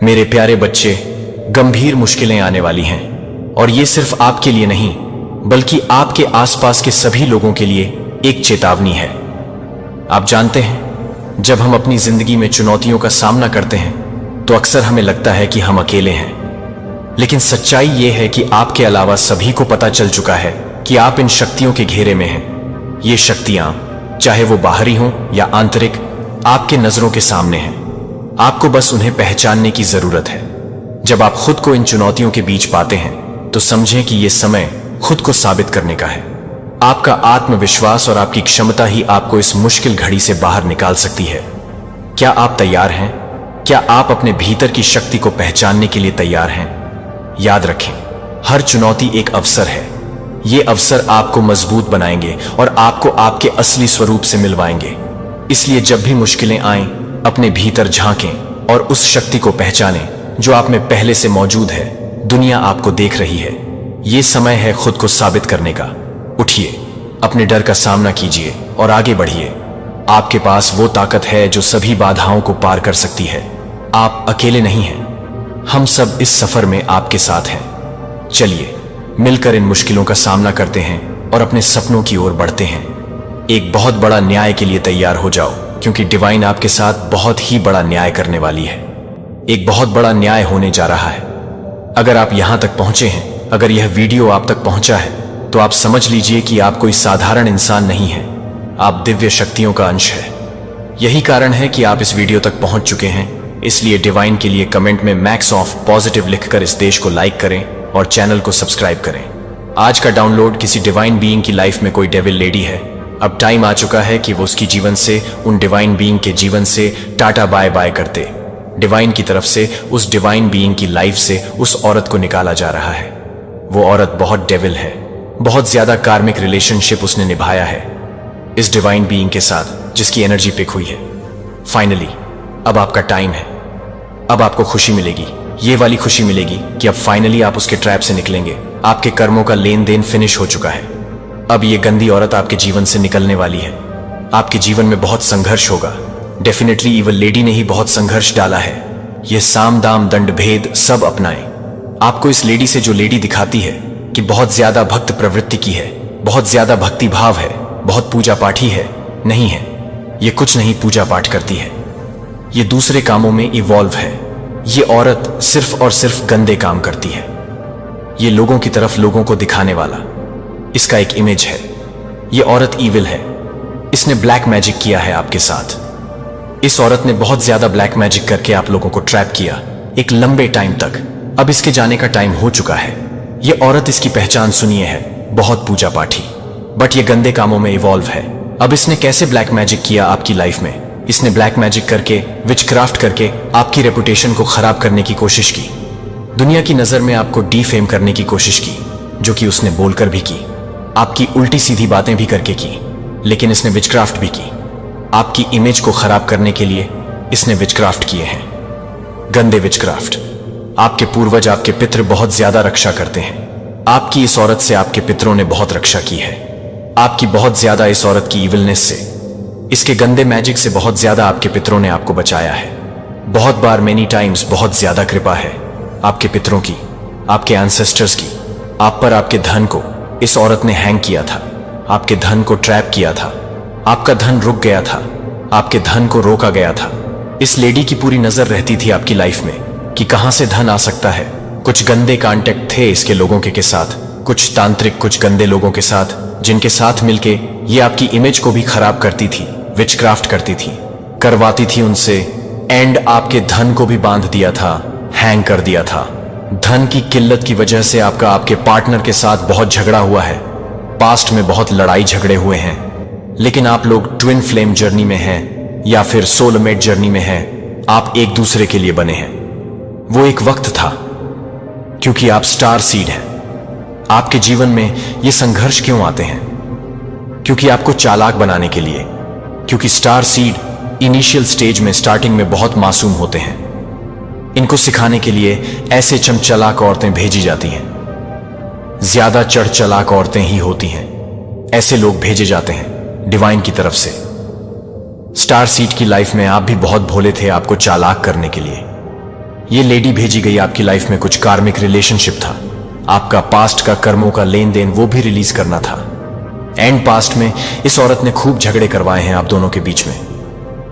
मेरे प्यारे बच्चे, गंभीर मुश्किलें आने वाली हैं और ये सिर्फ आपके लिए नहीं बल्कि आपके आसपास के सभी लोगों के लिए एक चेतावनी है। आप जानते हैं, जब हम अपनी जिंदगी में चुनौतियों का सामना करते हैं तो अक्सर हमें लगता है कि हम अकेले हैं, लेकिन सच्चाई ये है कि आपके अलावा सभी को पता चल चुका है कि आप इन शक्तियों के घेरे में हैं। ये शक्तियां, चाहे वो बाहरी हों या आंतरिक, आपके नजरों के सामने हैं। आपको बस उन्हें पहचानने की जरूरत है। जब आप खुद को इन चुनौतियों के बीच पाते हैं तो समझें कि यह समय खुद को साबित करने का है। आपका आत्मविश्वास और आपकी क्षमता ही आपको इस मुश्किल घड़ी से बाहर निकाल सकती है। क्या आप तैयार हैं? क्या आप अपने भीतर की शक्ति को पहचानने के लिए तैयार हैं? याद रखें, हर चुनौती एक अवसर है। ये अवसर आपको मजबूत बनाएंगे और आपको आपके असली स्वरूप से मिलवाएंगे। इसलिए जब भी मुश्किलें आएं, अपने भीतर झांकें और उस शक्ति को पहचानें जो आप में पहले से मौजूद है। दुनिया आपको देख रही है। ये समय है खुद को साबित करने का। उठिए, अपने डर का सामना कीजिए और आगे बढ़िए। आपके पास वो ताकत है जो सभी बाधाओं को पार कर सकती है। आप अकेले नहीं हैं। हम सब इस सफर में आपके साथ हैं। चलिए मिलकर इन मुश्किलों का सामना करते हैं और अपने सपनों की ओर बढ़ते हैं। एक बहुत बड़ा न्याय के लिए तैयार हो जाओ, क्योंकि डिवाइन आपके साथ बहुत ही बड़ा न्याय करने वाली है। एक बहुत बड़ा न्याय होने जा रहा है। अगर आप यहां तक पहुंचे हैं, अगर यह वीडियो आप तक पहुंचा है, तो आप समझ लीजिए कि आप कोई साधारण इंसान नहीं हैं। आप दिव्य शक्तियों का अंश है। यही कारण है कि आप इस वीडियो तक पहुंच चुके हैं। इसलिए डिवाइन के लिए कमेंट में मैक्स ऑफ पॉजिटिव लिखकर इस देश को लाइक करें और चैनल को सब्सक्राइब करें। आज का डाउनलोड किसी डिवाइन बीइंग की लाइफ में कोई डेविल लेडी है। अब टाइम आ चुका है कि वो उसकी जीवन से, उन डिवाइन बीइंग के जीवन से टाटा बाय बाय करते। डिवाइन की तरफ से उस डिवाइन बीइंग की लाइफ से उस औरत को निकाला जा रहा है। वो औरत बहुत डेविल है। बहुत ज्यादा कार्मिक रिलेशनशिप उसने निभाया है इस डिवाइन बीइंग के साथ जिसकी एनर्जी पिक हुई है। फाइनली अब आपका टाइम है। अब आपको खुशी मिलेगी, ये वाली खुशी मिलेगी कि अब फाइनली आप उसके ट्रैप से निकलेंगे। आपके कर्मों का लेन देन फिनिश हो चुका है। अब ये गंदी औरत आपके जीवन से निकलने वाली है। आपके जीवन में बहुत संघर्ष होगा। डेफिनेटली इवल लेडी ने ही बहुत संघर्ष डाला है। यह साम दाम दंड भेद सब अपनाएं। आपको इस लेडी से जो लेडी दिखाती है कि बहुत ज्यादा भक्त प्रवृत्ति की है, बहुत ज्यादा भक्ति भाव है, बहुत पूजा पाठी है, नहीं है। ये कुछ नहीं पूजा पाठ करती है। ये दूसरे कामों में इवॉल्व है। ये औरत सिर्फ और सिर्फ गंदे काम करती है। ये लोगों की तरफ लोगों को दिखाने वाला इसका एक इमेज है। ये औरत ईविल है। इसने ब्लैक मैजिक किया है आपके साथ। इस औरत ने बहुत ज्यादा ब्लैक मैजिक करके आप लोगों को ट्रैप किया एक लंबे टाइम तक। अब इसके जाने का टाइम हो चुका है। ये औरत, इसकी पहचान सुनिए, है बहुत पूजा पाठी, बट ये गंदे कामों में इवॉल्व है। अब इसने कैसे ब्लैक मैजिक किया आपकी लाइफ में? इसने ब्लैक मैजिक करके, विचक्राफ्ट करके आपकी रेपुटेशन को खराब करने की कोशिश की। दुनिया की नजर में आपको डीफेम करने की कोशिश की, जो कि उसने बोलकर भी की। आपकी उल्टी सीधी बातें भी करके की, लेकिन इसने विचक्राफ्ट भी की। आपकी इमेज को खराब करने के लिए इसने विचक्राफ्ट किए हैं, गंदे विचक्राफ्ट। आपके पूर्वज, आपके पितृ बहुत ज्यादा रक्षा करते हैं। आपकी इस औरत से आपके पितरों ने बहुत रक्षा की है। आपकी बहुत ज्यादा इस औरत की इविलनेस से, इसके गंदे मैजिक से बहुत ज्यादा आपके पितरों ने आपको बचाया है। बहुत बार, मेनी टाइम्स, बहुत ज्यादा कृपा है आपके पितरों की, आपके एंसेस्टर्स की आप पर। आपके धन को इस औरत ने हैंग किया था। आपके धन को ट्रैप किया था। आपका धन रुक गया था। आपके धन को रोका गया था। इस लेडी की पूरी नजर रहती थी आपकी लाइफ में कि कहां से धन आ सकता है। कुछ गंदे कांटेक्ट थे इसके लोगों के साथ, कुछ तांत्रिक, कुछ गंदे लोगों के साथ, जिनके साथ मिलके ये आपकी इमेज को भी खराब करती थी, विचक्राफ्ट करती थी, करवाती थी उनसे, एंड आपके धन को भी बांध दिया था, हैंग कर दिया था। धन की किल्लत की वजह से आपका आपके पार्टनर के साथ बहुत झगड़ा हुआ है। पास्ट में बहुत लड़ाई झगड़े हुए हैं, लेकिन आप लोग ट्विन फ्लेम जर्नी में हैं या फिर सोलमेट जर्नी में हैं। आप एक दूसरे के लिए बने हैं। वो एक वक्त था, क्योंकि आप स्टार सीड हैं। आपके जीवन में ये संघर्ष क्यों आते हैं? क्योंकि आपको चालाक बनाने के लिए। क्योंकि स्टार सीड इनिशियल स्टेज में, स्टार्टिंग में बहुत मासूम होते हैं। इनको सिखाने के लिए ऐसे चमचलाक औरतें भेजी जाती हैं। ज्यादा चढ़ चलाक औरतें ही होती हैं। ऐसे लोग भेजे जाते हैं डिवाइन की तरफ से। स्टार सीड की लाइफ में आप भी बहुत भोले थे आपको चालाक करने के लिए। ये लेडी भेजी गई आपकी लाइफ में कुछ कार्मिक रिलेशनशिप था, आपका पास्ट का कर्मों का लेन देन वो भी रिलीज करना था। एंड पास्ट में इस औरत ने खूब झगड़े करवाए हैं आप दोनों के बीच में,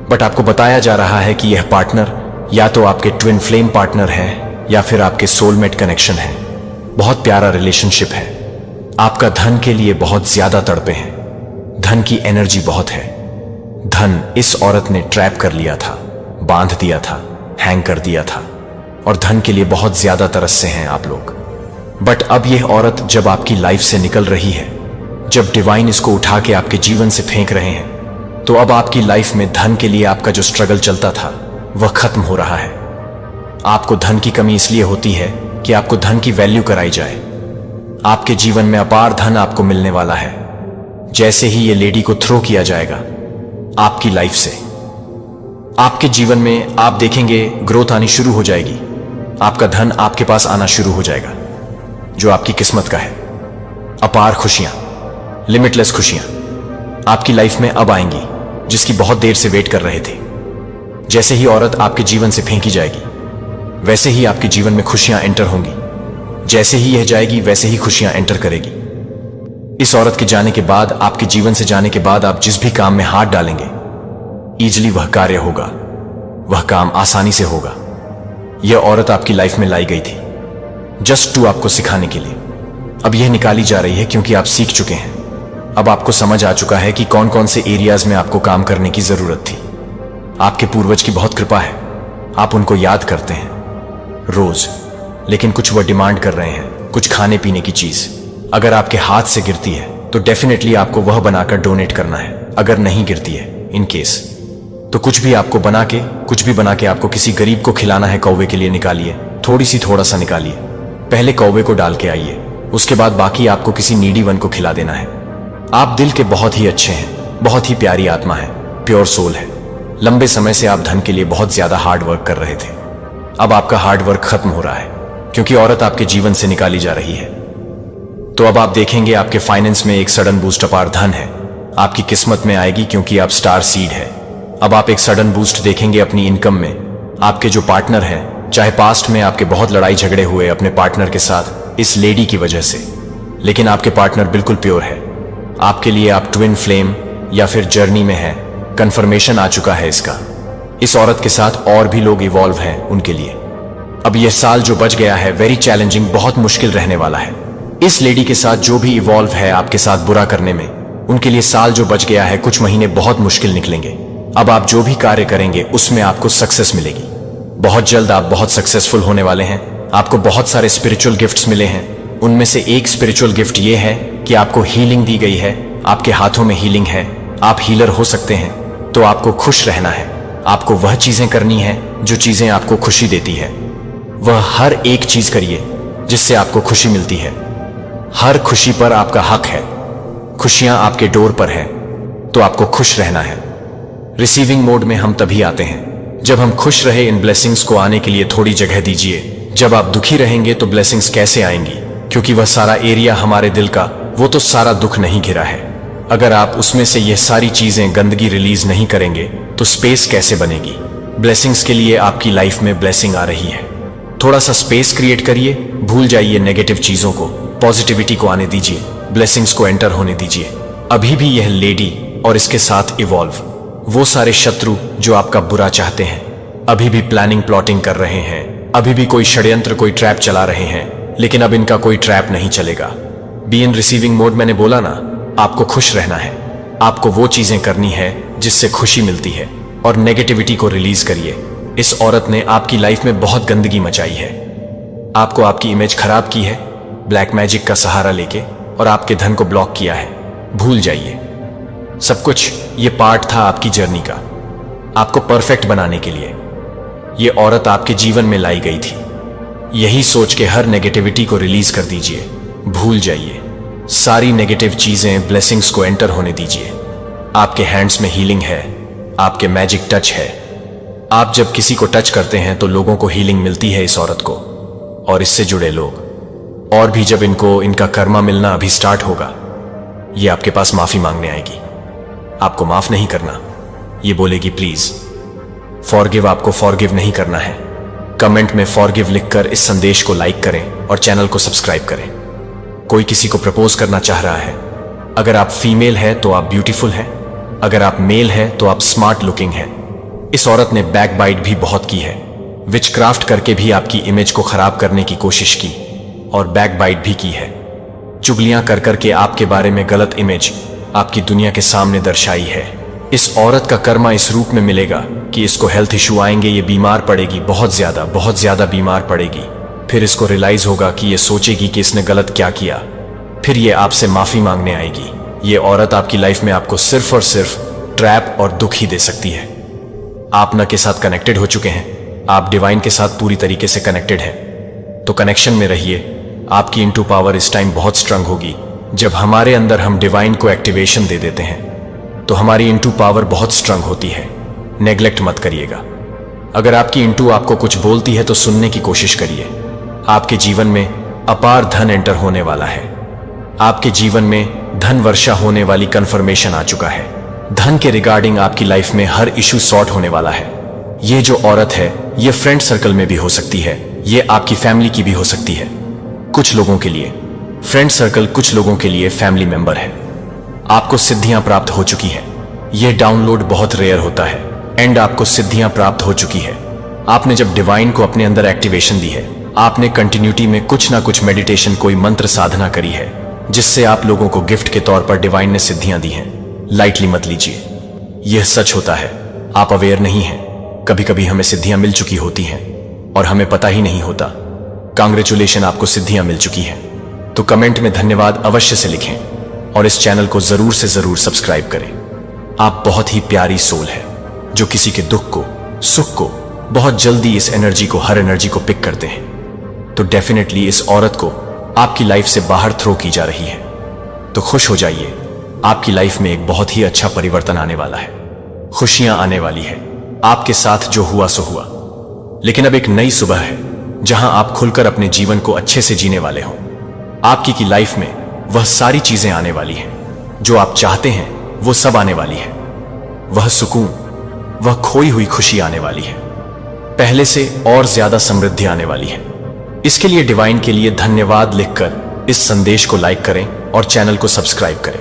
बट आपको बताया जा रहा है कि यह पार्टनर या तो आपके ट्विन फ्लेम पार्टनर है या फिर आपके सोलमेट कनेक्शन है। बहुत प्यारा रिलेशनशिप है। आपका धन के लिए बहुत ज्यादा तड़पे हैं, धन की एनर्जी बहुत है। धन इस औरत ने ट्रैप कर लिया था, बांध दिया था, हैंग कर दिया था, और धन के लिए बहुत ज्यादा तरस से हैं आप लोग। बट अब यह औरत जब आपकी लाइफ से निकल रही है, जब डिवाइन इसको उठा के आपके जीवन से फेंक रहे हैं, तो अब आपकी लाइफ में धन के लिए आपका जो स्ट्रगल चलता था वह खत्म हो रहा है। आपको धन की कमी इसलिए होती है कि आपको धन की वैल्यू कराई जाए। आपके जीवन में अपार धन आपको मिलने वाला है जैसे ही ये लेडी को थ्रो किया जाएगा आपकी लाइफ से। आपके जीवन में आप देखेंगे ग्रोथ आनी शुरू हो जाएगी, आपका धन आपके पास आना शुरू हो जाएगा जो आपकी किस्मत का है। अपार खुशियां, लिमिटलेस खुशियां आपकी लाइफ में अब आएंगी जिसकी बहुत देर से वेट कर रहे थे। जैसे ही औरत आपके जीवन से फेंकी जाएगी वैसे ही आपके जीवन में खुशियां एंटर होंगी, जैसे ही यह जाएगी वैसे ही खुशियां एंटर करेगी। इस औरत के जाने के बाद, आपके जीवन से जाने के बाद आप जिस भी काम में हाथ डालेंगे इजीली वह कार्य होगा, वह काम आसानी से होगा। यह औरत आपकी लाइफ में लाई गई थी जस्ट टू आपको सिखाने के लिए। अब यह निकाली जा रही है क्योंकि आप सीख चुके हैं। अब आपको समझ आ चुका है कि कौन कौन से एरियाज में आपको काम करने की जरूरत थी। आपके पूर्वज की बहुत कृपा है, आप उनको याद करते हैं रोज, लेकिन कुछ वह डिमांड कर रहे हैं, कुछ खाने पीने की चीज। अगर आपके हाथ से गिरती है तो डेफिनेटली आपको वह बनाकर डोनेट करना है। अगर नहीं गिरती है इन केस, तो कुछ भी बना के आपको किसी गरीब को खिलाना है। कौवे के लिए निकालिए, थोड़ा सा निकालिए, पहले कौवे को डाल के आइए, उसके बाद बाकी आपको किसी नीडी वन को खिला देना है। आप दिल के बहुत ही अच्छे हैं, बहुत ही प्यारी आत्मा है, प्योर सोल है। लंबे समय से आप धन के लिए बहुत ज्यादा हार्ड वर्क कर रहे थे। अब आपका हार्ड वर्क खत्म हो रहा है क्योंकि औरत आपके जीवन से निकाली जा रही है। तो अब आप देखेंगे आपके फाइनेंस में एक सडन बूस्ट अपार धन है आपकी किस्मत में आएगी क्योंकि आप स्टार सीड है। अब आप एक सडन बूस्ट देखेंगे अपनी इनकम में। आपके जो पार्टनर है, चाहे पास्ट में आपके बहुत लड़ाई झगड़े हुए अपने पार्टनर के साथ इस लेडी की वजह से, लेकिन आपके पार्टनर बिल्कुल प्योर है आपके लिए। आप ट्विन फ्लेम या फिर जर्नी में है, कंफर्मेशन आ चुका है इसका। इस औरत के साथ और भी लोग इवॉल्व हैं उनके लिए। अब यह साल जो बच गया है वेरी चैलेंजिंग, बहुत मुश्किल रहने वाला है। इस लेडी के साथ जो भी इवॉल्व है आपके साथ बुरा करने में, उनके लिए साल जो बच गया है, कुछ महीने बहुत मुश्किल निकलेंगे। अब आप जो भी कार्य करेंगे उसमें आपको सक्सेस मिलेगी। बहुत जल्द आप बहुत सक्सेसफुल होने वाले हैं। आपको बहुत सारे स्पिरिचुअल गिफ्ट्स मिले हैं। उनमें से एक स्पिरिचुअल गिफ्ट ये है कि आपको हीलिंग दी गई है। आपके हाथों में हीलिंग है, आप हीलर हो सकते हैं। तो आपको खुश रहना है, आपको वह चीजें करनी है जो चीजें आपको खुशी देती है। वह हर एक चीज करिए जिससे आपको खुशी मिलती है। हर खुशी पर आपका हक है, खुशियां आपके डोर पर है, तो आपको खुश रहना है। रिसीविंग मोड में हम तभी आते हैं जब हम खुश रहे। इन ब्लेसिंग्स को आने के लिए थोड़ी जगह दीजिए। जब आप दुखी रहेंगे तो ब्लेसिंग्स कैसे आएंगी, क्योंकि वह सारा एरिया हमारे दिल का, वो तो सारा दुख नहीं घिरा है। अगर आप उसमें से ये सारी चीजें गंदगी रिलीज नहीं करेंगे तो स्पेस कैसे बनेगी। ब्लेसिंग्स के लिए आपकी लाइफ में ब्लेसिंग आ रही है, थोड़ा सा स्पेस क्रिएट करिए। भूल जाइए नेगेटिव चीजों को, पॉजिटिविटी को आने दीजिए, ब्लेसिंग्स को एंटर होने दीजिए। अभी भी यह लेडी और इसके साथ इवॉल्व वो सारे शत्रु जो आपका बुरा चाहते हैं, अभी भी प्लानिंग प्लॉटिंग कर रहे हैं, अभी भी कोई षड्यंत्र, कोई ट्रैप चला रहे हैं, लेकिन अब इनका कोई ट्रैप नहीं चलेगा। Be in receiving mode. मैंने बोला ना, आपको खुश रहना है, आपको वो चीजें करनी है जिससे खुशी मिलती है, और नेगेटिविटी को रिलीज करिए। इस औरत ने आपकी लाइफ में बहुत गंदगी मचाई है, आपको आपकी इमेज खराब की है ब्लैक मैजिक का सहारा लेके, और आपके धन को ब्लॉक किया है। भूल जाइए सब कुछ, ये पार्ट था आपकी जर्नी का, आपको परफेक्ट बनाने के लिए ये औरत आपके जीवन में लाई गई थी। यही सोच के हर नेगेटिविटी को रिलीज कर दीजिए। भूल जाइए सारी नेगेटिव चीजें, ब्लेसिंग्स को एंटर होने दीजिए। आपके हैंड्स में हीलिंग है, आपके मैजिक टच है। आप जब किसी को टच करते हैं तो लोगों को हीलिंग मिलती है इस औरत को और इससे जुड़े लोग। और भी जब इनको इनका कर्मा मिलना अभी स्टार्ट होगा, ये आपके पास माफी मांगने आएगी। आपको माफ नहीं करना, ये बोलेगी प्लीज फॉरगिव। आपको फॉरगिव नहीं करना है, कमेंट में फॉरगिव लिखकर इस संदेश को लाइक करें और चैनल को सब्सक्राइब करें। कोई किसी को प्रपोज करना चाह रहा है। अगर आप फीमेल है तो आप ब्यूटीफुल हैं, अगर आप मेल है तो आप स्मार्ट लुकिंग हैं। इस औरत ने बैकबाइट भी बहुत की है, विचक्राफ्ट करके भी आपकी इमेज को खराब करने की कोशिश की और बैकबाइट भी की है। चुगलियां कर करके आपके बारे में गलत इमेज आपकी दुनिया के सामने दर्शाई है। इस औरत का कर्मा इस रूप में मिलेगा कि इसको हेल्थ इशू आएंगे, ये बीमार पड़ेगी, बहुत ज्यादा बीमार पड़ेगी। फिर इसको रियलाइज होगा कि ये सोचेगी कि इसने गलत क्या किया, फिर ये आपसे माफी मांगने आएगी। ये औरत आपकी लाइफ में आपको सिर्फ और सिर्फ ट्रैप और दुख ही दे सकती है। आप न के साथ कनेक्टेड हो चुके हैं, आप डिवाइन के साथ पूरी तरीके से कनेक्टेड है, तो कनेक्शन में रहिए। आपकी इनटू पावर इस टाइम बहुत स्ट्रांग होगी। जब हमारे अंदर हम डिवाइन को एक्टिवेशन दे देते हैं तो हमारी इनटू पावर बहुत स्ट्रांग होती है। नेग्लेक्ट मत करिएगा। अगर आपकी इनटू आपको कुछ बोलती है तो सुनने की कोशिश करिए। आपके जीवन में अपार धन एंटर होने वाला है। आपके जीवन में धन वर्षा होने वाली कंफर्मेशन आ चुका है। धन के रिगार्डिंग आपकी लाइफ में हर इशू सॉर्ट होने वाला है। ये जो औरत है ये फ्रेंड सर्कल में भी हो सकती है, ये आपकी फैमिली की भी हो सकती है। कुछ लोगों के लिए फ्रेंड सर्कल, कुछ लोगों के लिए फैमिली मेंबर है। आपको सिद्धियां प्राप्त हो चुकी है। यह डाउनलोड बहुत रेयर होता है एंड आपको सिद्धियां प्राप्त हो चुकी है। आपने जब डिवाइन को अपने अंदर एक्टिवेशन दी है, आपने कंटिन्यूटी में कुछ ना कुछ मेडिटेशन, कोई मंत्र साधना करी है, जिससे आप लोगों को गिफ्ट के तौर पर डिवाइन ने सिद्धियां दी हैं। लाइटली मत लीजिए, यह सच होता है। आप अवेयर नहीं हैं। कभी कभी हमें सिद्धियां मिल चुकी होती हैं और हमें पता ही नहीं होता। कांग्रेचुलेशन, आपको सिद्धियां मिल चुकी हैं। तो कमेंट में धन्यवाद अवश्य से लिखें और इस चैनल को जरूर से जरूर सब्सक्राइब करें। आप बहुत ही प्यारी सोल है जो किसी के दुख को, सुख को बहुत जल्दी इस एनर्जी को, हर एनर्जी को पिक करते हैं। तो डेफिनेटली इस औरत को आपकी लाइफ से बाहर थ्रो की जा रही है, तो खुश हो जाइए। आपकी लाइफ में एक बहुत ही अच्छा परिवर्तन आने वाला है, खुशियां आने वाली है। आपके साथ जो हुआ सो हुआ, लेकिन अब एक नई सुबह है जहां आप खुलकर अपने जीवन को अच्छे से जीने वाले हो। आपकी की लाइफ में वह सारी चीजें आने वाली हैं जो आप चाहते हैं, वो सब आने वाली है। वह सुकून, वह खोई हुई खुशी आने वाली है। पहले से और ज्यादा समृद्धि आने वाली है। इसके लिए डिवाइन के लिए धन्यवाद लिखकर इस संदेश को लाइक करें और चैनल को सब्सक्राइब करें।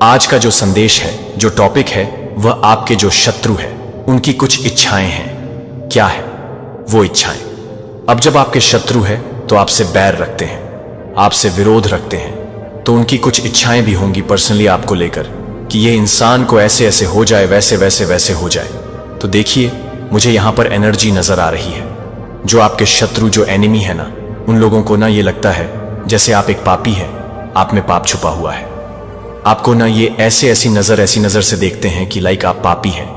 आज का जो संदेश है, जो टॉपिक है, वह आपके जो शत्रु है उनकी कुछ इच्छाएं हैं। क्या है वो इच्छाएं? अब जब आपके शत्रु है तो आपसे बैर रखते हैं, आपसे विरोध रखते हैं, तो उनकी कुछ इच्छाएं भी होंगी पर्सनली आपको लेकर कि ये इंसान को ऐसे ऐसे हो जाए, वैसे वैसे वैसे हो जाए। तो देखिए, मुझे यहां पर एनर्जी नजर आ रही है। जो आपके शत्रु, जो एनिमी है ना, उन लोगों को ना ये लगता है जैसे आप एक पापी है, आप में पाप छुपा हुआ है। आपको ना ये ऐसी नजर से देखते हैं कि लाइक आप पापी हैं।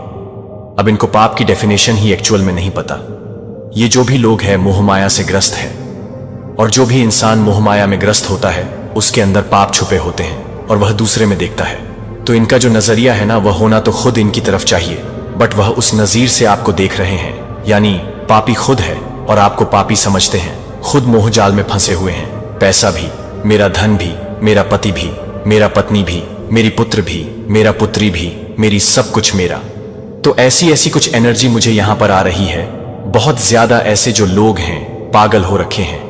अब इनको पाप की डेफिनेशन ही एक्चुअल में नहीं पता। ये जो भी लोग हैं मोहमाया से ग्रस्त है, और जो भी इंसान मोहमाया में ग्रस्त होता है उसके अंदर पाप छुपे होते हैं और वह दूसरे में देखता है। तो इनका जो नजरिया है ना, वह होना तो खुद इनकी तरफ चाहिए, बट वह उस नजीर से आपको देख रहे हैं। यानी पापी खुद है और आपको पापी समझते हैं। खुद मोह जाल में फंसे हुए हैं। पैसा भी, मेरा धन भी, मेरा पति भी, मेरा पत्नी भी, मेरी पुत्र भी, मेरा पुत्री भी, मेरी सब कुछ मेरा। तो ऐसी कुछ एनर्जी मुझे यहां पर आ रही है। बहुत ज्यादा ऐसे जो लोग हैं पागल हो रखे हैं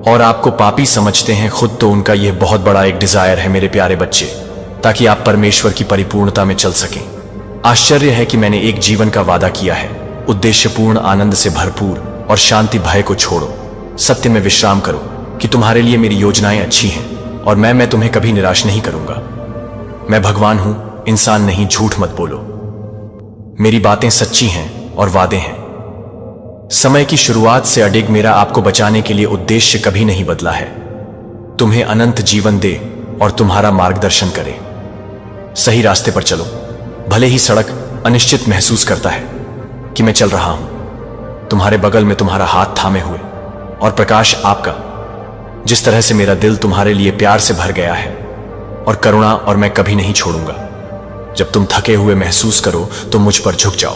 और आपको पापी समझते हैं खुद। तो उनका यह बहुत बड़ा एक डिजायर है मेरे प्यारे बच्चे, ताकि आप परमेश्वर की परिपूर्णता में चल सकें। आश्चर्य है कि मैंने एक जीवन का वादा किया है, उद्देश्यपूर्ण, आनंद से भरपूर और शांति भय को छोड़ो, सत्य में विश्राम करो कि तुम्हारे लिए मेरी योजनाएं अच्छी हैं और मैं तुम्हें कभी निराश नहीं करूंगा। मैं भगवान हूं, इंसान नहीं, झूठ मत बोलो। मेरी बातें सच्ची हैं और वादे हैं। समय की शुरुआत से अडिग मेरा आपको बचाने के लिए उद्देश्य कभी नहीं बदला है। तुम्हें अनंत जीवन दे और तुम्हारा मार्गदर्शन करे। सही रास्ते पर चलो, भले ही सड़क अनिश्चित महसूस करता है कि मैं चल रहा हूं तुम्हारे बगल में, तुम्हारा हाथ थामे हुए, और प्रकाश आपका, जिस तरह से मेरा दिल तुम्हारे लिए प्यार से भर गया है और करुणा, और मैं कभी नहीं छोड़ूंगा। जब तुम थके हुए महसूस करो तो मुझ पर झुक जाओ।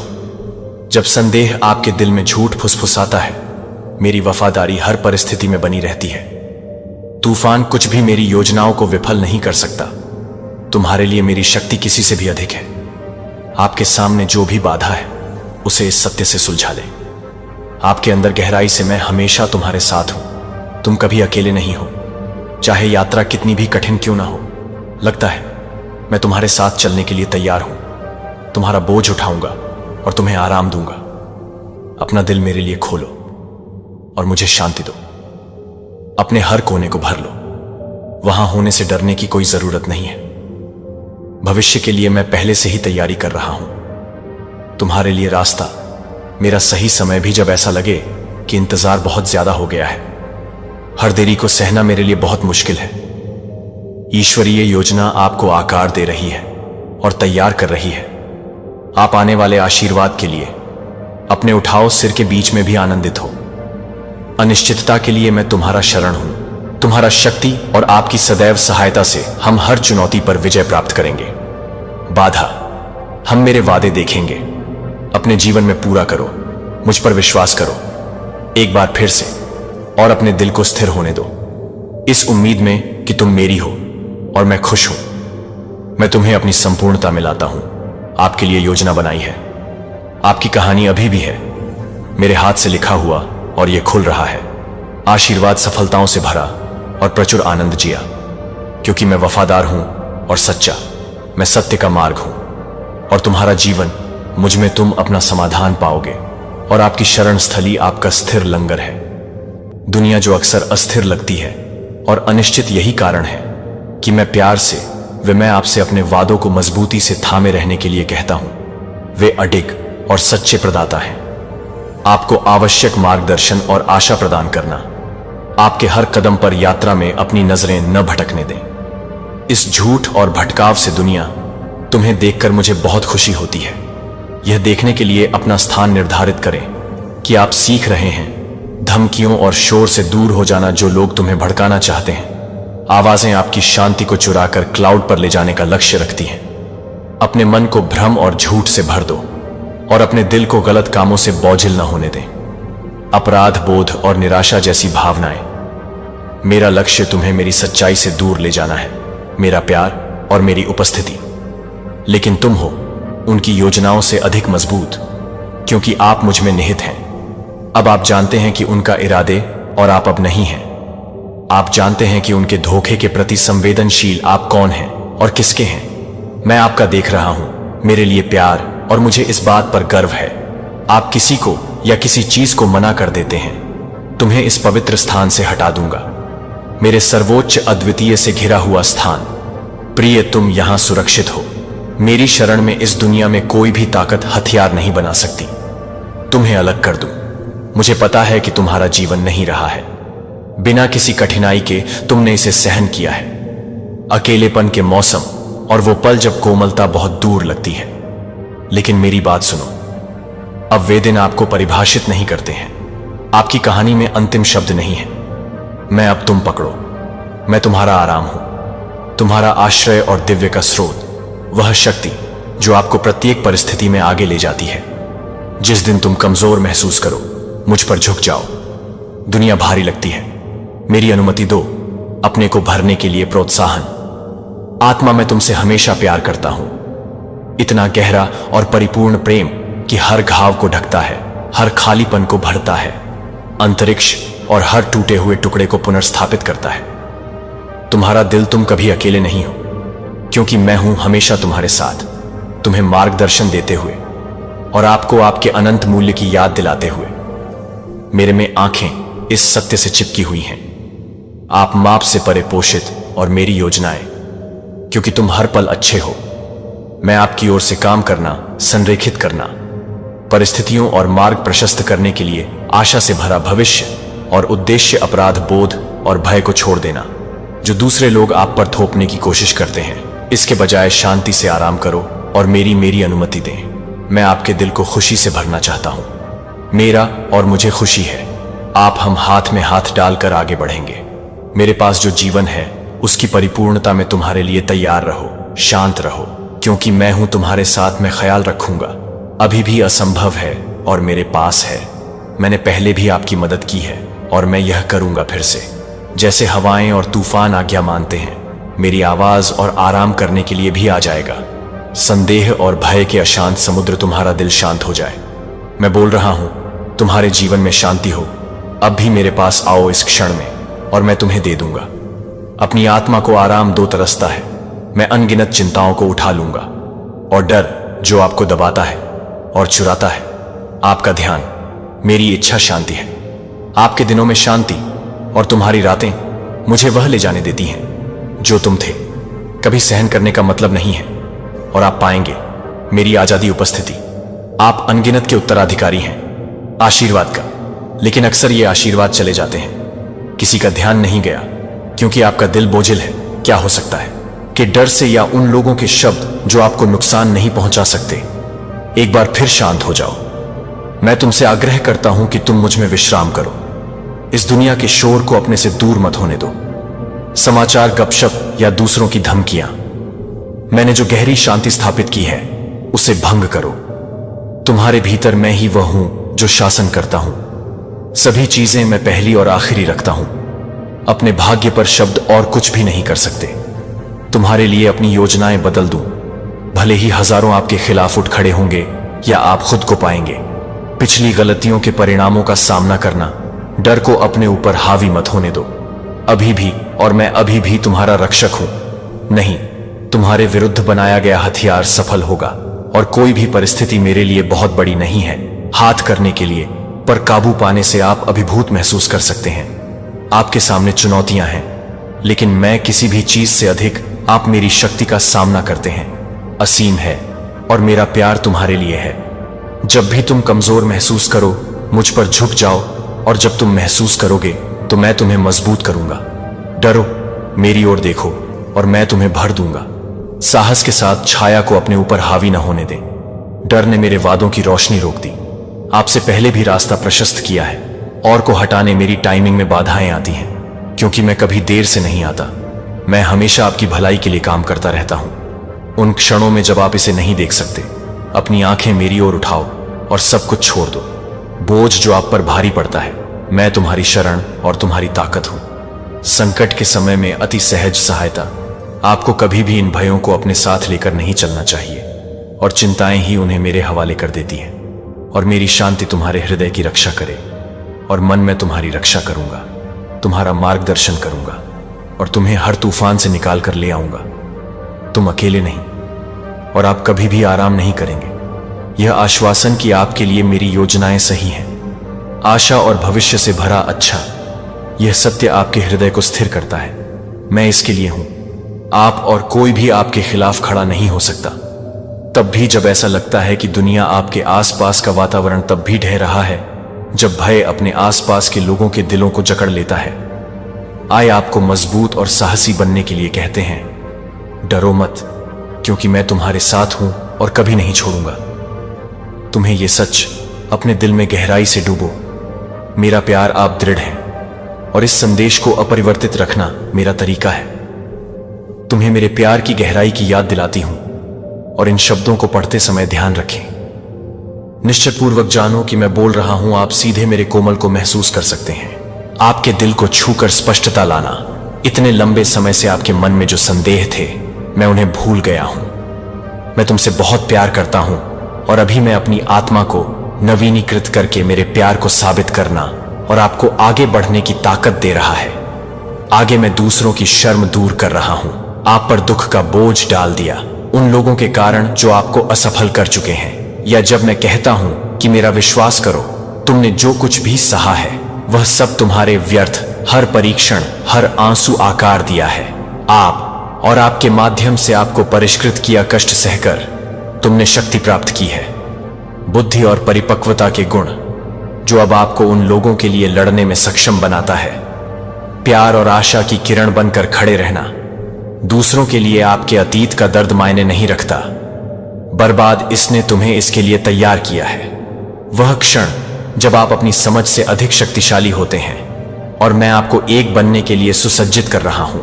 जब संदेह आपके दिल में झूठ फुसफुसाता है, मेरी वफादारी हर परिस्थिति में बनी रहती है। तूफान कुछ भी मेरी योजनाओं को विफल नहीं कर सकता। तुम्हारे लिए मेरी शक्ति किसी से भी अधिक है। आपके सामने जो भी बाधा है उसे इस सत्य से सुलझा ले। आपके अंदर गहराई से मैं हमेशा तुम्हारे साथ हूं। तुम कभी अकेले नहीं हो, चाहे यात्रा कितनी भी कठिन क्यों ना हो। लगता है मैं तुम्हारे साथ चलने के लिए तैयार हूं। तुम्हारा बोझ उठाऊंगा और तुम्हें आराम दूंगा। अपना दिल मेरे लिए खोलो और मुझे शांति दो। अपने हर कोने को भर लो। वहां होने से डरने की कोई जरूरत नहीं है। भविष्य के लिए मैं पहले से ही तैयारी कर रहा हूं। तुम्हारे लिए रास्ता, मेरा सही समय भी जब ऐसा लगे कि इंतजार बहुत ज्यादा हो गया है। हर देरी को सहना मेरे लिए बहुत मुश्किल है। ईश्वरीय योजना आपको आकार दे रही है और तैयार कर रही है। आप आने वाले आशीर्वाद के लिए अपने उठाओ सिर के बीच में भी आनंदित हो। अनिश्चितता के लिए मैं तुम्हारा शरण हूं। तुम्हारा शक्ति और आपकी सदैव सहायता से हम हर चुनौती पर विजय प्राप्त करेंगे। बाधा, हम मेरे वादे देखेंगे। अपने जीवन में पूरा करो। मुझ पर विश्वास करो एक बार फिर से और अपने दिल को स्थिर होने दो, इस उम्मीद में कि तुम मेरी हो और मैं खुश हूं। मैं तुम्हें अपनी संपूर्णता में लाता हूं। आपके लिए योजना बनाई है। आपकी कहानी अभी भी है, मेरे हाथ से लिखा हुआ, और यह खुल रहा है। आशीर्वाद सफलताओं से भरा और प्रचुर आनंद जिया, क्योंकि मैं वफादार हूं और सच्चा। मैं सत्य का मार्ग हूं और तुम्हारा जीवन, मुझ में तुम अपना समाधान पाओगे और आपकी शरण स्थली आपका स्थिर लंगर है। दुनिया जो अक्सर अस्थिर लगती है और अनिश्चित, यही कारण है कि मैं प्यार से मैं आपसे अपने वादों को मजबूती से थामे रहने के लिए कहता हूं। वे अडिग और सच्चे प्रदाता हैं। आपको आवश्यक मार्गदर्शन और आशा प्रदान करना। आपके हर कदम पर यात्रा में अपनी नजरें न भटकने दें। इस झूठ और भटकाव से दुनिया, तुम्हें देखकर मुझे बहुत खुशी होती है। यह देखने के लिए अपना स्थान निर्धारित करें कि आप सीख रहे हैं धमकियों और शोर से दूर हो जाना जो लोग तुम्हें भड़काना चाहते हैं। आवाजें आपकी शांति को चुराकर क्लाउड पर ले जाने का लक्ष्य रखती हैं। अपने मन को भ्रम और झूठ से भर दो और अपने दिल को गलत कामों से बोझिल न होने दें। अपराध बोध और निराशा जैसी भावनाएं। मेरा लक्ष्य तुम्हें मेरी सच्चाई से दूर ले जाना है, मेरा प्यार और मेरी उपस्थिति। लेकिन तुम हो उनकी योजनाओं से अधिक मजबूत, क्योंकि आप मुझ में निहित हैं। अब आप जानते हैं कि उनका इरादे और आप अब नहीं हैं। आप जानते हैं कि उनके धोखे के प्रति संवेदनशील आप कौन हैं और किसके हैं। मैं आपका देख रहा हूं, मेरे लिए प्यार, और मुझे इस बात पर गर्व है। आप किसी को या किसी चीज को मना कर देते हैं, तुम्हें इस पवित्र स्थान से हटा दूंगा। मेरे सर्वोच्च अद्वितीय से घिरा हुआ स्थान। प्रिय, तुम यहां सुरक्षित हो। मेरी शरण में इस दुनिया में कोई भी ताकत हथियार नहीं बना सकती। तुम्हें अलग कर दूं। मुझे पता है कि तुम्हारा जीवन नहीं रहा है। बिना किसी कठिनाई के तुमने इसे सहन किया है। अकेलेपन के मौसम और वो पल जब कोमलता बहुत दूर लगती है। लेकिन मेरी बात सुनो, अब वे दिन आपको परिभाषित नहीं करते हैं। आपकी कहानी में अंतिम शब्द नहीं है। मैं अब तुम पकड़ो। मैं तुम्हारा आराम हूं, तुम्हारा आश्रय और दिव्य का स्रोत, वह शक्ति जो आपको प्रत्येक परिस्थिति में आगे ले जाती है। जिस दिन तुम कमजोर महसूस करो, मुझ पर झुक जाओ। दुनिया भारी लगती है, मेरी अनुमति दो अपने को भरने के लिए प्रोत्साहन। आत्मा, मैं तुमसे हमेशा प्यार करता हूं। इतना गहरा और परिपूर्ण प्रेम कि हर घाव को ढकता है, हर खालीपन को भरता है, अंतरिक्ष और हर टूटे हुए टुकड़े को पुनर्स्थापित करता है। तुम्हारा दिल, तुम कभी अकेले नहीं हो, क्योंकि मैं हूं हमेशा तुम्हारे साथ, तुम्हें मार्गदर्शन देते हुए और आपको आपके अनंत मूल्य की याद दिलाते हुए। मेरे में आंखें इस सत्य से चिपकी हुई हैं, आप माप से परे पोषित, और मेरी योजनाएं, क्योंकि तुम हर पल अच्छे हो। मैं आपकी ओर से काम करना, संरेखित करना, परिस्थितियों और मार्ग प्रशस्त करने के लिए आशा से भरा भविष्य और उद्देश्य, अपराध बोध और भय को छोड़ देना जो दूसरे लोग आप पर थोपने की कोशिश करते हैं। इसके बजाय शांति से आराम करो और मेरी अनुमति दें। मैं आपके दिल को खुशी से भरना चाहता हूं। मेरा और मुझे खुशी है। आप, हम हाथ में हाथ डालकर आगे बढ़ेंगे। मेरे पास जो जीवन है उसकी परिपूर्णता में तुम्हारे लिए तैयार रहो, शांत रहो, क्योंकि मैं हूं तुम्हारे साथ। मैं ख्याल रखूंगा। अभी भी असंभव है और मेरे पास है। मैंने पहले भी आपकी मदद की है और मैं यह करूंगा फिर से। जैसे हवाएं और तूफान आज्ञा मानते हैं, मेरी आवाज और आराम करने के लिए भी आ जाएगा। संदेह और भय के अशांत समुद्र, तुम्हारा दिल शांत हो जाए। मैं बोल रहा हूं, तुम्हारे जीवन में शांति हो, अब भी मेरे पास आओ इस क्षण में और मैं तुम्हें दे दूंगा। अपनी आत्मा को आराम दो, तरसता है, मैं अनगिनत चिंताओं को उठा लूंगा। और डर जो आपको दबाता है और चुराता है आपका ध्यान, मेरी इच्छा शांति है। आपके दिनों में शांति और तुम्हारी रातें मुझे वह ले जाने देती हैं जो तुम थे। कभी सहन करने का मतलब नहीं है और आप पाएंगे मेरी आजादी उपस्थिति। आप अनगिनत के उत्तराधिकारी हैं आशीर्वाद का, लेकिन अक्सर ये आशीर्वाद चले जाते हैं, किसी का ध्यान नहीं गया क्योंकि आपका दिल बोझिल है। क्या हो सकता है कि डर से या उन लोगों के शब्द जो आपको नुकसान नहीं पहुंचा सकते। एक बार फिर शांत हो जाओ। मैं तुमसे आग्रह करता हूं कि तुम मुझ में विश्राम करो। इस दुनिया के शोर को अपने से दूर मत होने दो। समाचार, गपशप या दूसरों की धमकियां, मैंने जो गहरी शांति स्थापित की है उसे भंग करो। तुम्हारे भीतर मैं ही वह हूं जो शासन करता हूं। सभी चीजें मैं पहली और आखिरी रखता हूं। अपने भाग्य पर शब्द और कुछ भी नहीं कर सकते। तुम्हारे लिए अपनी योजनाएं बदल दूं, भले ही हजारों आपके खिलाफ उठ खड़े होंगे या आप खुद को पाएंगे। पिछली गलतियों के परिणामों का सामना करना, डर को अपने ऊपर हावी मत होने दो। अभी भी और मैं अभी भी तुम्हारा रक्षक हूं। नहीं, तुम्हारे विरुद्ध बनाया गया हथियार सफल होगा और कोई भी परिस्थिति मेरे लिए बहुत बड़ी नहीं है हाथ करने के लिए, पर काबू पाने से आप अभिभूत महसूस कर सकते हैं। आपके सामने चुनौतियां हैं, लेकिन मैं किसी भी चीज से अधिक आप मेरी शक्ति का सामना करते हैं। असीम है और मेरा प्यार तुम्हारे लिए है। जब भी तुम कमजोर महसूस करो मुझ पर झुक जाओ, और जब तुम महसूस करोगे तो मैं तुम्हें मजबूत करूंगा। डरो, मेरी ओर देखो और मैं तुम्हें भर दूंगा। साहस के साथ छाया को अपने ऊपर हावी न होने दें। डर ने मेरे वादों की रोशनी रोक दी। आपसे पहले भी रास्ता प्रशस्त किया है, और को हटाने मेरी टाइमिंग में बाधाएं आती हैं, क्योंकि मैं कभी देर से नहीं आता। मैं हमेशा आपकी भलाई के लिए काम करता रहता हूं। उन क्षणों में जब आप इसे नहीं देख सकते, अपनी आंखें मेरी ओर उठाओ और सब कुछ छोड़ दो। बोझ जो आप पर भारी पड़ता है, मैं तुम्हारी शरण और तुम्हारी ताकत हूं। संकट के समय में अति सहज सहायता। आपको कभी भी इन भयों को अपने साथ लेकर नहीं चलना चाहिए, और चिंताएं ही उन्हें मेरे हवाले कर देती हैं। और मेरी शांति तुम्हारे हृदय की रक्षा करे, और मन में तुम्हारी रक्षा करूंगा, तुम्हारा मार्गदर्शन करूंगा और तुम्हें हर तूफान से निकाल कर ले आऊंगा। तुम अकेले नहीं, और आप कभी भी आराम नहीं करेंगे। यह आश्वासन कि आपके लिए मेरी योजनाएं सही हैं, आशा और भविष्य से भरा अच्छा, यह सत्य आपके हृदय को स्थिर करता है। मैं इसके लिए हूं। आप और कोई भी आपके खिलाफ खड़ा नहीं हो सकता। तब भी जब ऐसा लगता है कि दुनिया आपके आसपास का वातावरण तब भी ढह रहा है, जब भय अपने आसपास के लोगों के दिलों को जकड़ लेता है, आए आपको मजबूत और साहसी बनने के लिए कहते हैं। डरो मत, क्योंकि मैं तुम्हारे साथ हूं और कभी नहीं छोड़ूंगा। तुम्हें यह सच अपने दिल में गहराई से डूबो। मेरा प्यार आप दृढ़ है, और इस संदेश को अपरिवर्तित रखना मेरा तरीका है। तुम्हें मेरे प्यार की गहराई की याद दिलाती हूं, और इन शब्दों को पढ़ते समय ध्यान रखें। निश्चितपूर्वक जानो कि मैं बोल रहा हूं, आप सीधे मेरे कोमल को महसूस कर सकते हैं। आपके दिल को छूकर स्पष्टता लाना। इतने लंबे समय से आपके मन में जो संदेह थे, मैं उन्हें भूल गया हूं। मैं तुमसे बहुत प्यार करता हूं, और अभी मैं अपनी आत्मा को नवीनीकृत करके मेरे प्यार को साबित करना और आपको आगे बढ़ने की ताकत दे रहा है। आगे मैं दूसरों की शर्म दूर कर रहा हूं। आप पर दुख का बोझ डाल दिया, उन लोगों के कारण जो आपको असफल कर चुके हैं। या जब मैं कहता हूं कि मेरा विश्वास करो, तुमने जो कुछ भी सहा है वह सब तुम्हारे व्यर्थ, हर परीक्षण, हर आंसू आकार दिया है। आप और आपके माध्यम से आपको परिष्कृत किया कष्ट सहकर तुमने शक्ति प्राप्त की है, बुद्धि और परिपक्वता के गुण, जो अब आपको उन लोगों के लिए लड़ने में सक्षम बनाता है। प्यार और आशा की किरण बनकर खड़े रहना। दूसरों के लिए आपके अतीत का दर्द मायने नहीं रखता। बर्बाद इसने तुम्हें इसके लिए तैयार किया है। वह क्षण जब आप अपनी समझ से अधिक शक्तिशाली होते हैं, और मैं आपको एक बनने के लिए सुसज्जित कर रहा हूं,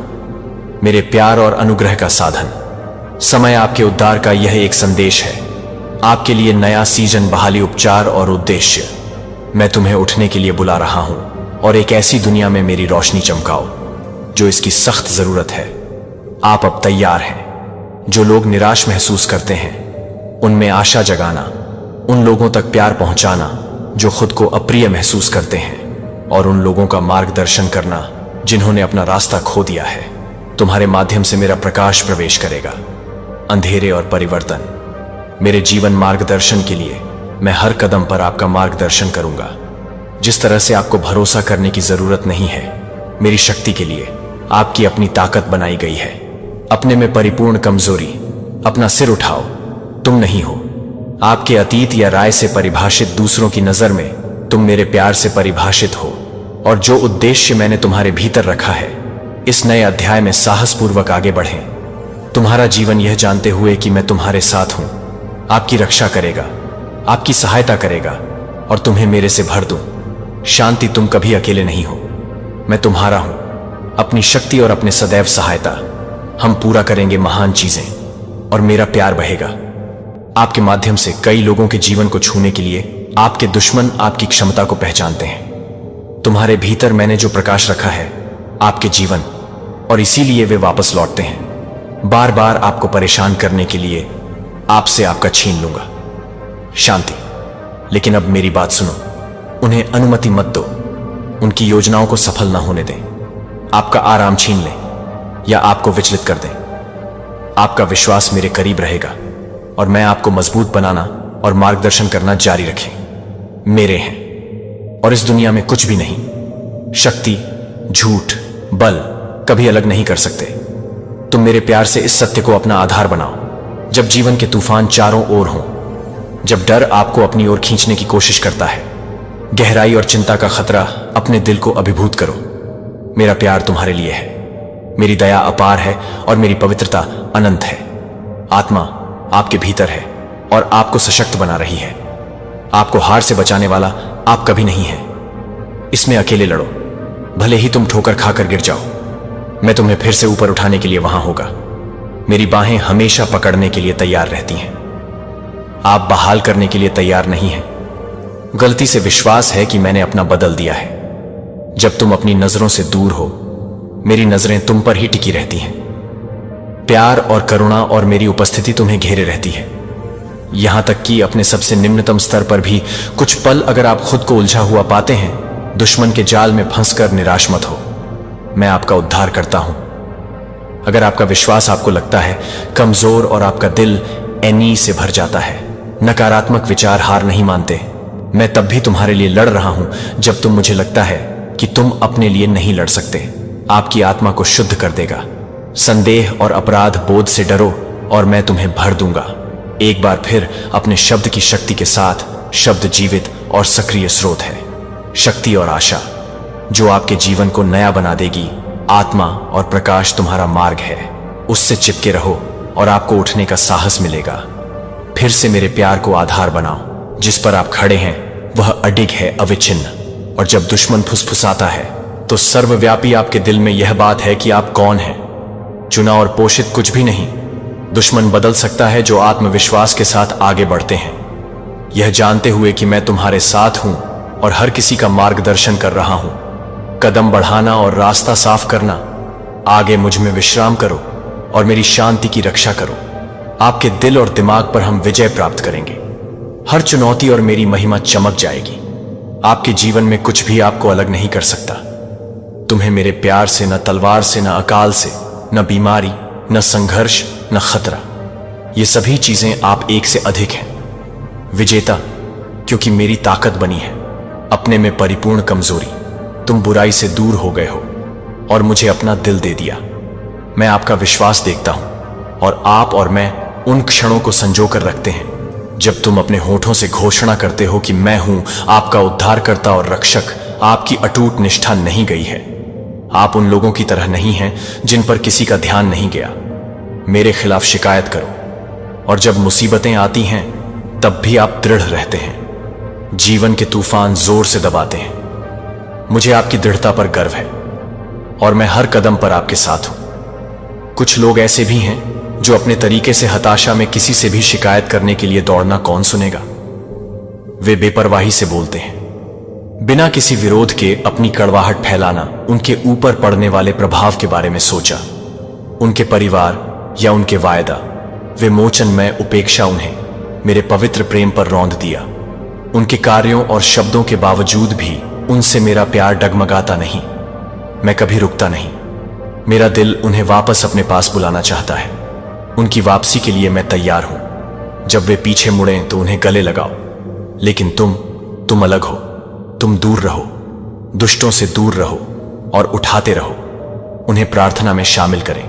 मेरे प्यार और अनुग्रह का साधन। समय आपके उद्धार का यह एक संदेश है। आपके लिए नया सीजन, बहाली, उपचार और उद्देश्य। मैं तुम्हें उठने के लिए बुला रहा हूं, और एक ऐसी दुनिया में मेरी रोशनी चमकाओ जो इसकी सख्त जरूरत है। आप अब तैयार हैं। जो लोग निराश महसूस करते हैं, उनमें आशा जगाना, उन लोगों तक प्यार पहुंचाना जो खुद को अप्रिय महसूस करते हैं, और उन लोगों का मार्गदर्शन करना जिन्होंने अपना रास्ता खो दिया है। तुम्हारे माध्यम से मेरा प्रकाश प्रवेश करेगा, अंधेरे और परिवर्तन। मेरे जीवन मार्गदर्शन के लिए मैं हर कदम पर आपका मार्गदर्शन करूंगा। जिस तरह से आपको भरोसा करने की जरूरत नहीं है, मेरी शक्ति के लिए आपकी अपनी ताकत बनाई गई है। अपने में परिपूर्ण कमजोरी, अपना सिर उठाओ, तुम नहीं हो। आपके अतीत या राय से परिभाषित दूसरों की नजर में तुम मेरे प्यार से परिभाषित हो, और जो उद्देश्य मैंने तुम्हारे भीतर रखा है, इस नए अध्याय में साहसपूर्वक आगे बढ़ें। तुम्हारा जीवन यह जानते हुए कि मैं तुम्हारे साथ हूं, आपकी रक्षा करेगा, आपकी सहायता करेगा, और तुम्हें मेरे से भर दूं। शांति, तुम कभी अकेले नहीं हो, मैं तुम्हारा हूं। अपनी शक्ति और अपने सदैव सहायता, हम पूरा करेंगे महान चीजें, और मेरा प्यार बहेगा। आपके माध्यम से कई लोगों के जीवन को छूने के लिए आपके दुश्मन आपकी क्षमता को पहचानते हैं। तुम्हारे भीतर मैंने जो प्रकाश रखा है, आपके जीवन, और इसीलिए वे वापस लौटते हैं, बार बार आपको परेशान करने के लिए आपसे आपका छीन लूंगा। शांति, लेकिन अब मेरी बात सुनो, उन्हें अनुमति मत दो, उनकी योजनाओं को सफल ना होने दें। आपका आराम छीन लें या आपको विचलित कर दें। आपका विश्वास मेरे करीब रहेगा, और मैं आपको मजबूत बनाना और मार्गदर्शन करना जारी रखें। मेरे हैं, और इस दुनिया में कुछ भी नहीं, शक्ति, झूठ, बल कभी अलग नहीं कर सकते। तुम मेरे प्यार से इस सत्य को अपना आधार बनाओ। जब जीवन के तूफान चारों ओर हों, जब डर आपको अपनी ओर खींचने की कोशिश करता है, गहराई और चिंता का खतरा अपने दिल को अभिभूत करो। मेरा प्यार तुम्हारे लिए है, मेरी दया अपार है, और मेरी पवित्रता अनंत है। आत्मा आपके भीतर है और आपको सशक्त बना रही है। आपको हार से बचाने वाला आप कभी नहीं है। इसमें अकेले लड़ो, भले ही तुम ठोकर खाकर गिर जाओ, मैं तुम्हें फिर से ऊपर उठाने के लिए वहां होगा। मेरी बाहें हमेशा पकड़ने के लिए तैयार रहती हैं। आप बहाल करने के लिए तैयार नहीं हैं। गलती से विश्वास है कि मैंने अपना बदल दिया है। जब तुम अपनी नजरों से दूर हो, मेरी नजरें तुम पर ही टिकी रहती हैं। प्यार और करुणा और मेरी उपस्थिति तुम्हें घेरे रहती है। यहां तक कि अपने सबसे निम्नतम स्तर पर भी कुछ पल अगर आप खुद को उलझा हुआ पाते हैं, दुश्मन के जाल में फंसकर निराश मत हो। मैं आपका उद्धार करता हूं। अगर आपका विश्वास आपको लगता है कमजोर और आपका दिल एनी से भर जाता है, नकारात्मक विचार हार नहीं मानते। मैं तब भी तुम्हारे लिए लड़ रहा हूं जब तुम मुझे लगता है कि तुम अपने लिए नहीं लड़ सकते। आपकी आत्मा को शुद्ध कर देगा। संदेह और अपराध बोध से डरो और मैं तुम्हें भर दूंगा। एक बार फिर अपने शब्द की शक्ति के साथ। शब्द जीवित और सक्रिय स्रोत है, शक्ति और आशा जो आपके जीवन को नया बना देगी। आत्मा और प्रकाश तुम्हारा मार्ग है, उससे चिपके रहो और आपको उठने का साहस मिलेगा। फिर से मेरे प्यार को आधार बनाओ। जिस पर आप खड़े हैं वह अडिग है, अविच्छिन्न। और जब दुश्मन फुसफुसाता है तो सर्वव्यापी आपके दिल में यह बात है कि आप कौन हैं। चुना और पोषित कुछ भी नहीं। दुश्मन बदल सकता है जो आत्मविश्वास के साथ आगे बढ़ते हैं, यह जानते हुए कि मैं तुम्हारे साथ हूं और हर किसी का मार्गदर्शन कर रहा हूं। कदम बढ़ाना और रास्ता साफ करना। आगे मुझ में विश्राम करो और मेरी शांति की रक्षा करो। आपके दिल और दिमाग पर हम विजय प्राप्त करेंगे। हर चुनौती और मेरी महिमा चमक जाएगी। आपके जीवन में कुछ भी आपको अलग नहीं कर सकता। तुम्हें मेरे प्यार से, न तलवार से, न अकाल से, न बीमारी, न संघर्ष, न खतरा, ये सभी चीजें आप एक से अधिक हैं। विजेता, क्योंकि मेरी ताकत बनी है। अपने में परिपूर्ण कमजोरी। तुम बुराई से दूर हो गए हो और मुझे अपना दिल दे दिया। मैं आपका विश्वास देखता हूं और आप और मैं उन क्षणों को संजो कर रखते हैं जब तुम अपने होठों से घोषणा करते हो कि मैं हूं आपका उद्धारकर्ता और रक्षक। आपकी अटूट निष्ठा नहीं गई है। आप उन लोगों की तरह नहीं हैं जिन पर किसी का ध्यान नहीं गया। मेरे खिलाफ शिकायत करो और जब मुसीबतें आती हैं तब भी आप दृढ़ रहते हैं। जीवन के तूफान जोर से दबाते हैं। मुझे आपकी दृढ़ता पर गर्व है और मैं हर कदम पर आपके साथ हूं। कुछ लोग ऐसे भी हैं जो अपने तरीके से हताशा में किसी से भी शिकायत करने के लिए दौड़ना कौन सुनेगा। वे बेपरवाही से बोलते हैं, बिना किसी विरोध के अपनी कड़वाहट फैलाना। उनके ऊपर पड़ने वाले प्रभाव के बारे में सोचा, उनके परिवार या उनके वायदा, विमोचन में उपेक्षा उन्हें मेरे पवित्र प्रेम पर रौंद दिया। उनके कार्यों और शब्दों के बावजूद भी उनसे मेरा प्यार डगमगाता नहीं। मैं कभी रुकता नहीं। मेरा दिल उन्हें वापस अपने पास बुलाना चाहता है। उनकी वापसी के लिए मैं तैयार हूं। जब वे पीछे मुड़ें तो उन्हें गले लगाओ। लेकिन तुम अलग हो। तुम दूर रहो, दुष्टों से दूर रहो और उठाते रहो। उन्हें प्रार्थना में शामिल करें।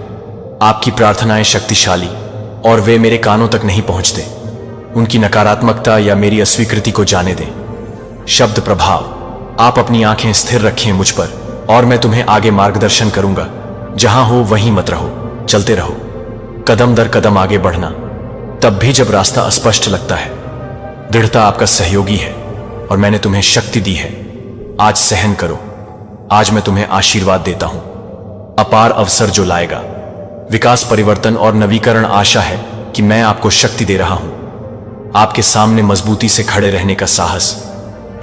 आपकी प्रार्थनाएं शक्तिशाली और वे मेरे कानों तक नहीं पहुंचते। उनकी नकारात्मकता या मेरी अस्वीकृति को जाने दें। शब्द प्रभाव, आप अपनी आंखें स्थिर रखें मुझ पर और मैं तुम्हें आगे मार्गदर्शन करूंगा। जहां हो वहीं मत रहो, चलते रहो, कदम दर कदम आगे बढ़ना, तब भी जब रास्ता अस्पष्ट लगता है। दृढ़ता आपका सहयोगी है और मैंने तुम्हें शक्ति दी है। आज सहन करो। आज मैं तुम्हें आशीर्वाद देता हूं, अपार अवसर जो लाएगा विकास, परिवर्तन और नवीकरण। आशा है कि मैं आपको शक्ति दे रहा हूं, आपके सामने मजबूती से खड़े रहने का साहस।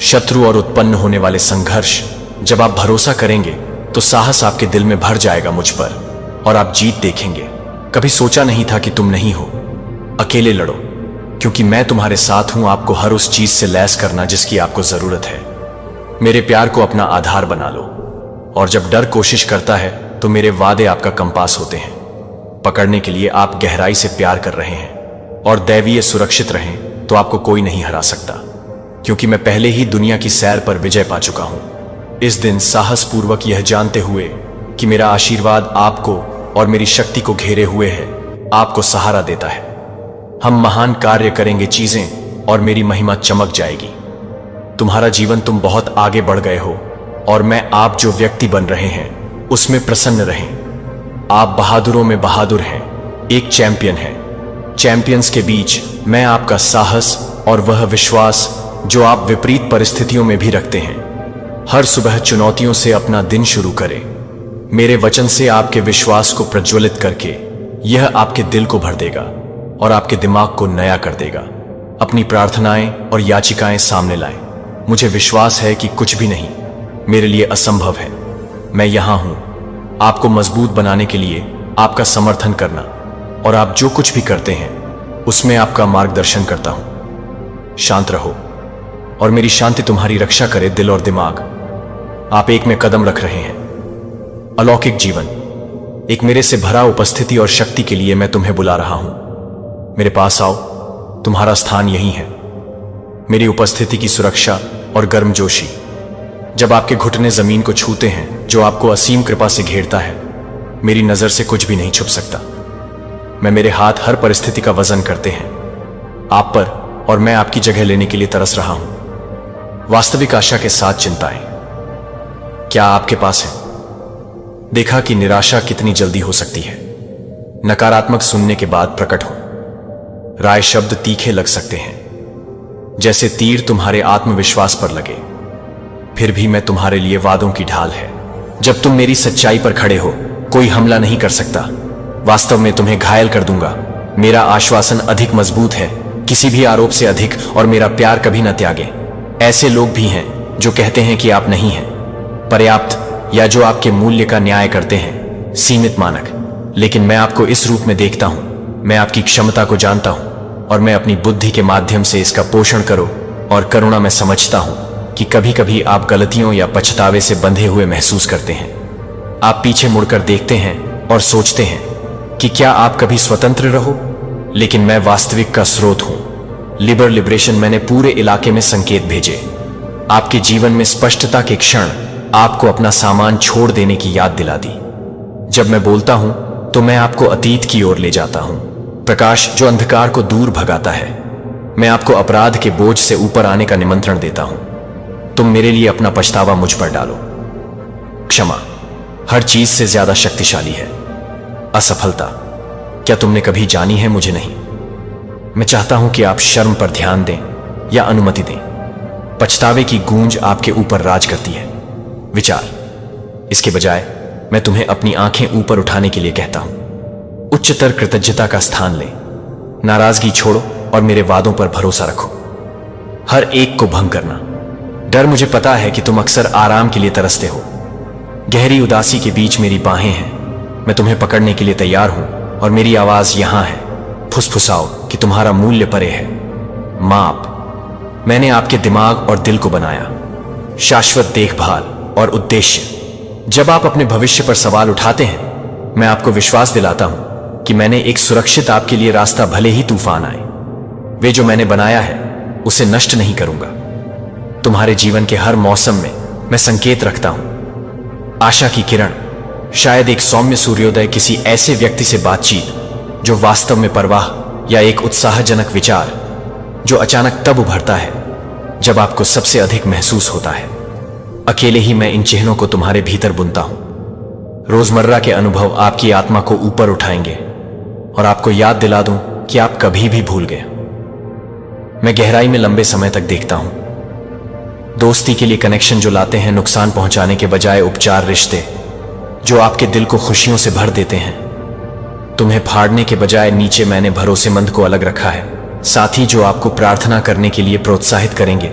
शत्रु और उत्पन्न होने वाले संघर्ष, जब आप भरोसा करेंगे तो साहस आपके दिल में भर जाएगा मुझ पर और आप जीत देखेंगे। कभी सोचा नहीं था कि तुम नहीं हो। अकेले लड़ो, क्योंकि मैं तुम्हारे साथ हूं। आपको हर उस चीज से लैस करना जिसकी आपको जरूरत है। मेरे प्यार को अपना आधार बना लो और जब डर कोशिश करता है तो मेरे वादे आपका कंपास होते हैं। पकड़ने के लिए आप गहराई से प्यार कर रहे हैं और दैवीय सुरक्षित रहें तो आपको कोई नहीं हरा सकता, क्योंकि मैं पहले ही दुनिया की सैर पर विजय पा चुका हूं। इस दिन साहसपूर्वक यह जानते हुए कि मेरा आशीर्वाद आपको और मेरी शक्ति को घेरे हुए है, आपको सहारा देता है। हम महान कार्य करेंगे चीजें और मेरी महिमा चमक जाएगी। तुम्हारा जीवन, तुम बहुत आगे बढ़ गए हो और मैं आप जो व्यक्ति बन रहे हैं उसमें प्रसन्न रहें। आप बहादुरों में बहादुर हैं, एक चैंपियन हैं। चैंपियंस के बीच मैं आपका साहस और वह विश्वास जो आप विपरीत परिस्थितियों में भी रखते हैं। हर सुबह चुनौतियों से अपना दिन शुरू करें। मेरे वचन से आपके विश्वास को प्रज्वलित करके यह आपके दिल को भर देगा और आपके दिमाग को नया कर देगा। अपनी प्रार्थनाएं और याचिकाएं सामने लाएं। मुझे विश्वास है कि कुछ भी नहीं मेरे लिए असंभव है। मैं यहां हूं आपको मजबूत बनाने के लिए, आपका समर्थन करना और आप जो कुछ भी करते हैं उसमें आपका मार्गदर्शन करता हूं। शांत रहो और मेरी शांति तुम्हारी रक्षा करे दिल और दिमाग। आप एक में कदम रख रहे हैं। अलौकिक जीवन, एक मेरे से भरा उपस्थिति और शक्ति के लिए मैं तुम्हें बुला रहा हूं। मेरे पास आओ, तुम्हारा स्थान यही है। मेरी उपस्थिति की सुरक्षा और गर्मजोशी, जब आपके घुटने जमीन को छूते हैं जो आपको असीम कृपा से घेरता है, मेरी नजर से कुछ भी नहीं छुप सकता। मेरे हाथ हर परिस्थिति का वजन करते हैं आप पर और मैं आपकी जगह लेने के लिए तरस रहा हूं। वास्तविक आशा के साथ चिंताएं क्या आपके पास है? देखा कि निराशा कितनी जल्दी हो सकती है। नकारात्मक सुनने के बाद प्रकट हो। राय शब्द तीखे लग सकते हैं, जैसे तीर तुम्हारे आत्मविश्वास पर लगे। फिर भी मैं तुम्हारे लिए वादों की ढाल है। जब तुम मेरी सच्चाई पर खड़े हो, कोई हमला नहीं कर सकता। वास्तव में तुम्हें घायल कर दूंगा। मेरा आश्वासन अधिक मजबूत है, किसी भी आरोप से अधिक, और मेरा प्यार कभी न त्यागे। ऐसे लोग भी हैं जो कहते हैं कि आप नहीं हैं पर्याप्त, या जो आपके मूल्य का न्याय करते हैं सीमित मानक। लेकिन मैं आपको इस रूप में देखता हूं। मैं आपकी क्षमता को जानता हूं और मैं अपनी बुद्धि के माध्यम से इसका पोषण करो और करुणा में समझता हूं कि कभी कभी आप गलतियों या पछतावे से बंधे हुए महसूस करते हैं। आप पीछे मुड़कर देखते हैं और सोचते हैं कि क्या आप कभी स्वतंत्र रहो, लेकिन मैं वास्तविक का स्रोत हूं। लिबरेशन, मैंने पूरे इलाके में संकेत भेजे। आपके जीवन में स्पष्टता के क्षण आपको अपना सामान छोड़ देने की याद दिला दी। जब मैं बोलता हूं तो मैं आपको अतीत की ओर ले जाता हूं, प्रकाश जो अंधकार को दूर भगाता है। मैं आपको अपराध के बोझ से ऊपर आने का निमंत्रण देता हूं। तुम मेरे लिए अपना पछतावा मुझ पर डालो। क्षमा हर चीज से ज्यादा शक्तिशाली है। असफलता क्या तुमने कभी जानी है? मुझे नहीं। मैं चाहता हूं कि आप शर्म पर ध्यान दें या अनुमति दें। पछतावे की गूंज आपके ऊपर राज करती है। विचार, इसके बजाय मैं तुम्हें अपनी आंखें ऊपर उठाने के लिए कहता हूं। उच्चतर कृतज्ञता का स्थान लें। नाराजगी छोड़ो और मेरे वादों पर भरोसा रखो। हर एक को भंग करना। डर, मुझे पता है कि तुम अक्सर आराम के लिए तरसते हो। गहरी उदासी के बीच मेरी बाहें हैं। मैं तुम्हें पकड़ने के लिए तैयार हूं और मेरी आवाज यहां है। फुसफुसाओ कि तुम्हारा मूल्य परे है। माप, मैंने आपके दिमाग और दिल को बनाया, शाश्वत देखभाल और उद्देश्य। जब आप अपने भविष्य पर सवाल उठाते हैं, मैं आपको विश्वास दिलाता हूं कि मैंने एक सुरक्षित आपके लिए रास्ता, भले ही तूफान आए, वे जो मैंने बनाया है उसे नष्ट नहीं करूंगा। तुम्हारे जीवन के हर मौसम में मैं संकेत रखता हूं, आशा की किरण, शायद एक सौम्य सूर्योदय, किसी ऐसे व्यक्ति से बातचीत जो वास्तव में परवाह, या एक उत्साहजनक विचार जो अचानक तब उभरता है जब आपको सबसे अधिक महसूस होता है। अकेले ही मैं इन चिन्हों को तुम्हारे भीतर बुनता हूं। रोजमर्रा के अनुभव आपकी आत्मा को ऊपर उठाएंगे और आपको याद दिला दूं कि आप कभी भी भूल गए। मैं गहराई में लंबे समय तक देखता हूं, दोस्ती के लिए कनेक्शन जो लाते हैं नुकसान पहुंचाने के बजाय, उपचार रिश्ते जो आपके दिल को खुशियों से भर देते हैं, तुम्हें फाड़ने के बजाय नीचे, मैंने भरोसेमंद को अलग रखा है, साथी जो आपको प्रार्थना करने के लिए प्रोत्साहित करेंगे।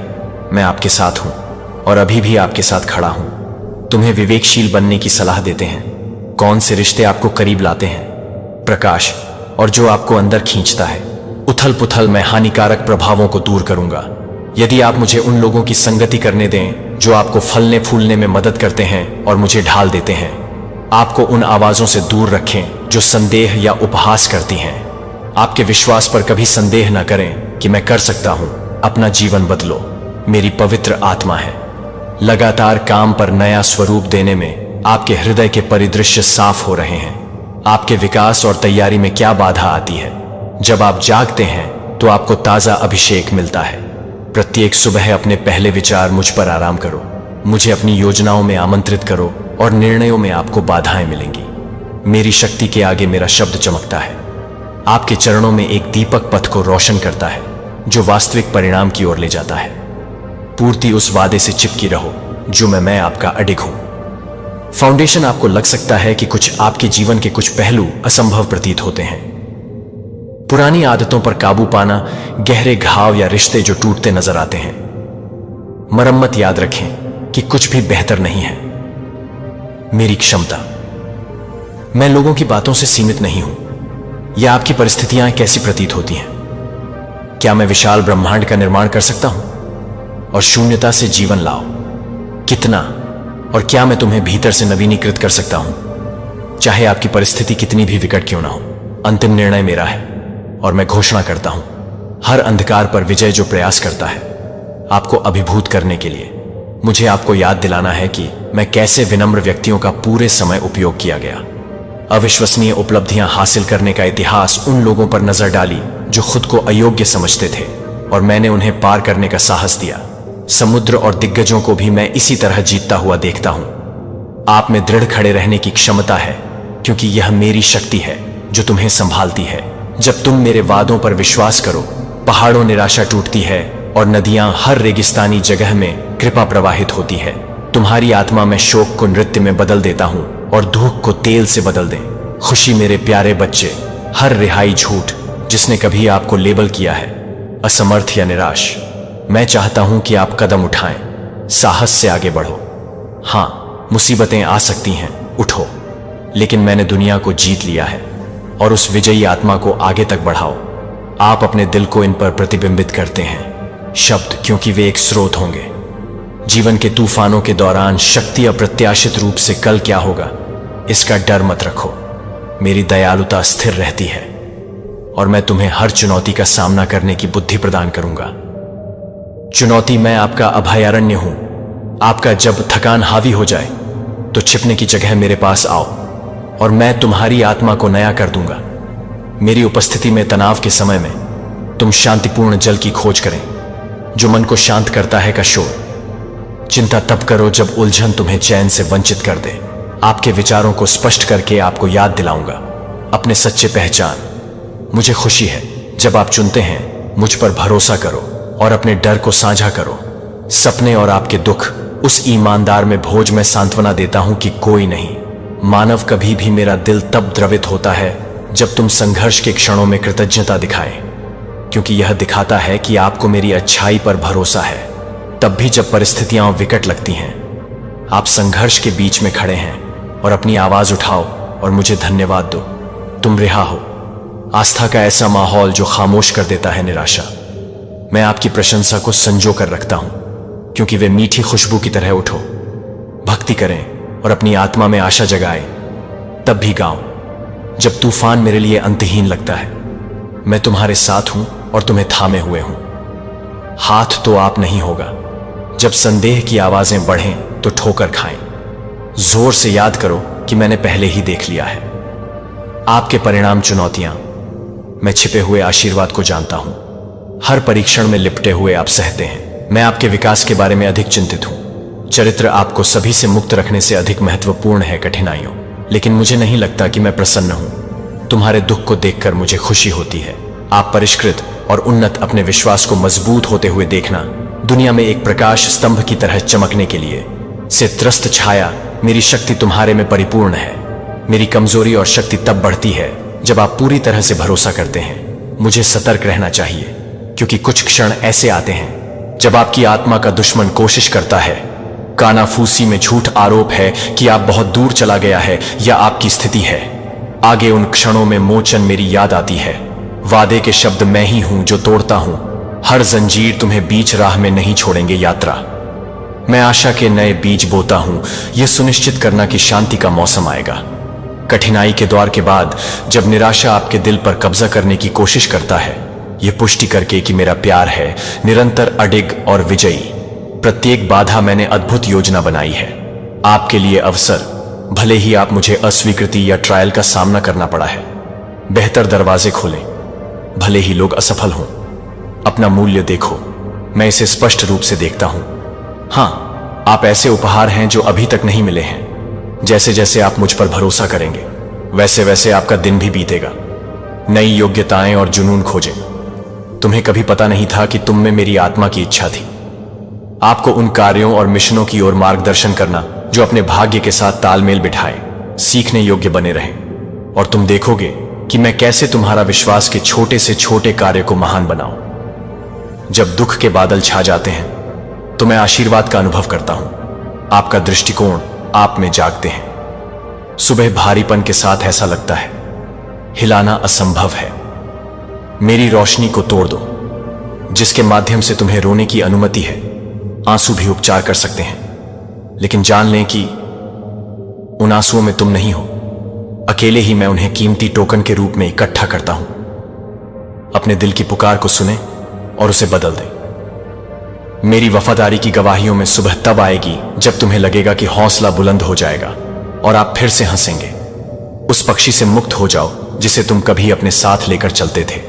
मैं आपके साथ हूं और अभी भी आपके साथ खड़ा हूं। तुम्हें विवेकशील बनने की सलाह देते हैं, कौन से रिश्ते आपको करीब लाते हैं, प्रकाश, और जो आपको अंदर खींचता है, उथल पुथल। मैं हानिकारक प्रभावों को दूर करूंगा यदि आप मुझे उन लोगों की संगति करने दें जो आपको फलने फूलने में मदद करते हैं और मुझे ढाल देते हैं। आपको उन आवाजों से दूर रखें जो संदेह या उपहास करती हैं। आपके विश्वास पर कभी संदेह न करें कि मैं कर सकता हूं। अपना जीवन बदलो, मेरी पवित्र आत्मा है। लगातार काम पर नया स्वरूप देने में आपके हृदय के परिदृश्य साफ हो रहे हैं। आपके विकास और तैयारी में क्या बाधा आती है? जब आप जागते हैं तो आपको ताजा अभिषेक मिलता है। प्रत्येक सुबह अपने पहले विचार, मुझ पर आराम करो, मुझे अपनी योजनाओं में आमंत्रित करो, और निर्णयों में आपको बाधाएं मिलेंगी। मेरी शक्ति के आगे मेरा शब्द चमकता है। आपके चरणों में एक दीपक पथ को रोशन करता है जो वास्तविक परिणाम की ओर ले जाता है। पूर्ति उस वादे से चिपकी रहो जो मैं आपका अडिग हूं। फाउंडेशन आपको लग सकता है कि कुछ आपके जीवन के कुछ पहलू असंभव प्रतीत होते हैं। पुरानी आदतों पर काबू पाना, गहरे घाव या रिश्ते जो टूटते नजर आते हैं। मरम्मत, याद रखें कि कुछ भी बेहतर नहीं है। मेरी क्षमता, मैं लोगों की बातों से सीमित नहीं हूं या आपकी परिस्थितियां कैसी प्रतीत होती हैं। क्या मैं विशाल ब्रह्मांड का निर्माण कर सकता हूं और शून्यता से जीवन लाओ? कितना और क्या मैं तुम्हें भीतर से नवीनीकृत कर सकता हूं, चाहे आपकी परिस्थिति कितनी भी विकट क्यों ना हो? अंतिम निर्णय मेरा है और मैं घोषणा करता हूं, हर अंधकार पर विजय जो प्रयास करता है आपको अभिभूत करने के लिए। मुझे आपको याद दिलाना है कि मैं कैसे विनम्र व्यक्तियों का पूरे समय उपयोग किया गया। अविश्वसनीय उपलब्धियां हासिल करने का इतिहास उन लोगों पर नजर डाली जो खुद को अयोग्य समझते थे, और मैंने उन्हें पार करने का साहस दिया। समुद्र और दिग्गजों को भी मैं इसी तरह जीतता हुआ देखता हूं। आप में दृढ़ खड़े रहने की क्षमता है, क्योंकि यह मेरी शक्ति है जो तुम्हें संभालती है। जब तुम मेरे वादों पर विश्वास करो, पहाड़ों निराशा टूटती है और नदियां हर रेगिस्तानी जगह में कृपा प्रवाहित होती है। तुम्हारी आत्मा में शोक को नृत्य में बदल देता हूं और दुख को तेल से बदल दें। खुशी मेरे प्यारे बच्चे, हर रिहाई झूठ जिसने कभी आपको लेबल किया है असमर्थ या निराश, मैं चाहता हूं कि आप कदम उठाएं, साहस से आगे बढ़ो। हां, मुसीबतें आ सकती हैं, उठो, लेकिन मैंने दुनिया को जीत लिया है और उस विजयी आत्मा को आगे तक बढ़ाओ। आप अपने दिल को इन पर प्रतिबिंबित करते हैं शब्द, क्योंकि वे एक स्रोत होंगे। जीवन के तूफानों के दौरान शक्ति अप्रत्याशित रूप से कल क्या होगा इसका डर मत रखो। मेरी दयालुता स्थिर रहती है और मैं तुम्हें हर चुनौती का सामना करने की बुद्धि प्रदान करूंगा। चुनौती, मैं आपका अभयारण्य हूं। आपका जब थकान हावी हो जाए तो छिपने की जगह मेरे पास आओ और मैं तुम्हारी आत्मा को नया कर दूंगा। मेरी उपस्थिति में तनाव के समय में तुम शांतिपूर्ण जल की खोज करें जो मन को शांत करता है का शोर। चिंता तब करो जब उलझन तुम्हें चैन से वंचित कर दे। आपके विचारों को स्पष्ट करके आपको याद दिलाऊंगा अपने सच्चे पहचान। मुझे खुशी है जब आप चुनते हैं मुझ पर भरोसा करो और अपने डर को साझा करो। सपने और आपके दुख, उस ईमानदार में भोज में सांत्वना देता हूं कि कोई नहीं। मानव, कभी भी मेरा दिल तब द्रवित होता है जब तुम संघर्ष के क्षणों में कृतज्ञता दिखाएं, क्योंकि यह दिखाता है कि आपको मेरी अच्छाई पर भरोसा है। तब भी जब परिस्थितियां विकट लगती हैं, आप संघर्ष के बीच में खड़े हैं और अपनी आवाज उठाओ और मुझे धन्यवाद दो। तुम रिहा हो। आस्था का ऐसा माहौल जो खामोश कर देता है निराशा। मैं आपकी प्रशंसा को संजो कर रखता हूं, क्योंकि वे मीठी खुशबू की तरह उठो, भक्ति करें और अपनी आत्मा में आशा जगाएं। तब भी गाओ जब तूफान मेरे लिए अंतहीन लगता है। मैं तुम्हारे साथ हूं और तुम्हें थामे हुए हूं। हाथ तो आप नहीं होगा। जब संदेह की आवाजें बढ़ें तो ठोकर खाएं। जोर से याद करो कि मैंने पहले ही देख लिया है। आपके परिणाम चुनौतियां, मैं छिपे हुए आशीर्वाद को जानता हूं। हर परीक्षण में लिपटे हुए आप सहते हैं। मैं आपके विकास के बारे में अधिक चिंतित हूं। चरित्र आपको सभी से मुक्त रखने से अधिक महत्वपूर्ण है कठिनाइयों, लेकिन मुझे नहीं लगता कि मैं प्रसन्न हूं। तुम्हारे दुख को देखकर मुझे खुशी होती है। आप परिष्कृत और उन्नत अपने विश्वास को मजबूत होते हुए देखना, दुनिया में एक प्रकाश स्तंभ की तरह चमकने के लिए से त्रस्त छाया। मेरी शक्ति तुम्हारे में परिपूर्ण है। मेरी कमजोरी और शक्ति तब बढ़ती है जब आप पूरी तरह से भरोसा करते हैं। मुझे सतर्क रहना चाहिए, क्योंकि कुछ क्षण ऐसे आते हैं जब आपकी आत्मा का दुश्मन कोशिश करता है। कानाफूसी में झूठ आरोप है कि आप बहुत दूर चला गया है या आपकी स्थिति है। आगे उन क्षणों में मोचन मेरी याद आती है। वादे के शब्द मैं ही हूं जो तोड़ता हूं। हर जंजीर तुम्हें बीच राह में नहीं छोड़ेंगे यात्रा। मैं आशा के नए बीज बोता हूं, यह सुनिश्चित करना कि शांति का मौसम आएगा। कठिनाई के दौर के बाद जब निराशा आपके दिल पर कब्जा करने की कोशिश करता है, यह पुष्टि करके कि मेरा प्यार है निरंतर अडिग और विजयी। प्रत्येक बाधा मैंने अद्भुत योजना बनाई है आपके लिए अवसर, भले ही आप मुझे अस्वीकृति या ट्रायल का सामना करना पड़ा है। बेहतर दरवाजे खोलें, भले ही लोग असफल हों। अपना मूल्य देखो, मैं इसे स्पष्ट रूप से देखता हूं। हां, आप ऐसे उपहार हैं जो अभी तक नहीं मिले हैं। जैसे जैसे आप मुझ पर भरोसा करेंगे, वैसे वैसे आपका दिन भी बीतेगा। नई योग्यताएं और जुनून खोजें। तुम्हें कभी पता नहीं था कि तुम में मेरी आत्मा की इच्छा थी। आपको उन कार्यों और मिशनों की ओर मार्गदर्शन करना जो अपने भाग्य के साथ तालमेल बिठाए, सीखने योग्य बने रहें। और तुम देखोगे कि मैं कैसे तुम्हारा विश्वास के छोटे से छोटे कार्य को महान बनाऊं। जब दुख के बादल छा जाते हैं तो मैं आशीर्वाद का अनुभव करता हूं। आपका दृष्टिकोण आप में जागते हैं। सुबह भारीपन के साथ ऐसा लगता है हिलाना असंभव है। मेरी रोशनी को तोड़ दो, जिसके माध्यम से तुम्हें रोने की अनुमति है। आंसू भी उपचार कर सकते हैं, लेकिन जान लें कि उन आंसुओं में तुम नहीं हो। अकेले ही मैं उन्हें कीमती टोकन के रूप में इकट्ठा करता हूं। अपने दिल की पुकार को सुने और उसे बदल दें। मेरी वफादारी की गवाहियों में सुबह तब आएगी जब तुम्हें लगेगा कि हौसला बुलंद हो जाएगा और आप फिर से हंसेंगे। उस पक्षी से मुक्त हो जाओ जिसे तुम कभी अपने साथ लेकर चलते थे।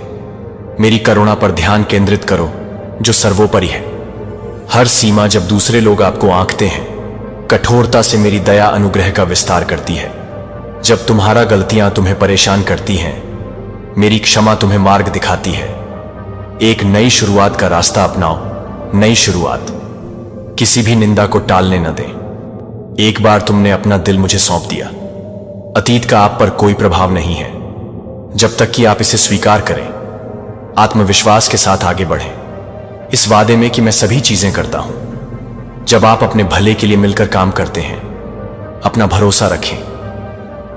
मेरी करुणा पर ध्यान केंद्रित करो जो सर्वोपरि है। हर सीमा जब दूसरे लोग आपको आंकते हैं, कठोरता से मेरी दया अनुग्रह का विस्तार करती है। जब तुम्हारा गलतियां तुम्हें परेशान करती हैं, मेरी क्षमा तुम्हें मार्ग दिखाती है। एक नई शुरुआत का रास्ता अपनाओ। नई शुरुआत, किसी भी निंदा को टालने न दें। एक बार तुमने अपना दिल मुझे सौंप दिया। अतीत का आप पर कोई प्रभाव नहीं है जब तक कि आप इसे स्वीकार करें। आत्मविश्वास के साथ आगे बढ़ें, इस वादे में कि मैं सभी चीजें करता हूं। जब आप अपने भले के लिए मिलकर काम करते हैं, अपना भरोसा रखें।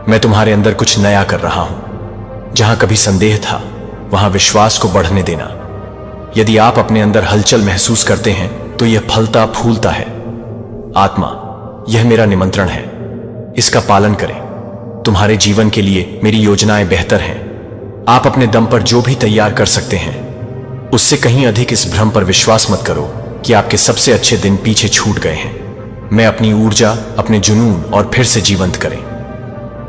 मैं तुम्हारे अंदर कुछ नया कर रहा हूं। जहां कभी संदेह था, वहां विश्वास को बढ़ने देना। यदि आप अपने अंदर हलचल महसूस करते हैं तो यह फलता फूलता है। आत्मा, यह मेरा निमंत्रण है, इसका पालन करें। तुम्हारे जीवन के लिए मेरी योजनाएं बेहतर हैं। आप अपने दम पर जो भी तैयार कर सकते हैं, उससे कहीं अधिक इस भ्रम पर विश्वास मत करो कि आपके सबसे अच्छे दिन पीछे छूट गए हैं। मैं अपनी ऊर्जा, अपने जुनून और फिर से जीवंत करें।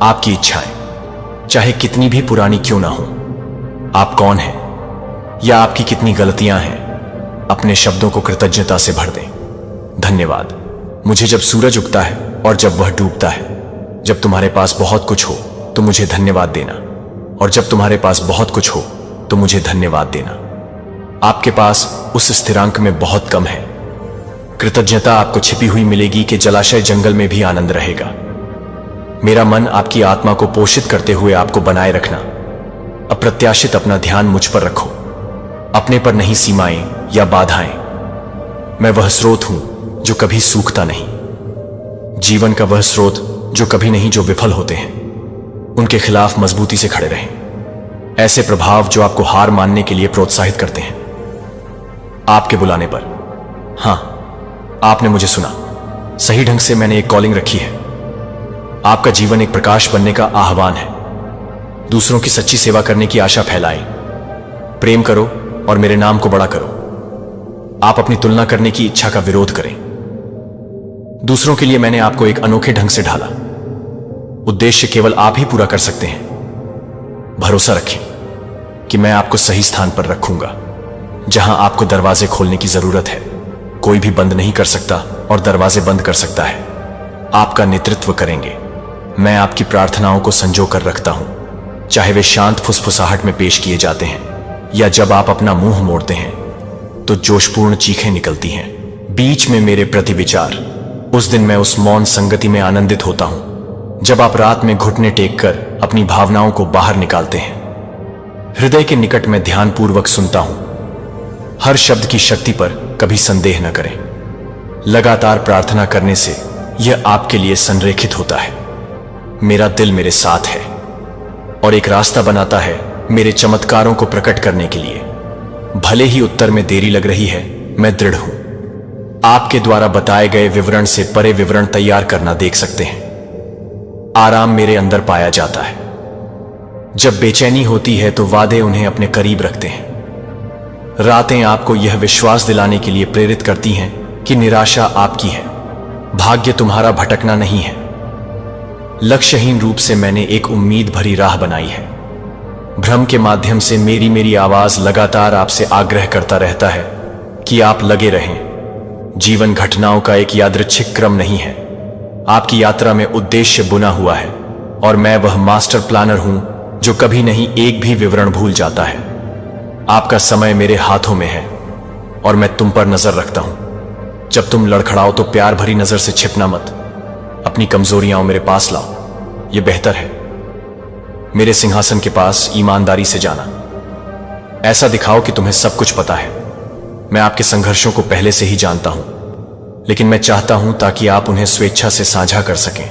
आपकी इच्छाएं चाहे कितनी भी पुरानी क्यों ना हो, आप कौन हैं या आपकी कितनी गलतियां हैं, अपने शब्दों को कृतज्ञता से भर दें। धन्यवाद। मुझे जब सूरज उगता है और जब वह डूबता है, जब तुम्हारे पास बहुत कुछ हो तो मुझे धन्यवाद देना, और जब तुम्हारे पास बहुत कुछ हो तो मुझे धन्यवाद देना। आपके पास उस स्थिरांक में बहुत कम है। कृतज्ञता आपको छिपी हुई मिलेगी कि जलाशय जंगल में भी आनंद रहेगा। मेरा मन आपकी आत्मा को पोषित करते हुए आपको बनाए रखना। अप्रत्याशित अपना ध्यान मुझ पर रखो, अपने पर नहीं सीमाएं या बाधाएं। मैं वह स्रोत हूं जो कभी सूखता नहीं, जीवन का वह स्रोत जो कभी नहीं, जो विफल होते हैं उनके खिलाफ मजबूती से खड़े रहें। ऐसे प्रभाव जो आपको हार मानने के लिए प्रोत्साहित करते हैं। आपके बुलाने पर। हां, आपने मुझे सुना। सही ढंग से मैंने एक कॉलिंग रखी है। आपका जीवन एक प्रकाश बनने का आह्वान है। दूसरों की सच्ची सेवा करने की आशा फैलाएं। प्रेम करो और मेरे नाम को बड़ा करो। आप अपनी तुलना करने की इच्छा का विरोध करें। दूसरों के लिए मैंने आपको एक अनोखे ढंग से ढाला। उद्देश्य केवल आप ही पूरा कर सकते हैं। भरोसा रखें कि मैं आपको सही स्थान पर रखूंगा। जहां आपको दरवाजे खोलने की जरूरत है, कोई भी बंद नहीं कर सकता और दरवाजे बंद कर सकता है। आपका नेतृत्व करेंगे। मैं आपकी प्रार्थनाओं को संजो कर रखता हूं, चाहे वे शांत फुसफुसाहट में पेश किए जाते हैं या जब आप अपना मुंह मोड़ते हैं तो जोशपूर्ण चीखें निकलती हैं। बीच में मेरे प्रति विचार। उस दिन मैं उस मौन संगति में आनंदित होता हूं जब आप रात में घुटने टेक कर अपनी भावनाओं को बाहर निकालते हैं। हृदय के निकट में ध्यानपूर्वक सुनता हूं। हर शब्द की शक्ति पर कभी संदेह न करें। लगातार प्रार्थना करने से यह आपके लिए संरेखित होता है। मेरा दिल मेरे साथ है और एक रास्ता बनाता है मेरे चमत्कारों को प्रकट करने के लिए। भले ही उत्तर में देरी लग रही है, मैं दृढ़ हूं। आपके द्वारा बताए गए विवरण से परे विवरण तैयार करना देख सकते हैं। आराम मेरे अंदर पाया जाता है। जब बेचैनी होती है तो वादे उन्हें अपने करीब रखते हैं। रातें आपको यह विश्वास दिलाने के लिए प्रेरित करती हैं कि निराशा आपकी है, भाग्य तुम्हारा भटकना नहीं है। लक्ष्यहीन रूप से मैंने एक उम्मीद भरी राह बनाई है। भ्रम के माध्यम से मेरी आवाज लगातार आपसे आग्रह करता रहता है कि आप लगे रहें। जीवन घटनाओं का एक यादृच्छिक क्रम नहीं है। आपकी यात्रा में उद्देश्य बुना हुआ है और मैं वह मास्टर प्लानर हूं जो कभी नहीं एक भी विवरण भूल जाता है। आपका समय मेरे हाथों में है और मैं तुम पर नजर रखता हूं। जब तुम लड़खड़ाओ तो प्यार भरी नजर से छिपना मत। अपनी कमजोरियां मेरे पास लाओ, यह बेहतर है। मेरे सिंहासन के पास ईमानदारी से जाना। ऐसा दिखाओ कि तुम्हें सब कुछ पता है। मैं आपके संघर्षों को पहले से ही जानता हूं, लेकिन मैं चाहता हूं ताकि आप उन्हें स्वेच्छा से साझा कर सकें,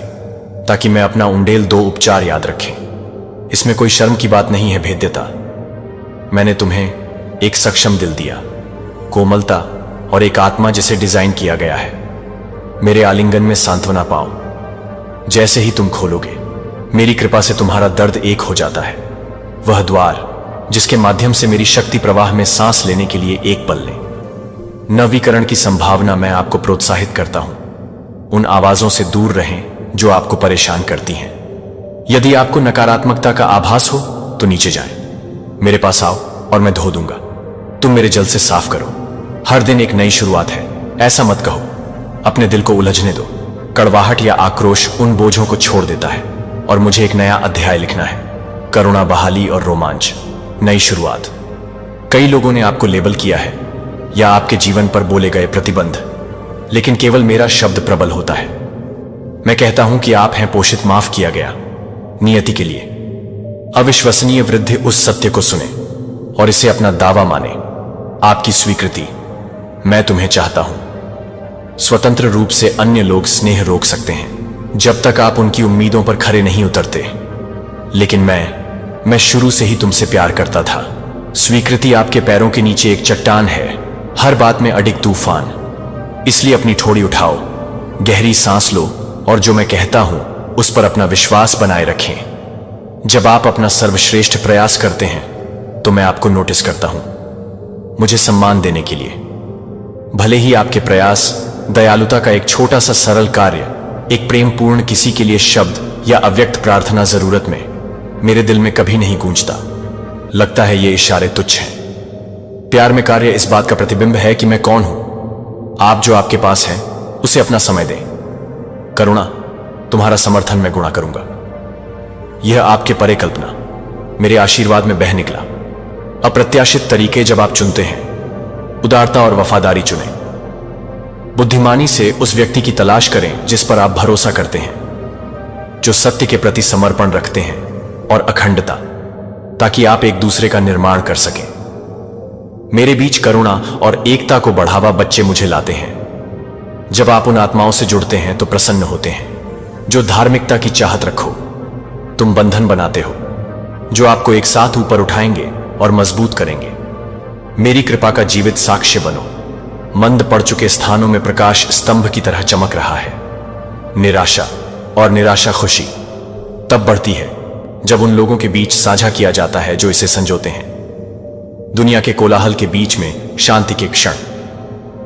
ताकि मैं अपना उंडेल 2 उपचार याद रखें। इसमें कोई शर्म की बात नहीं है भेद्यता। मैंने तुम्हें एक सक्षम दिल दिया, कोमलता और एक आत्मा जिसे डिजाइन किया गया है। मेरे आलिंगन में सांत्वना पाओ। जैसे ही तुम खोलोगे, मेरी कृपा से तुम्हारा दर्द एक हो जाता है। वह द्वार जिसके माध्यम से मेरी शक्ति प्रवाह में सांस लेने के लिए एक पल ले। नवीकरण की संभावना मैं आपको प्रोत्साहित करता हूं। उन आवाजों से दूर रहें जो आपको परेशान करती हैं। यदि आपको नकारात्मकता का आभास हो तो नीचे जाएं। मेरे पास आओ और मैं धो दूंगा। तुम मेरे जल से साफ करो। हर दिन एक नई शुरुआत है, ऐसा मत कहो। अपने दिल को उलझने दो। कड़वाहट या आक्रोश उन बोझों को छोड़ देता है और मुझे एक नया अध्याय लिखना है। करुणा, बहाली और रोमांच, नई शुरुआत। कई लोगों ने आपको लेबल किया है या आपके जीवन पर बोले गए प्रतिबंध, लेकिन केवल मेरा शब्द प्रबल होता है। मैं कहता हूं कि आप हैं पोषित, माफ किया गया, नियति के लिए। अविश्वसनीय वृद्धि उस सत्य को सुने और इसे अपना दावा माने। आपकी स्वीकृति। मैं तुम्हें चाहता हूं। स्वतंत्र रूप से अन्य लोग स्नेह रोक सकते हैं जब तक आप उनकी उम्मीदों पर खरे नहीं उतरते, लेकिन मैं शुरू से ही तुमसे प्यार करता था। स्वीकृति आपके पैरों के नीचे एक चट्टान है, हर बात में अडिग तूफान। इसलिए अपनी ठोड़ी उठाओ, गहरी सांस लो और जो मैं कहता हूं उस पर अपना विश्वास बनाए रखें। जब आप अपना सर्वश्रेष्ठ प्रयास करते हैं तो मैं आपको नोटिस करता हूं, मुझे सम्मान देने के लिए। भले ही आपके प्रयास, दयालुता का एक छोटा सा सरल कार्य, एक प्रेमपूर्ण किसी के लिए शब्द या अव्यक्त प्रार्थना जरूरत में मेरे दिल में कभी नहीं गूंजता। लगता है ये इशारे तुच्छ हैं। प्यार में कार्य इस बात का प्रतिबिंब है कि मैं कौन हूं। आप जो आपके पास है उसे अपना समय दें। करुणा, तुम्हारा समर्थन मैं गुणा करूंगा। यह आपके परे कल्पना मेरे आशीर्वाद में बह निकला। अप्रत्याशित तरीके जब आप चुनते हैं, उदारता और वफादारी चुनें। बुद्धिमानी से उस व्यक्ति की तलाश करें जिस पर आप भरोसा करते हैं, जो सत्य के प्रति समर्पण रखते हैं और अखंडता, ताकि आप एक दूसरे का निर्माण कर सकें। मेरे बीच करुणा और एकता को बढ़ावा बच्चे मुझे लाते हैं। जब आप उन आत्माओं से जुड़ते हैं तो प्रसन्न होते हैं जो धार्मिकता की चाहत रखो। तुम बंधन बनाते हो जो आपको एक साथ ऊपर उठाएंगे और मजबूत करेंगे। मेरी कृपा का जीवित साक्ष्य बनो। मंद पड़ चुके स्थानों में प्रकाश स्तंभ की तरह चमक रहा है। निराशा और निराशा खुशी तब बढ़ती है जब उन लोगों के बीच साझा किया जाता है जो इसे संजोते हैं। दुनिया के कोलाहल के बीच में शांति के क्षण,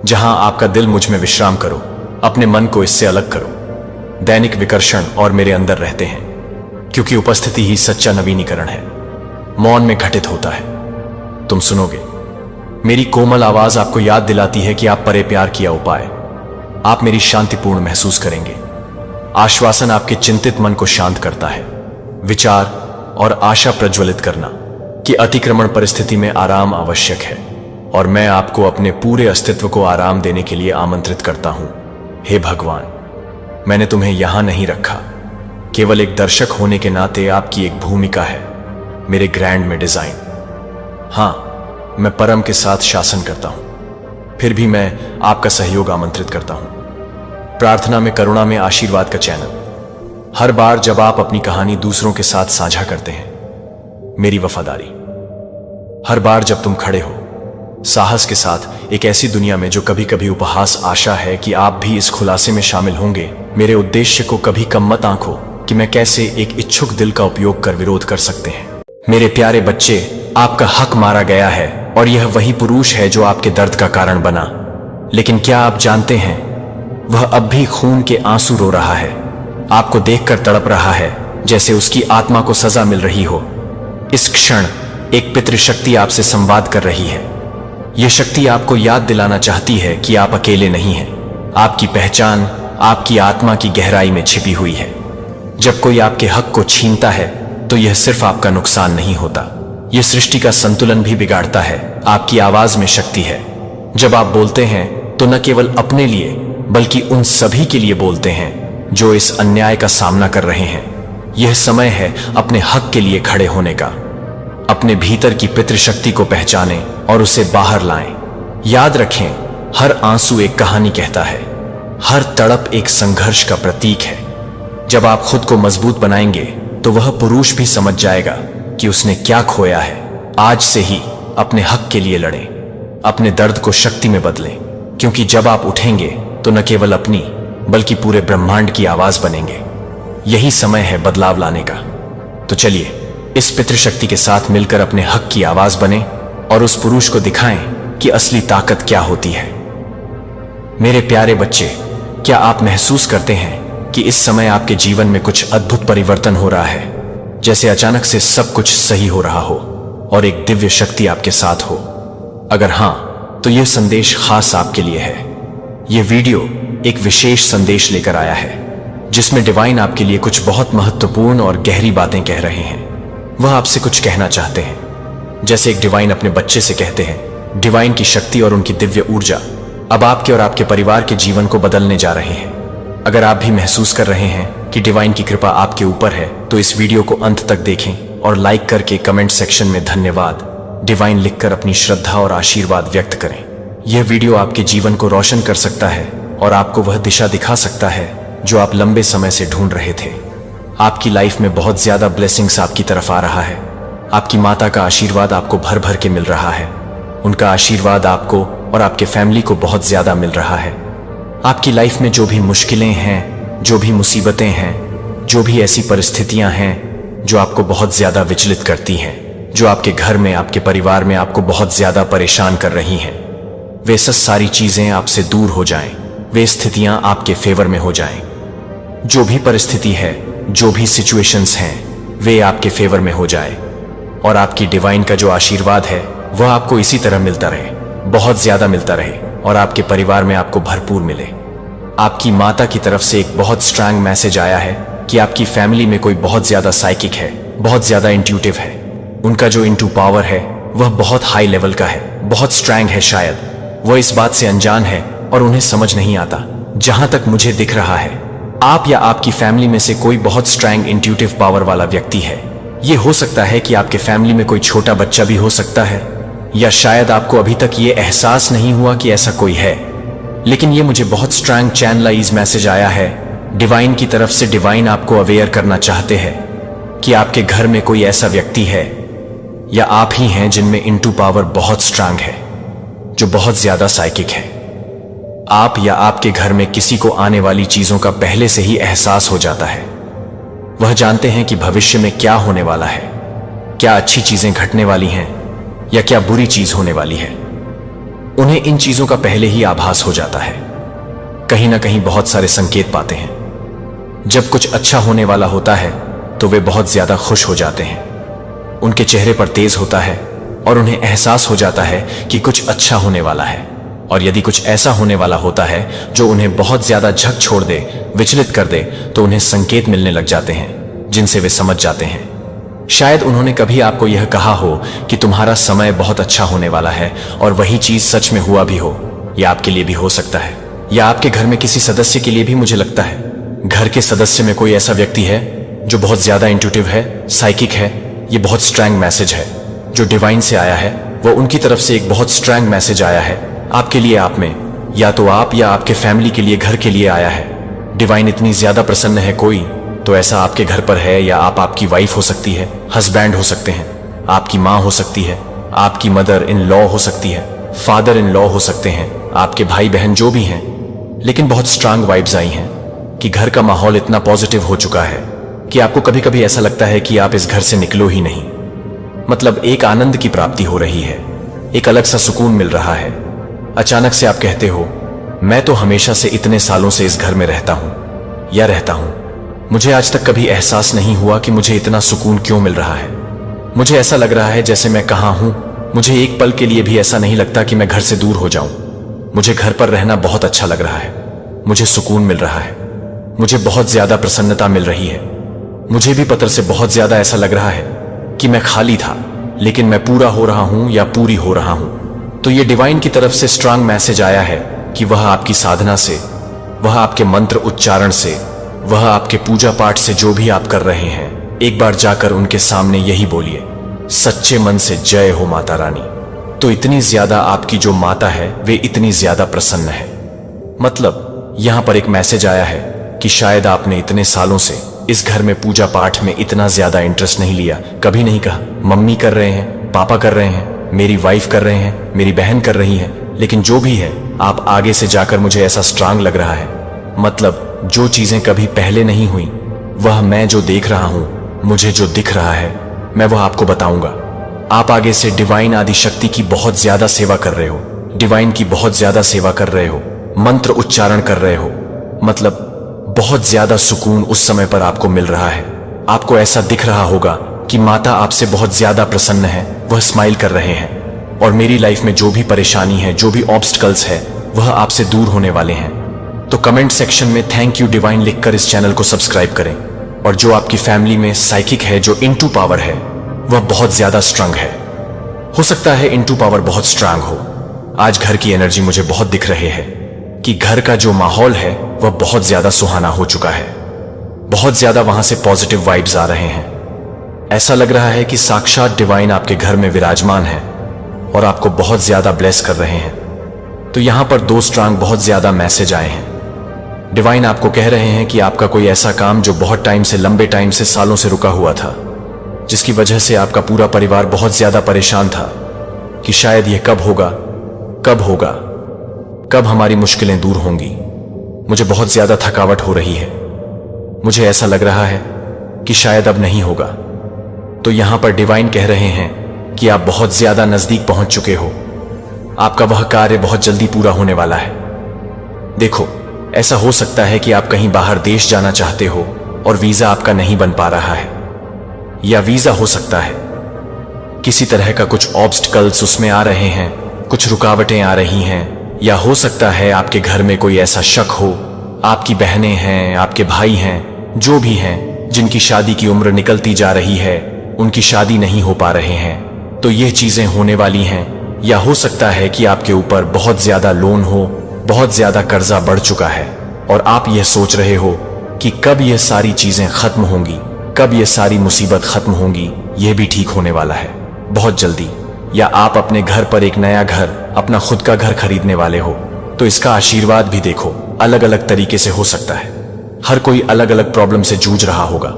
जहां आपका दिल मुझ में विश्राम करो, अपने मन को इससे अलग करो। दैनिक विकर्षण और मेरे अंदर रहते हैं, क्योंकि उपस्थिति ही सच्चा नवीनीकरण है। मौन में घटित होता है। तुम सुनोगे। मेरी कोमल आवाज आपको याद दिलाती है कि आप परे प्यार किया उपाय। आप मेरी शांतिपूर्ण महसूस करेंगे। आश्वासन आपके चिंतित मन को शांत करता है। विचार और आशा प्रज्वलित करना कि अतिक्रमण परिस्थिति में आराम आवश्यक है, और मैं आपको अपने पूरे अस्तित्व को आराम देने के लिए आमंत्रित करता हूं। हे भगवान, मैंने तुम्हें यहां नहीं रखा केवल एक दर्शक होने के नाते। आपकी एक भूमिका है मेरे ग्रैंड में डिजाइन। हां, मैं परम के साथ शासन करता हूं, फिर भी मैं आपका सहयोग आमंत्रित करता हूं। प्रार्थना में करुणा में आशीर्वाद का चैनल। हर बार जब आप अपनी कहानी दूसरों के साथ साझा करते हैं, मेरी वफादारी। हर बार जब तुम खड़े हो साहस के साथ एक ऐसी दुनिया में जो कभी कभी उपहास, आशा है कि आप भी इस खुलासे में शामिल होंगे। मेरे उद्देश्य को कभी कम मत आंखो कि मैं कैसे एक इच्छुक दिल का उपयोग कर विरोध कर सकते हैं। मेरे प्यारे बच्चे, आपका हक मारा गया है, और यह वही पुरुष है जो आपके दर्द का कारण बना। लेकिन क्या आप जानते हैं, वह अब भी खून के आंसू रो रहा है, आपको देखकर तड़प रहा है जैसे उसकी आत्मा को सजा मिल रही हो। इस क्षण एक पितृशक्ति आपसे संवाद कर रही है। यह शक्ति आपको याद दिलाना चाहती है कि आप अकेले नहीं हैं। आपकी पहचान आपकी आत्मा की गहराई में छिपी हुई है। जब कोई आपके हक को छीनता है तो यह सिर्फ आपका नुकसान नहीं होता, यह सृष्टि का संतुलन भी बिगाड़ता है। आपकी आवाज में शक्ति है। जब आप बोलते हैं तो न केवल अपने लिए बल्कि उन सभी के लिए बोलते हैं जो इस अन्याय का सामना कर रहे हैं। यह समय है अपने हक के लिए खड़े होने का। अपने भीतर की पितृशक्ति को पहचानें और उसे बाहर लाएं। याद रखें, हर आंसू एक कहानी कहता है, हर तड़प एक संघर्ष का प्रतीक है। जब आप खुद को मजबूत बनाएंगे तो वह पुरुष भी समझ जाएगा कि उसने क्या खोया है। आज से ही अपने हक के लिए लड़ें, अपने दर्द को शक्ति में बदलें, क्योंकि जब आप उठेंगे तो न केवल अपनी बल्कि पूरे ब्रह्मांड की आवाज बनेंगे। यही समय है बदलाव लाने का। तो चलिए इस पितृशक्ति के साथ मिलकर अपने हक की आवाज बने और उस पुरुष को दिखाएं कि असली ताकत क्या होती है। मेरे प्यारे बच्चे, क्या आप महसूस करते हैं कि इस समय आपके जीवन में कुछ अद्भुत परिवर्तन हो रहा है? जैसे अचानक से सब कुछ सही हो रहा हो और एक दिव्य शक्ति आपके साथ हो। अगर हां, तो यह संदेश खास आपके लिए है। यह वीडियो एक विशेष संदेश लेकर आया है जिसमें डिवाइन आपके लिए कुछ बहुत महत्वपूर्ण और गहरी बातें कह रहे हैं। वह आपसे कुछ कहना चाहते हैं, जैसे एक डिवाइन अपने बच्चे से कहते हैं। डिवाइन की शक्ति और उनकी दिव्य ऊर्जा अब आपके और आपके परिवार के जीवन को बदलने जा रहे हैं। अगर आप भी महसूस कर रहे हैं कि डिवाइन की कृपा आपके ऊपर है, तो इस वीडियो को अंत तक देखें और लाइक करके कमेंट सेक्शन में धन्यवाद डिवाइन लिखकर अपनी श्रद्धा और आशीर्वाद व्यक्त करें। यह वीडियो आपके जीवन को रोशन कर सकता है और आपको वह दिशा दिखा सकता है जो आप लंबे समय से ढूंढ रहे थे। आपकी लाइफ में बहुत ज्यादा ब्लेसिंग्स आपकी तरफ आ रहा है। आपकी माता का आशीर्वाद आपको भर भर के मिल रहा है। उनका आशीर्वाद आपको और आपके फैमिली को बहुत ज्यादा मिल रहा है। आपकी लाइफ में जो भी मुश्किलें हैं, जो भी मुसीबतें हैं, जो भी ऐसी परिस्थितियां हैं जो आपको बहुत ज्यादा विचलित करती हैं, जो आपके घर में, आपके परिवार में आपको बहुत ज्यादा परेशान कर रही हैं, वे सब सारी चीजें आपसे दूर हो जाएं। वे स्थितियां आपके फेवर में हो जाएं। जो भी परिस्थिति है, जो भी सिचुएशंस हैं, वे आपके फेवर में हो जाए और आपकी डिवाइन का जो आशीर्वाद है वह आपको इसी तरह मिलता रहे, बहुत ज्यादा मिलता रहे और आपके परिवार में आपको भरपूर मिले। आपकी माता की तरफ से एक बहुत स्ट्रांग मैसेज आया है कि आपकी फैमिली में कोई बहुत ज्यादा साइकिक है, बहुत ज्यादा इंट्यूटिव है। उनका जो इंटू पावर है वह बहुत हाई लेवल का है, बहुत स्ट्रांग है। शायद वह इस बात से अनजान है और उन्हें समझ नहीं आता। जहां तक मुझे दिख रहा है, आप या आपकी फैमिली में से कोई बहुत स्ट्रांग इंट्यूटिव पावर वाला व्यक्ति है। यह हो सकता है कि आपके फैमिली में कोई छोटा बच्चा भी हो सकता है, या शायद आपको अभी तक ये एहसास नहीं हुआ कि ऐसा कोई है। लेकिन ये मुझे बहुत स्ट्रांग चैनलाइज मैसेज आया है डिवाइन की तरफ से। डिवाइन आपको अवेयर करना चाहते हैं कि आपके घर में कोई ऐसा व्यक्ति है या आप ही हैं जिनमें इनटू पावर बहुत स्ट्रांग है, जो बहुत ज्यादा साइकिक है। आप या आपके घर में किसी को आने वाली चीजों का पहले से ही एहसास हो जाता है। वह जानते हैं कि भविष्य में क्या होने वाला है, क्या अच्छी चीजें घटने वाली हैं या क्या बुरी चीज होने वाली है। उन्हें इन चीजों का पहले ही आभास हो जाता है। कहीं ना कहीं बहुत सारे संकेत पाते हैं। जब कुछ अच्छा होने वाला होता है तो वे बहुत ज्यादा खुश हो जाते हैं। उनके चेहरे पर तेज होता है और उन्हें एहसास हो जाता है कि कुछ अच्छा होने वाला है। और यदि कुछ ऐसा होने वाला होता है जो उन्हें बहुत ज्यादा झक छोड़ दे, विचलित कर दे, तो उन्हें संकेत मिलने लग जाते हैं जिनसे वे समझ जाते हैं। शायद उन्होंने कभी आपको यह कहा हो कि तुम्हारा समय बहुत अच्छा होने वाला है और वही चीज सच में हुआ भी हो। यह आपके लिए भी हो सकता है, या आपके घर में किसी सदस्य के लिए भी। मुझे लगता है घर के सदस्य में कोई ऐसा व्यक्ति है जो बहुत ज्यादा इंट्यूटिव है, साइकिक है। ये बहुत स्ट्रॉन्ग मैसेज है जो डिवाइन से आया है। वो उनकी तरफ से एक बहुत स्ट्रॉन्ग मैसेज आया है आपके लिए, आप में, या तो आप या आपके फैमिली के लिए, घर के लिए आया है। डिवाइन इतनी ज्यादा प्रसन्न है कोई तो ऐसा आपके घर पर है, या आप आपकी वाइफ हो सकती है, हस्बैंड हो सकते हैं, आपकी माँ हो सकती है, आपकी मदर इन लॉ हो सकती है, फादर इन लॉ हो सकते हैं, आपके भाई बहन जो भी हैं। लेकिन बहुत स्ट्रांग वाइब्स आई हैं कि घर का माहौल इतना पॉजिटिव हो चुका है कि आपको कभी कभी ऐसा लगता है कि आप इस घर से निकलो ही नहीं। मतलब एक आनंद की प्राप्ति हो रही है, एक अलग सा सुकून मिल रहा है। अचानक से आप कहते हो, मैं तो हमेशा से इतने सालों से इस घर में रहता हूं या रहता हूं, मुझे आज तक कभी एहसास नहीं हुआ कि मुझे इतना सुकून क्यों मिल रहा है। मुझे ऐसा लग रहा है जैसे मैं कहां हूं। मुझे एक पल के लिए भी ऐसा नहीं लगता कि मैं घर से दूर हो जाऊं। मुझे घर पर रहना बहुत अच्छा लग रहा है। मुझे सुकून मिल रहा है। मुझे बहुत ज्यादा प्रसन्नता मिल रही है। मुझे भी पत्र से बहुत ज्यादा ऐसा लग रहा है कि मैं खाली था लेकिन मैं पूरा हो रहा हूं या पूरी हो रहा हूं। तो ये डिवाइन की तरफ से स्ट्रांग मैसेज आया है कि वह आपकी साधना से, वह आपके मंत्र उच्चारण से, वह आपके पूजा पाठ से जो भी आप कर रहे हैं, एक बार जाकर उनके सामने यही बोलिए, सच्चे मन से जय हो माता रानी। तो इतनी ज्यादा आपकी जो माता है वे इतनी ज्यादा प्रसन्न है। मतलब यहां पर एक मैसेज आया है कि शायद आपने इतने सालों से इस घर में पूजा पाठ में इतना ज्यादा इंटरेस्ट नहीं लिया। कभी नहीं कहा मम्मी कर रहे हैं, पापा कर रहे हैं, मेरी वाइफ कर रहे हैं, मेरी बहन कर रही है। लेकिन जो भी है, आप आगे से जाकर मुझे ऐसा स्ट्रांग लग रहा है। मतलब जो चीजें कभी पहले नहीं हुई, वह मैं जो देख रहा हूं, मुझे जो दिख रहा है, मैं वह आपको बताऊंगा। आप आगे से डिवाइन आदि शक्ति की बहुत ज्यादा सेवा कर रहे हो, डिवाइन की बहुत ज्यादा सेवा कर रहे हो, मंत्र उच्चारण कर रहे हो। मतलब बहुत ज्यादा सुकून उस समय पर आपको मिल रहा है। आपको ऐसा दिख रहा होगा कि माता आपसे बहुत ज्यादा प्रसन्न है, वह स्माइल कर रहे हैं और मेरी लाइफ में जो भी परेशानी है, जो भी ऑब्स्टिकल्स है, वह आपसे दूर होने वाले हैं। तो कमेंट सेक्शन में थैंक यू डिवाइन लिखकर इस चैनल को सब्सक्राइब करें। और जो आपकी फैमिली में साइकिक है, जो इनटू पावर है, वह बहुत ज्यादा स्ट्रांग है। हो सकता है इनटू पावर बहुत स्ट्रांग हो। आज घर की एनर्जी मुझे बहुत दिख रही है कि घर का जो माहौल है वह बहुत ज्यादा सुहाना हो चुका है। बहुत ज्यादा वहां से पॉजिटिव वाइब्स आ रहे हैं। ऐसा लग रहा है कि साक्षात डिवाइन आपके घर में विराजमान है और आपको बहुत ज्यादा ब्लेस कर रहे हैं। तो यहां पर दो स्ट्रांग बहुत ज्यादा मैसेज आए हैं। डिवाइन आपको कह रहे हैं कि आपका कोई ऐसा काम जो बहुत टाइम से, लंबे टाइम से, सालों से रुका हुआ था, जिसकी वजह से आपका पूरा परिवार बहुत ज्यादा परेशान था कि शायद यह कब होगा, कब होगा, कब हमारी मुश्किलें दूर होंगी। मुझे बहुत ज्यादा थकावट हो रही है। मुझे ऐसा लग रहा है कि शायद अब नहीं होगा। तो यहां पर डिवाइन कह रहे हैं कि आप बहुत ज्यादा नजदीक पहुंच चुके हो। आपका वह कार्य बहुत जल्दी पूरा होने वाला है। देखो, ऐसा हो सकता है कि आप कहीं बाहर देश जाना चाहते हो और वीजा आपका नहीं बन पा रहा है, या वीजा हो सकता है किसी तरह का कुछ ऑब्स्टिकल्स उसमें आ रहे हैं, कुछ रुकावटें आ रही हैं, या हो सकता है आपके घर में कोई ऐसा शक हो, आपकी बहनें हैं, आपके भाई हैं, जो भी हैं, जिनकी शादी की उम्र निकलती जा रही है, उनकी शादी नहीं हो पा रहे हैं। तो ये चीजें होने वाली हैं। या हो सकता है कि आपके ऊपर बहुत ज्यादा लोन हो, बहुत ज्यादा कर्जा बढ़ चुका है और आप यह सोच रहे हो कि कब यह सारी चीजें खत्म होंगी, कब यह सारी मुसीबत खत्म होंगी। यह भी ठीक होने वाला है बहुत जल्दी। या आप अपने घर पर एक नया घर, अपना खुद का घर खरीदने वाले हो, तो इसका आशीर्वाद भी देखो अलग अलग तरीके से हो सकता है। हर कोई अलग अलग प्रॉब्लम से जूझ रहा होगा।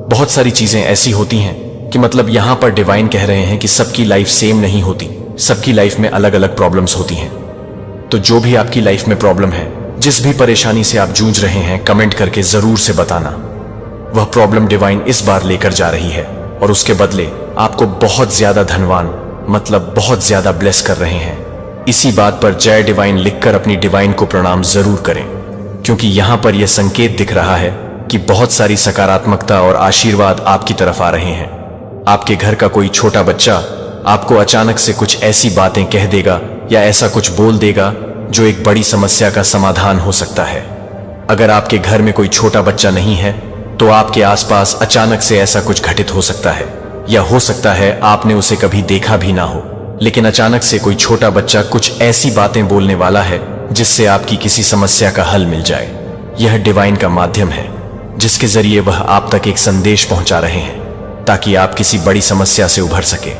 बहुत सारी चीजें ऐसी होती हैं कि मतलब यहां पर डिवाइन कह रहे हैं कि सबकी लाइफ सेम नहीं होती, सबकी लाइफ में अलग अलग प्रॉब्लम्स होती हैं। तो जो भी आपकी लाइफ में प्रॉब्लम है, जिस भी परेशानी से आप जूझ रहे हैं, कमेंट करके जरूर से बताना। वह प्रॉब्लम डिवाइन इस बार लेकर जा रही है और उसके बदले आपको बहुत ज्यादा धनवान, मतलब बहुत ज्यादा ब्लेस कर रहे हैं। इसी बात पर जय डिवाइन लिखकर अपनी डिवाइन को प्रणाम जरूर करें, क्योंकि यहां पर यह संकेत दिख रहा है कि बहुत सारी सकारात्मकता और आशीर्वाद आपकी तरफ आ रहे हैं। आपके घर का कोई छोटा बच्चा आपको अचानक से कुछ ऐसी बातें कह देगा या ऐसा कुछ बोल देगा जो एक बड़ी समस्या का समाधान हो सकता है। अगर आपके घर में कोई छोटा बच्चा नहीं है तो आपके आसपास अचानक से ऐसा कुछ घटित हो सकता है, या हो सकता है आपने उसे कभी देखा भी ना हो, लेकिन अचानक से कोई छोटा बच्चा कुछ ऐसी बातें बोलने वाला है जिससे आपकी किसी समस्या का हल मिल जाए। यह डिवाइन का माध्यम है जिसके जरिए वह आप तक एक संदेश पहुंचा रहे हैं ताकि आप किसी बड़ी समस्या से उभर सके।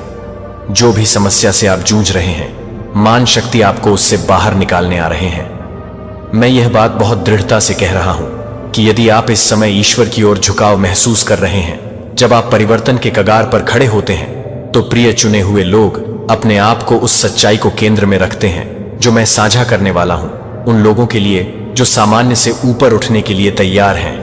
जो भी समस्या से आप जूझ रहे हैं, मान शक्ति आपको उससे बाहर निकालने आ रहे हैं। मैं यह बात बहुत दृढ़ता से कह रहा हूं कि यदि आप इस समय ईश्वर की ओर झुकाव महसूस कर रहे हैं, जब आप परिवर्तन के कगार पर खड़े होते हैं, तो प्रिय चुने हुए लोग अपने आप को उस सच्चाई को केंद्र में रखते हैं जो मैं साझा करने वाला हूं, उन लोगों के लिए जो सामान्य से ऊपर उठने के लिए तैयार हैं।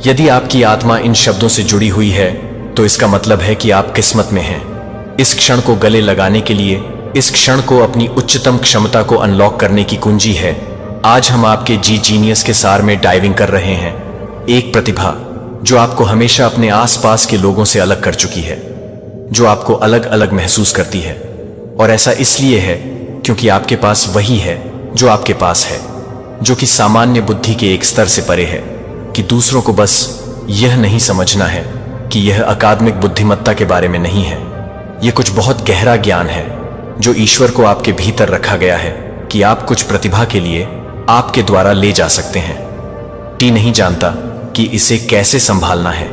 यदि आपकी आत्मा इन शब्दों से जुड़ी हुई है तो इसका मतलब है कि आप किस्मत में हैं। इस क्षण को गले लगाने के लिए, इस क्षण को अपनी उच्चतम क्षमता को अनलॉक करने की कुंजी है। आज हम आपके जीनियस के सार में डाइविंग कर रहे हैं, एक प्रतिभा जो आपको हमेशा अपने आसपास के लोगों से अलग कर चुकी है, जो आपको अलग अलग महसूस करती है। और ऐसा इसलिए है क्योंकि आपके पास वही है जो आपके पास है, जो कि सामान्य बुद्धि के एक स्तर से परे है, कि दूसरों को बस यह नहीं समझना है कि यह अकादमिक बुद्धिमत्ता के बारे में नहीं है। यह कुछ बहुत गहरा ज्ञान है जो ईश्वर को आपके भीतर रखा गया है कि आप कुछ प्रतिभा के लिए आपके द्वारा ले जा सकते हैं। टी नहीं जानता कि इसे कैसे संभालना है,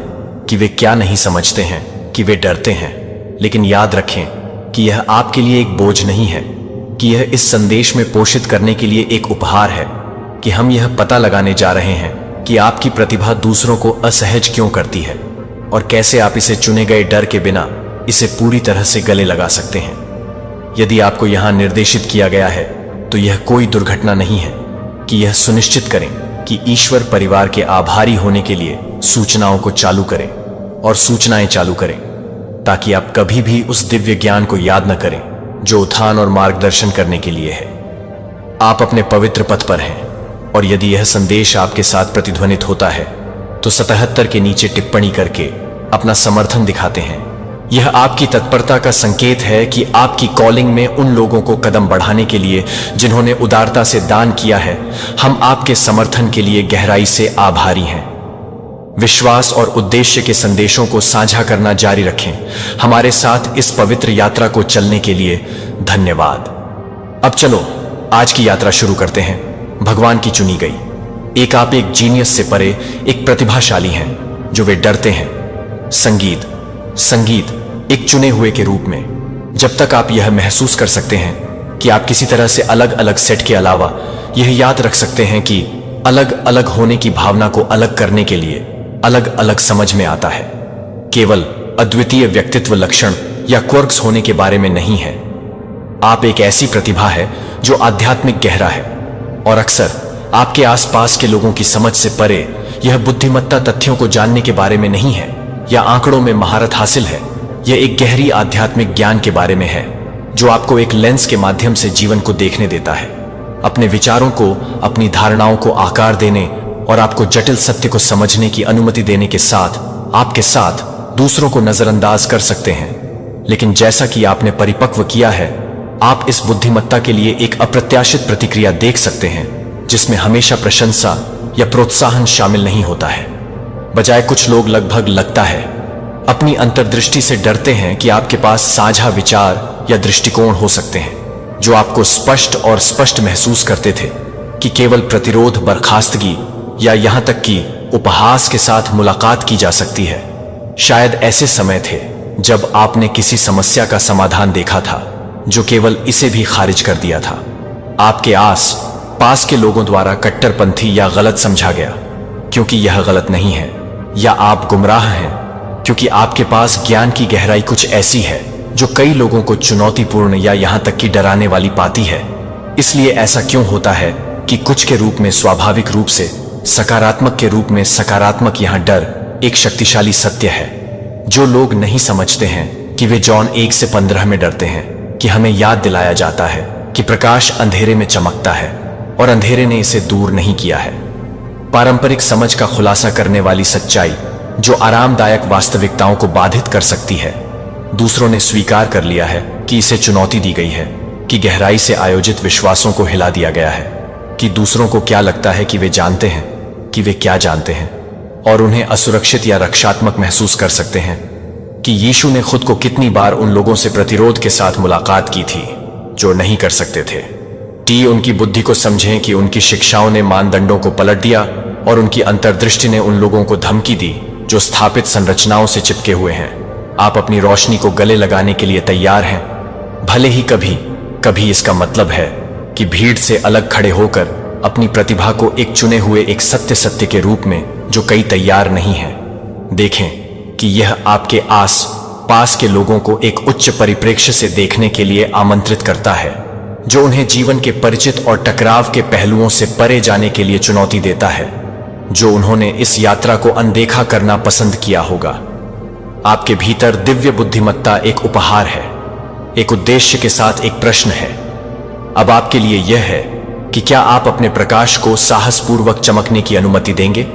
कि वे क्या नहीं समझते हैं, कि वे डरते हैं। लेकिन याद रखें कि यह आपके लिए एक बोझ नहीं है, कि यह इस संदेश में पोषित करने के लिए एक उपहार है, कि हम यह पता लगाने जा रहे हैं कि आपकी प्रतिभा दूसरों को असहज क्यों करती है और कैसे आप इसे चुने गए डर के बिना इसे पूरी तरह से गले लगा सकते हैं। यदि आपको यहां निर्देशित किया गया है तो यह कोई दुर्घटना नहीं है कि यह सुनिश्चित करें कि ईश्वर परिवार के आभारी होने के लिए सूचनाओं को चालू करें और सूचनाएं चालू करें, ताकि आप कभी भी उस दिव्य ज्ञान को याद न करें जो उत्थान और मार्गदर्शन करने के लिए है। आप अपने पवित्र पथ पर हैं, और यदि यह संदेश आपके साथ प्रतिध्वनित होता है तो 77 के नीचे टिप्पणी करके अपना समर्थन दिखाते हैं। यह आपकी तत्परता का संकेत है कि आपकी कॉलिंग में उन लोगों को कदम बढ़ाने के लिए जिन्होंने उदारता से दान किया है। हम आपके समर्थन के लिए गहराई से आभारी हैं। विश्वास और उद्देश्य के संदेशों को साझा करना जारी रखें। हमारे साथ इस पवित्र यात्रा को चलने के लिए धन्यवाद। अब चलो आज की यात्रा शुरू करते हैं। भगवान की चुनी गई आप एक जीनियस से परे एक प्रतिभाशाली हैं जो वे डरते हैं। संगीत एक चुने हुए के रूप में। जब तक आप यह महसूस कर सकते हैं कि आप किसी तरह से अलग अलग सेट के अलावा यह याद रख सकते हैं कि अलग अलग होने की भावना को अलग करने के लिए अलग अलग समझ में आता है, केवल अद्वितीय व्यक्तित्व लक्षण या क्वर्क्स होने के बारे में नहीं है। आप एक ऐसी प्रतिभा है जो आध्यात्मिक गहरा है, और अक्सर आपके आसपास के लोगों की समझ से परे यह बुद्धिमत्ता तथ्यों को जानने के बारे में नहीं है या आंकड़ों में महारत हासिल है। यह एक गहरी आध्यात्मिक ज्ञान के बारे में है जो आपको एक लेंस के माध्यम से जीवन को देखने देता है, अपने विचारों को, अपनी धारणाओं को आकार देने और आपको जटिल सत्य को समझने की अनुमति देने के साथ आपके साथ दूसरों को नजरअंदाज कर सकते हैं। लेकिन जैसा कि आपने परिपक्व किया है, आप इस बुद्धिमत्ता के लिए एक अप्रत्याशित प्रतिक्रिया देख सकते हैं जिसमें हमेशा प्रशंसा या प्रोत्साहन शामिल नहीं होता है। बजाय कुछ लोग लगभग लगता है अपनी अंतर्दृष्टि से डरते हैं कि आपके पास साझा विचार या दृष्टिकोण हो सकते हैं जो आपको स्पष्ट महसूस करते थे कि केवल प्रतिरोध, बर्खास्तगी या यहां तक कि उपहास के साथ मुलाकात की जा सकती है। शायद ऐसे समय थे जब आपने किसी समस्या का समाधान देखा था जो केवल इसे भी खारिज कर दिया था। आपके आस पास के लोगों द्वारा कट्टरपंथी या गलत समझा गया क्योंकि यह गलत नहीं है, या आप गुमराह हैं क्योंकि आपके पास ज्ञान की गहराई कुछ ऐसी है जो कई लोगों को चुनौतीपूर्ण या यहां तक कि डराने वाली पाती है। इसलिए ऐसा क्यों होता है कि कुछ के रूप में स्वाभाविक रूप से सकारात्मक के रूप में सकारात्मक यहां डर एक शक्तिशाली सत्य है जो लोग नहीं समझते हैं कि वे जॉन 1:15 में डरते हैं कि हमें याद दिलाया जाता है कि प्रकाश अंधेरे में चमकता है और अंधेरे ने इसे दूर नहीं किया है। पारंपरिक समझ का खुलासा करने वाली सच्चाई जो आरामदायक वास्तविकताओं को बाधित कर सकती है, दूसरों ने स्वीकार कर लिया है कि इसे चुनौती दी गई है, कि गहराई से आयोजित विश्वासों को हिला दिया गया है, कि दूसरों को क्या लगता है कि वे जानते हैं कि वे क्या जानते हैं और उन्हें असुरक्षित या रक्षात्मक महसूस कर सकते हैं, कि यीशु ने खुद को कितनी बार उन लोगों से प्रतिरोध के साथ मुलाकात की थी जो नहीं कर सकते थे। उनकी बुद्धि को समझें कि उनकी शिक्षाओं ने मानदंडों को पलट दिया और उनकी अंतर्दृष्टि ने उन लोगों को धमकी दी जो स्थापित संरचनाओं से चिपके हुए हैं। आप अपनी रोशनी को गले लगाने के लिए तैयार हैं, भले ही कभी कभी इसका मतलब है कि भीड़ से अलग खड़े होकर अपनी प्रतिभा को एक चुने हुए एक सत्य के रूप में जो कई तैयार नहीं है। देखें कि यह आपके आस पास के लोगों को एक उच्च परिप्रेक्ष्य से देखने के लिए आमंत्रित करता है जो उन्हें जीवन के परिचित और टकराव के पहलुओं से परे जाने के लिए चुनौती देता है, जो उन्होंने इस यात्रा को अनदेखा करना पसंद किया होगा। आपके भीतर दिव्य बुद्धिमत्ता एक उपहार है, एक उद्देश्य के साथ एक प्रश्न है। अब आपके लिए यह है कि क्या आप अपने प्रकाश को साहसपूर्वक चमकने की अनुमति देंगे,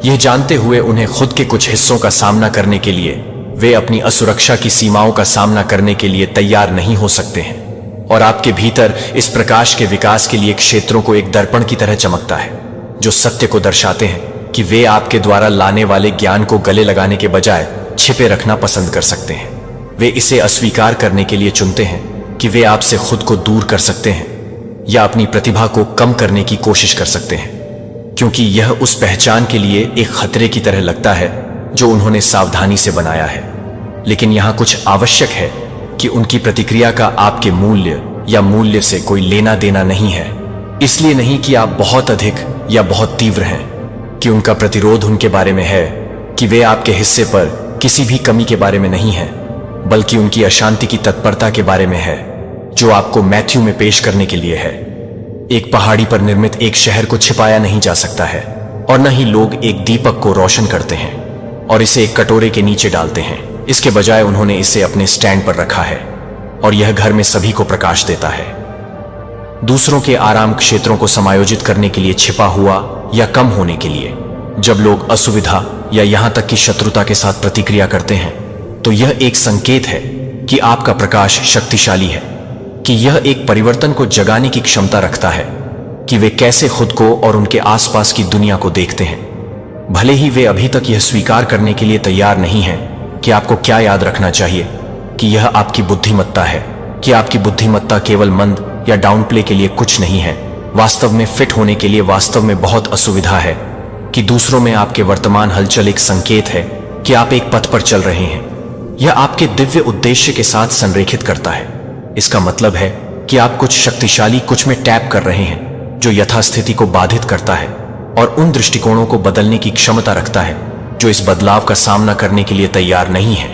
यह जानते हुए उन्हें खुद के कुछ हिस्सों का सामना करने के लिए वे अपनी असुरक्षा की सीमाओं का सामना करने के लिए तैयार नहीं हो सकते हैं। और आपके भीतर इस प्रकाश के विकास के लिए क्षेत्रों को एक दर्पण की तरह चमकता है जो सत्य को दर्शाते हैं कि वे आपके द्वारा लाने वाले ज्ञान को गले लगाने के बजाय छिपे रखना पसंद कर सकते हैं। वे इसे अस्वीकार करने के लिए चुनते हैं कि वे आपसे खुद को दूर कर सकते हैं या अपनी प्रतिभा को कम करने की कोशिश कर सकते हैं, क्योंकि यह उस पहचान के लिए एक खतरे की तरह लगता है जो उन्होंने सावधानी से बनाया है। लेकिन यहां कुछ आवश्यक है कि उनकी प्रतिक्रिया का आपके मूल्य या मूल्य से कोई लेना देना नहीं है। इसलिए नहीं कि आप बहुत अधिक या बहुत तीव्र हैं, कि उनका प्रतिरोध उनके बारे में है कि वे आपके हिस्से पर किसी भी कमी के बारे में नहीं है, बल्कि उनकी अशांति की तत्परता के बारे में है जो आपको मैथ्यू में पेश करने के लिए है। एक पहाड़ी पर निर्मित एक शहर को छिपाया नहीं जा सकता है और न ही लोग एक दीपक को रोशन करते हैं और इसे एक कटोरे के नीचे डालते हैं। इसके बजाय उन्होंने इसे अपने स्टैंड पर रखा है और यह घर में सभी को प्रकाश देता है। दूसरों के आराम क्षेत्रों को समायोजित करने के लिए छिपा हुआ या कम होने के लिए जब लोग असुविधा या यहां तक कि शत्रुता के साथ प्रतिक्रिया करते हैं, तो यह एक संकेत है कि आपका प्रकाश शक्तिशाली है, कि यह एक परिवर्तन को जगाने की क्षमता रखता है कि वे कैसे खुद को और उनके आसपास की दुनिया को देखते हैं। भले ही वे अभी तक यह स्वीकार करने के लिए तैयार नहीं हैं कि आपको क्या याद रखना चाहिए कि यह आपकी बुद्धिमत्ता है, कि आपकी बुद्धिमत्ता केवल मंद या डाउन प्ले के लिए कुछ नहीं है, वास्तव में फिट होने के लिए वास्तव में बहुत असुविधा है, कि दूसरों में आपके वर्तमान हलचल एक संकेत है कि आप एक पथ पर चल रहे हैं। यह आपके दिव्य उद्देश्य के साथ संरेखित करता है। इसका मतलब है कि आप कुछ शक्तिशाली कुछ में टैप कर रहे हैं जो यथास्थिति को बाधित करता है और उन दृष्टिकोणों को बदलने की क्षमता रखता है जो इस बदलाव का सामना करने के लिए तैयार नहीं है,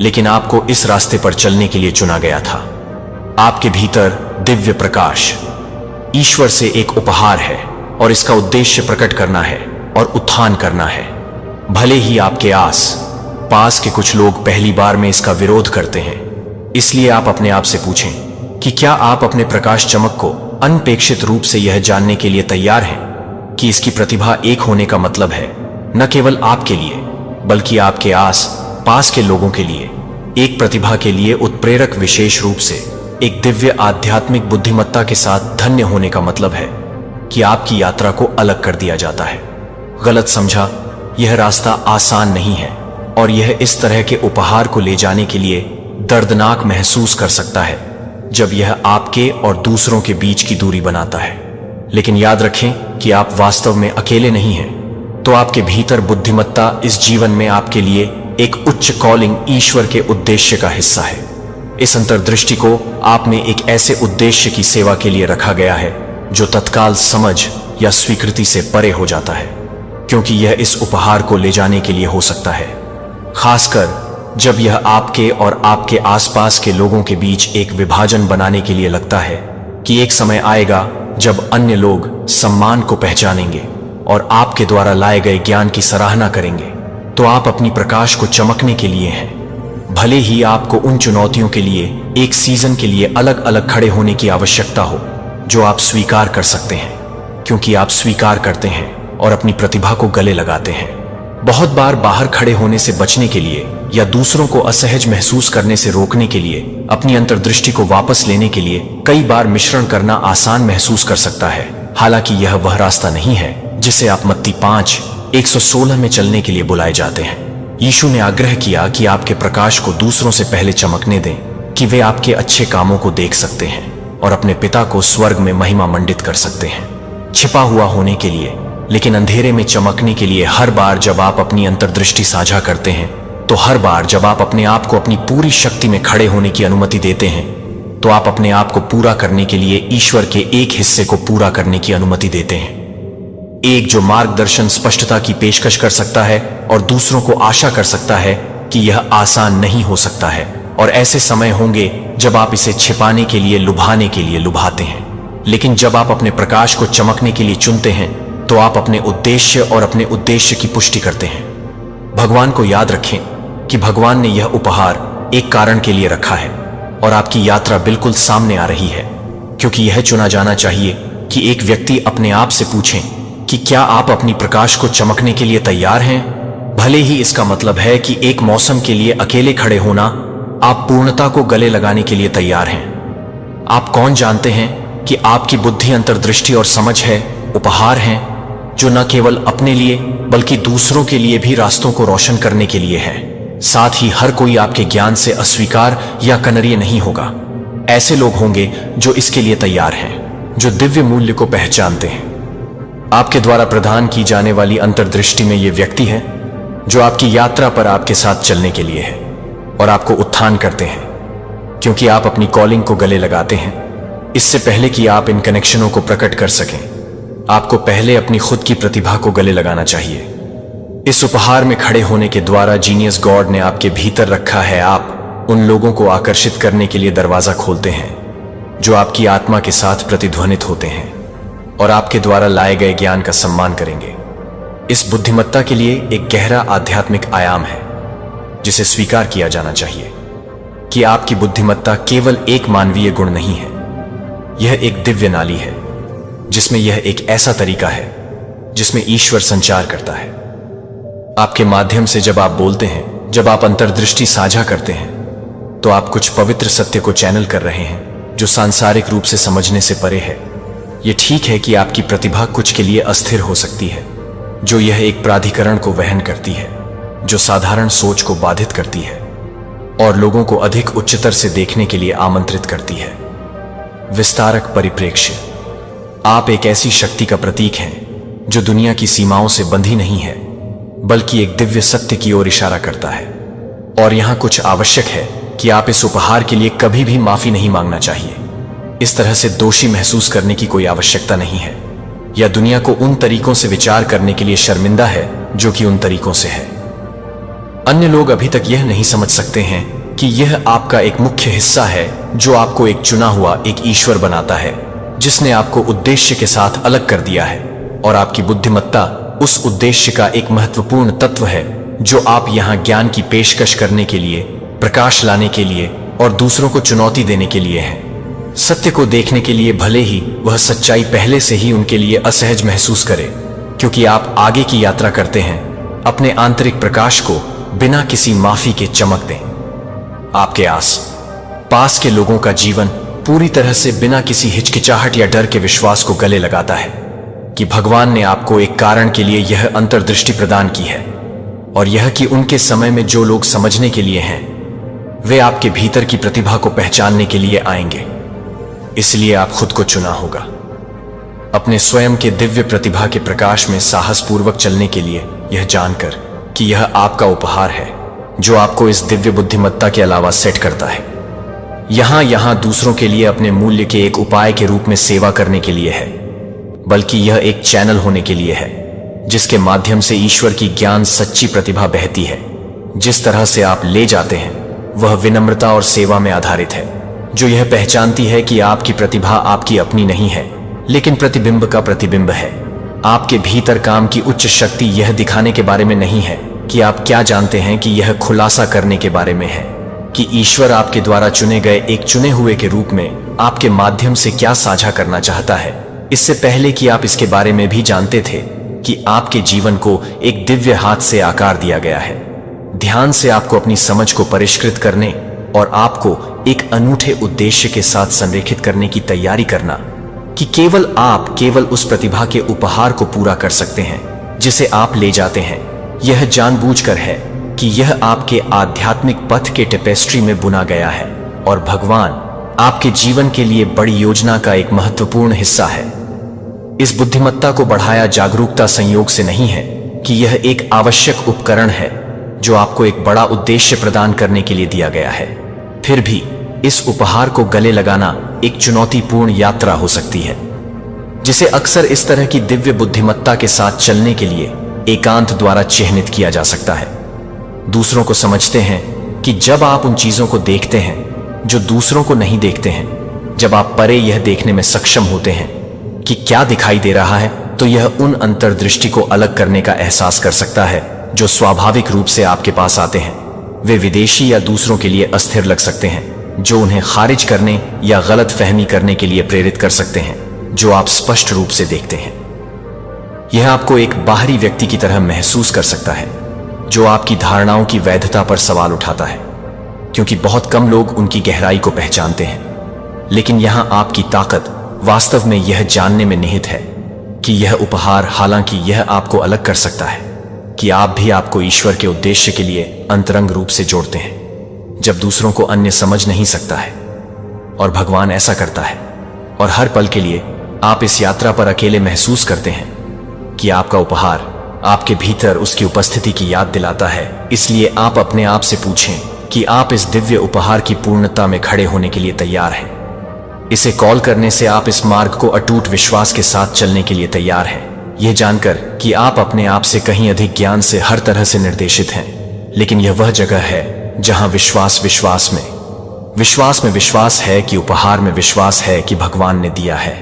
लेकिन आपको इस रास्ते पर चलने के लिए चुना गया था। आपके भीतर दिव्य प्रकाश ईश्वर से एक उपहार है और इसका उद्देश्य प्रकट करना है और उत्थान करना है। भले ही आपके आस पास के कुछ लोग पहली बार में इसका विरोध करते हैं, इसलिए आप अपने आप से पूछें कि क्या आप अपने प्रकाश चमक को अनपेक्षित रूप से यह जानने के लिए तैयार हैं कि इसकी प्रतिभा एक होने का मतलब है न केवल आपके लिए बल्कि आपके आस पास के लोगों के लिए एक प्रतिभा के लिए उत्प्रेरक, विशेष रूप से एक दिव्य आध्यात्मिक बुद्धिमत्ता के साथ धन्य होने का मतलब है कि आपकी यात्रा को अलग कर दिया जाता है। गलत समझा, यह रास्ता आसान नहीं है और यह इस तरह के उपहार को ले जाने के लिए दर्दनाक महसूस कर सकता है जब यह आपके और दूसरों के बीच की दूरी बनाता है। लेकिन याद रखें कि आप वास्तव में अकेले नहीं हैं। तो आपके भीतर बुद्धिमत्ता इस जीवन में आपके लिए एक उच्च कॉलिंग, ईश्वर के उद्देश्य का हिस्सा है। इस अंतर्दृष्टि को आप में एक ऐसे उद्देश्य की सेवा के लिए रखा गया है जो तत्काल समझ या स्वीकृति से परे हो जाता है, क्योंकि यह इस उपहार को ले जाने के लिए हो सकता है। खासकर जब यह आपके और आपके आसपास के लोगों के बीच एक विभाजन बनाने के लिए लगता है कि एक समय आएगा जब अन्य लोग सम्मान को पहचानेंगे और आपके द्वारा लाए गए ज्ञान की सराहना करेंगे, तो आप अपनी प्रकाश को चमकने के लिए हैं। भले ही आपको उन चुनौतियों के लिए एक सीजन के लिए अलग अलग खड़े होने की आवश्यकता हो, जो आप स्वीकार कर सकते हैं, क्योंकि आप स्वीकार करते हैं और अपनी प्रतिभा को गले लगाते हैं। बहुत बार बाहर खड़े होने से बचने के लिए या दूसरों को असहज महसूस करने से रोकने के लिए, अपनी अंतर्दृष्टि को वापस लेने के लिए कई बार मिश्रण करना आसान महसूस कर सकता है। हालांकि यह वह रास्ता नहीं है जिसे आप मत्ती 5:116 में चलने के लिए बुलाए जाते हैं। यीशु ने आग्रह किया कि आपके प्रकाश को दूसरों से पहले चमकने दें, कि वे आपके अच्छे कामों को देख सकते हैं और अपने पिता को स्वर्ग में महिमा मंडित कर सकते हैं। छिपा हुआ होने के लिए लेकिन अंधेरे में चमकने के लिए हर बार जब आप अपनी अंतर्दृष्टि साझा करते हैं, तो हर बार जब आप अपने आप को अपनी पूरी शक्ति में खड़े होने की अनुमति देते हैं, तो आप अपने आप को पूरा करने के लिए ईश्वर के एक हिस्से को पूरा करने की अनुमति देते हैं। एक जो मार्गदर्शन स्पष्टता की पेशकश कर सकता है और दूसरों को आशा कर सकता है कि यह आसान नहीं हो सकता है, और ऐसे समय होंगे जब आप इसे छिपाने के लिए, लुभाने के लिए लुभाते हैं। लेकिन जब आप अपने प्रकाश को चमकने के लिए चुनते हैं, तो आप अपने उद्देश्य और अपने उद्देश्य की पुष्टि करते हैं। भगवान को याद रखें कि भगवान ने यह उपहार एक कारण के लिए रखा है, और आपकी यात्रा बिल्कुल सामने आ रही है, क्योंकि यह चुना जाना चाहिए कि एक व्यक्ति अपने आप से पूछें कि क्या आप अपनी प्रकाश को चमकने के लिए तैयार हैं। भले ही इसका मतलब है कि एक मौसम के लिए अकेले खड़े होना, आप पूर्णता को गले लगाने के लिए तैयार हैं। आप कौन जानते हैं कि आपकी बुद्धि, अंतर्दृष्टि और समझ है उपहार हैं, जो न केवल अपने लिए बल्कि दूसरों के लिए भी रास्तों को रोशन करने के लिए है। साथ ही हर कोई आपके ज्ञान से अस्वीकार या कनरिय नहीं होगा। ऐसे लोग होंगे जो इसके लिए तैयार हैं, जो दिव्य मूल्य को पहचानते हैं। आपके द्वारा प्रदान की जाने वाली अंतर्दृष्टि में ये व्यक्ति है जो आपकी यात्रा पर आपके साथ चलने के लिए है और आपको उत्थान करते हैं, क्योंकि आप अपनी कॉलिंग को गले लगाते हैं। इससे पहले कि आप इन कनेक्शनों को प्रकट कर सकें, आपको पहले अपनी खुद की प्रतिभा को गले लगाना चाहिए। इस उपहार में खड़े होने के द्वारा जीनियस गॉड ने आपके भीतर रखा है। आप उन लोगों को आकर्षित करने के लिए दरवाजा खोलते हैं जो आपकी आत्मा के साथ प्रतिध्वनित होते हैं और आपके द्वारा लाए गए ज्ञान का सम्मान करेंगे। इस बुद्धिमत्ता के लिए एक गहरा आध्यात्मिक आयाम है जिसे स्वीकार किया जाना चाहिए कि आपकी बुद्धिमत्ता केवल एक मानवीय गुण नहीं है, यह एक दिव्य नाली है, जिसमें यह एक ऐसा तरीका है जिसमें ईश्वर संचार करता है। आपके माध्यम से जब आप बोलते हैं, जब आप अंतर्दृष्टि साझा करते हैं, तो आप कुछ पवित्र सत्य को चैनल कर रहे हैं जो सांसारिक रूप से समझने से परे है। यह ठीक है कि आपकी प्रतिभा कुछ के लिए अस्थिर हो सकती है, जो यह एक प्राधिकरण को वहन करती है जो साधारण सोच को बाधित करती है और लोगों को अधिक उच्चतर से देखने के लिए आमंत्रित करती है। विस्तारक परिप्रेक्ष्य। आप एक ऐसी शक्ति का प्रतीक हैं जो दुनिया की सीमाओं से बंधी नहीं है, बल्कि एक दिव्य सत्य की ओर इशारा करता है। और यहां कुछ आवश्यक है कि आप इस उपहार के लिए कभी भी माफी नहीं मांगना चाहिए। इस तरह से दोषी महसूस करने की कोई आवश्यकता नहीं है, या दुनिया को उन तरीकों से विचार करने के लिए शर्मिंदा है जो कि उन तरीकों से है। अन्य लोग अभी तक यह नहीं समझ सकते हैं कि यह आपका एक मुख्य हिस्सा है जो आपको एक चुना हुआ एक ईश्वर बनाता है, जिसने आपको उद्देश्य के साथ अलग कर दिया है। और आपकी बुद्धिमत्ता उस उद्देश्य का एक महत्वपूर्ण तत्व है जो आप यहां ज्ञान की पेशकश करने के लिए, प्रकाश लाने के लिए और दूसरों को चुनौती देने के लिए है। सत्य को देखने के लिए, भले ही वह सच्चाई पहले से ही उनके लिए असहज महसूस करे, क्योंकि आप आगे की यात्रा करते हैं अपने आंतरिक प्रकाश को बिना किसी माफी के चमक दें। आपके आस पास के लोगों का जीवन पूरी तरह से बिना किसी हिचकिचाहट या डर के विश्वास को गले लगाता है कि भगवान ने आपको एक कारण के लिए यह अंतर्दृष्टि प्रदान की है, और यह कि उनके समय में जो लोग समझने के लिए हैं, वे आपके भीतर की प्रतिभा को पहचानने के लिए आएंगे। इसलिए आप खुद को चुना होगा अपने स्वयं के दिव्य प्रतिभा के प्रकाश में साहसपूर्वक चलने के लिए, यह जानकर कि यह आपका उपहार है जो आपको इस दिव्य बुद्धिमत्ता के अलावा सेट करता है। यहां दूसरों के लिए अपने मूल्य के एक उपाय के रूप में सेवा करने के लिए है, बल्कि यह एक चैनल होने के लिए है जिसके माध्यम से ईश्वर की ज्ञान सच्ची प्रतिभा बहती है, जिस तरह से आप ले जाते हैं वह विनम्रता और सेवा में आधारित है, जो यह पहचानती है कि आपकी प्रतिभा आपकी अपनी नहीं है, लेकिन प्रतिबिंब का प्रतिबिंब है। आपके भीतर काम की उच्च शक्ति यह दिखाने के बारे में नहीं है कि आप क्या जानते हैं, कि यह खुलासा करने के बारे में है कि ईश्वर आपके द्वारा चुने गए एक चुने हुए के रूप में आपके माध्यम से क्या साझा करना चाहता है, इससे पहले कि आप इसके बारे में भी जानते थे कि आपके जीवन को एक दिव्य हाथ से आकार दिया गया है। ध्यान से आपको अपनी समझ को परिष्कृत करने और आपको एक अनूठे उद्देश्य के साथ संरेखित करने की तैयारी करना कि केवल उस प्रतिभा के उपहार को पूरा कर सकते हैं जिसे आप ले जाते हैं। यह जानबूझकर है कि यह आपके आध्यात्मिक पथ के टेपेस्ट्री में बुना गया है और भगवान आपके जीवन के लिए बड़ी योजना का एक महत्वपूर्ण हिस्सा है। इस बुद्धिमत्ता को बढ़ाया जागरूकता संयोग से नहीं है कि यह एक आवश्यक उपकरण है जो आपको एक बड़ा उद्देश्य प्रदान करने के लिए दिया गया है। फिर भी इस उपहार को गले लगाना एक चुनौतीपूर्ण यात्रा हो सकती है, जिसे अक्सर इस तरह की दिव्य बुद्धिमत्ता के साथ चलने के लिए एकांत द्वारा चिह्नित किया जा सकता है। दूसरों को समझते हैं कि जब आप उन चीजों को देखते हैं जो दूसरों को नहीं देखते हैं, जब आप परे यह देखने में सक्षम होते हैं कि क्या दिखाई दे रहा है, तो यह उन अंतर्दृष्टि को अलग करने का एहसास कर सकता है जो स्वाभाविक रूप से आपके पास आते हैं। वे विदेशी या दूसरों के लिए अस्थिर लग सकते हैं, जो उन्हें खारिज करने या गलत फहमी करने के लिए प्रेरित कर सकते हैं, जो आप स्पष्ट रूप से देखते हैं। यह आपको एक बाहरी व्यक्ति की तरह महसूस कर सकता है जो आपकी धारणाओं की वैधता पर सवाल उठाता है, क्योंकि बहुत कम लोग उनकी गहराई को पहचानते हैं। लेकिन यहां आपकी ताकत वास्तव में यह जानने में निहित है कि यह उपहार, हालांकि यह आपको अलग कर सकता है, कि आप भी आपको ईश्वर के उद्देश्य के लिए अंतरंग रूप से जोड़ते हैं, जब दूसरों को अन्य समझ नहीं सकता है। और भगवान ऐसा करता है, और हर पल के लिए आप इस यात्रा पर अकेले महसूस करते हैं कि आपका उपहार आपके भीतर उसकी उपस्थिति की याद दिलाता है। इसलिए आप अपने आप से पूछें कि आप इस दिव्य उपहार की पूर्णता में खड़े होने के लिए तैयार हैं। इसे कॉल करने से आप इस मार्ग को अटूट विश्वास के साथ चलने के लिए तैयार हैं, यह जानकर कि आप अपने आप से कहीं अधिक ज्ञान से हर तरह से निर्देशित हैं। लेकिन यह वह जगह है जहां विश्वास में विश्वास है कि उपहार में विश्वास है कि भगवान ने दिया है।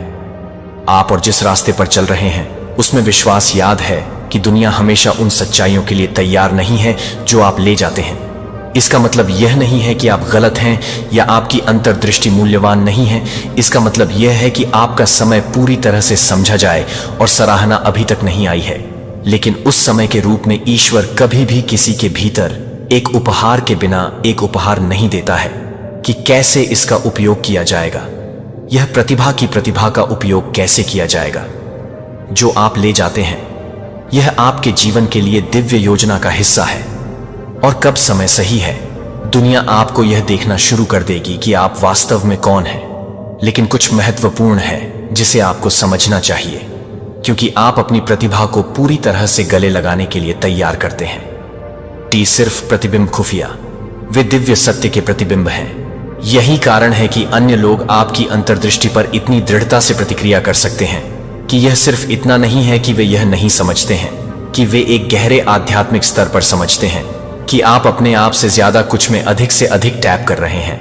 आप और जिस रास्ते पर चल रहे हैं उसमें विश्वास याद है कि दुनिया हमेशा उन सच्चाइयों के लिए तैयार नहीं है जो आप ले जाते हैं। इसका मतलब यह नहीं है कि आप गलत हैं या आपकी अंतर्दृष्टि मूल्यवान नहीं है। इसका मतलब यह है कि आपका समय पूरी तरह से समझा जाए और सराहना अभी तक नहीं आई है। लेकिन उस समय के रूप में ईश्वर कभी भी किसी के भीतर एक उपहार के बिना एक उपहार नहीं देता है कि कैसे इसका उपयोग किया जाएगा। यह प्रतिभा का उपयोग कैसे किया जाएगा जो आप ले जाते हैं, यह आपके जीवन के लिए दिव्य योजना का हिस्सा है। और कब समय सही है, दुनिया आपको यह देखना शुरू कर देगी कि आप वास्तव में कौन हैं। लेकिन कुछ महत्वपूर्ण है जिसे आपको समझना चाहिए, क्योंकि आप अपनी प्रतिभा को पूरी तरह से गले लगाने के लिए तैयार करते हैं। सिर्फ प्रतिबिंब खुफिया, वे दिव्य सत्य के प्रतिबिंब हैं। यही कारण है कि अन्य लोग आपकी अंतर्दृष्टि पर इतनी दृढ़ता से प्रतिक्रिया कर सकते हैं कि यह सिर्फ इतना नहीं है कि वे यह नहीं समझते हैं कि वे एक गहरे आध्यात्मिक स्तर पर समझते हैं कि आप अपने आप से ज्यादा कुछ में अधिक से अधिक टैप कर रहे हैं।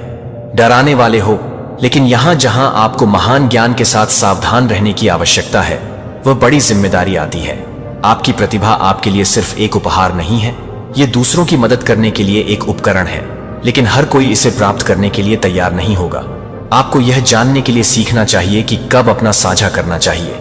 डराने वाले हो, लेकिन यहां जहां आपको महान ज्ञान के साथ सावधान रहने की आवश्यकता है, वह बड़ी जिम्मेदारी आती है। आपकी प्रतिभा आपके लिए सिर्फ एक उपहार नहीं है, यह दूसरों की मदद करने के लिए एक उपकरण है। लेकिन हर कोई इसे प्राप्त करने के लिए तैयार नहीं होगा। आपको यह जानने के लिए सीखना चाहिए कि कब अपना साझा करना चाहिए।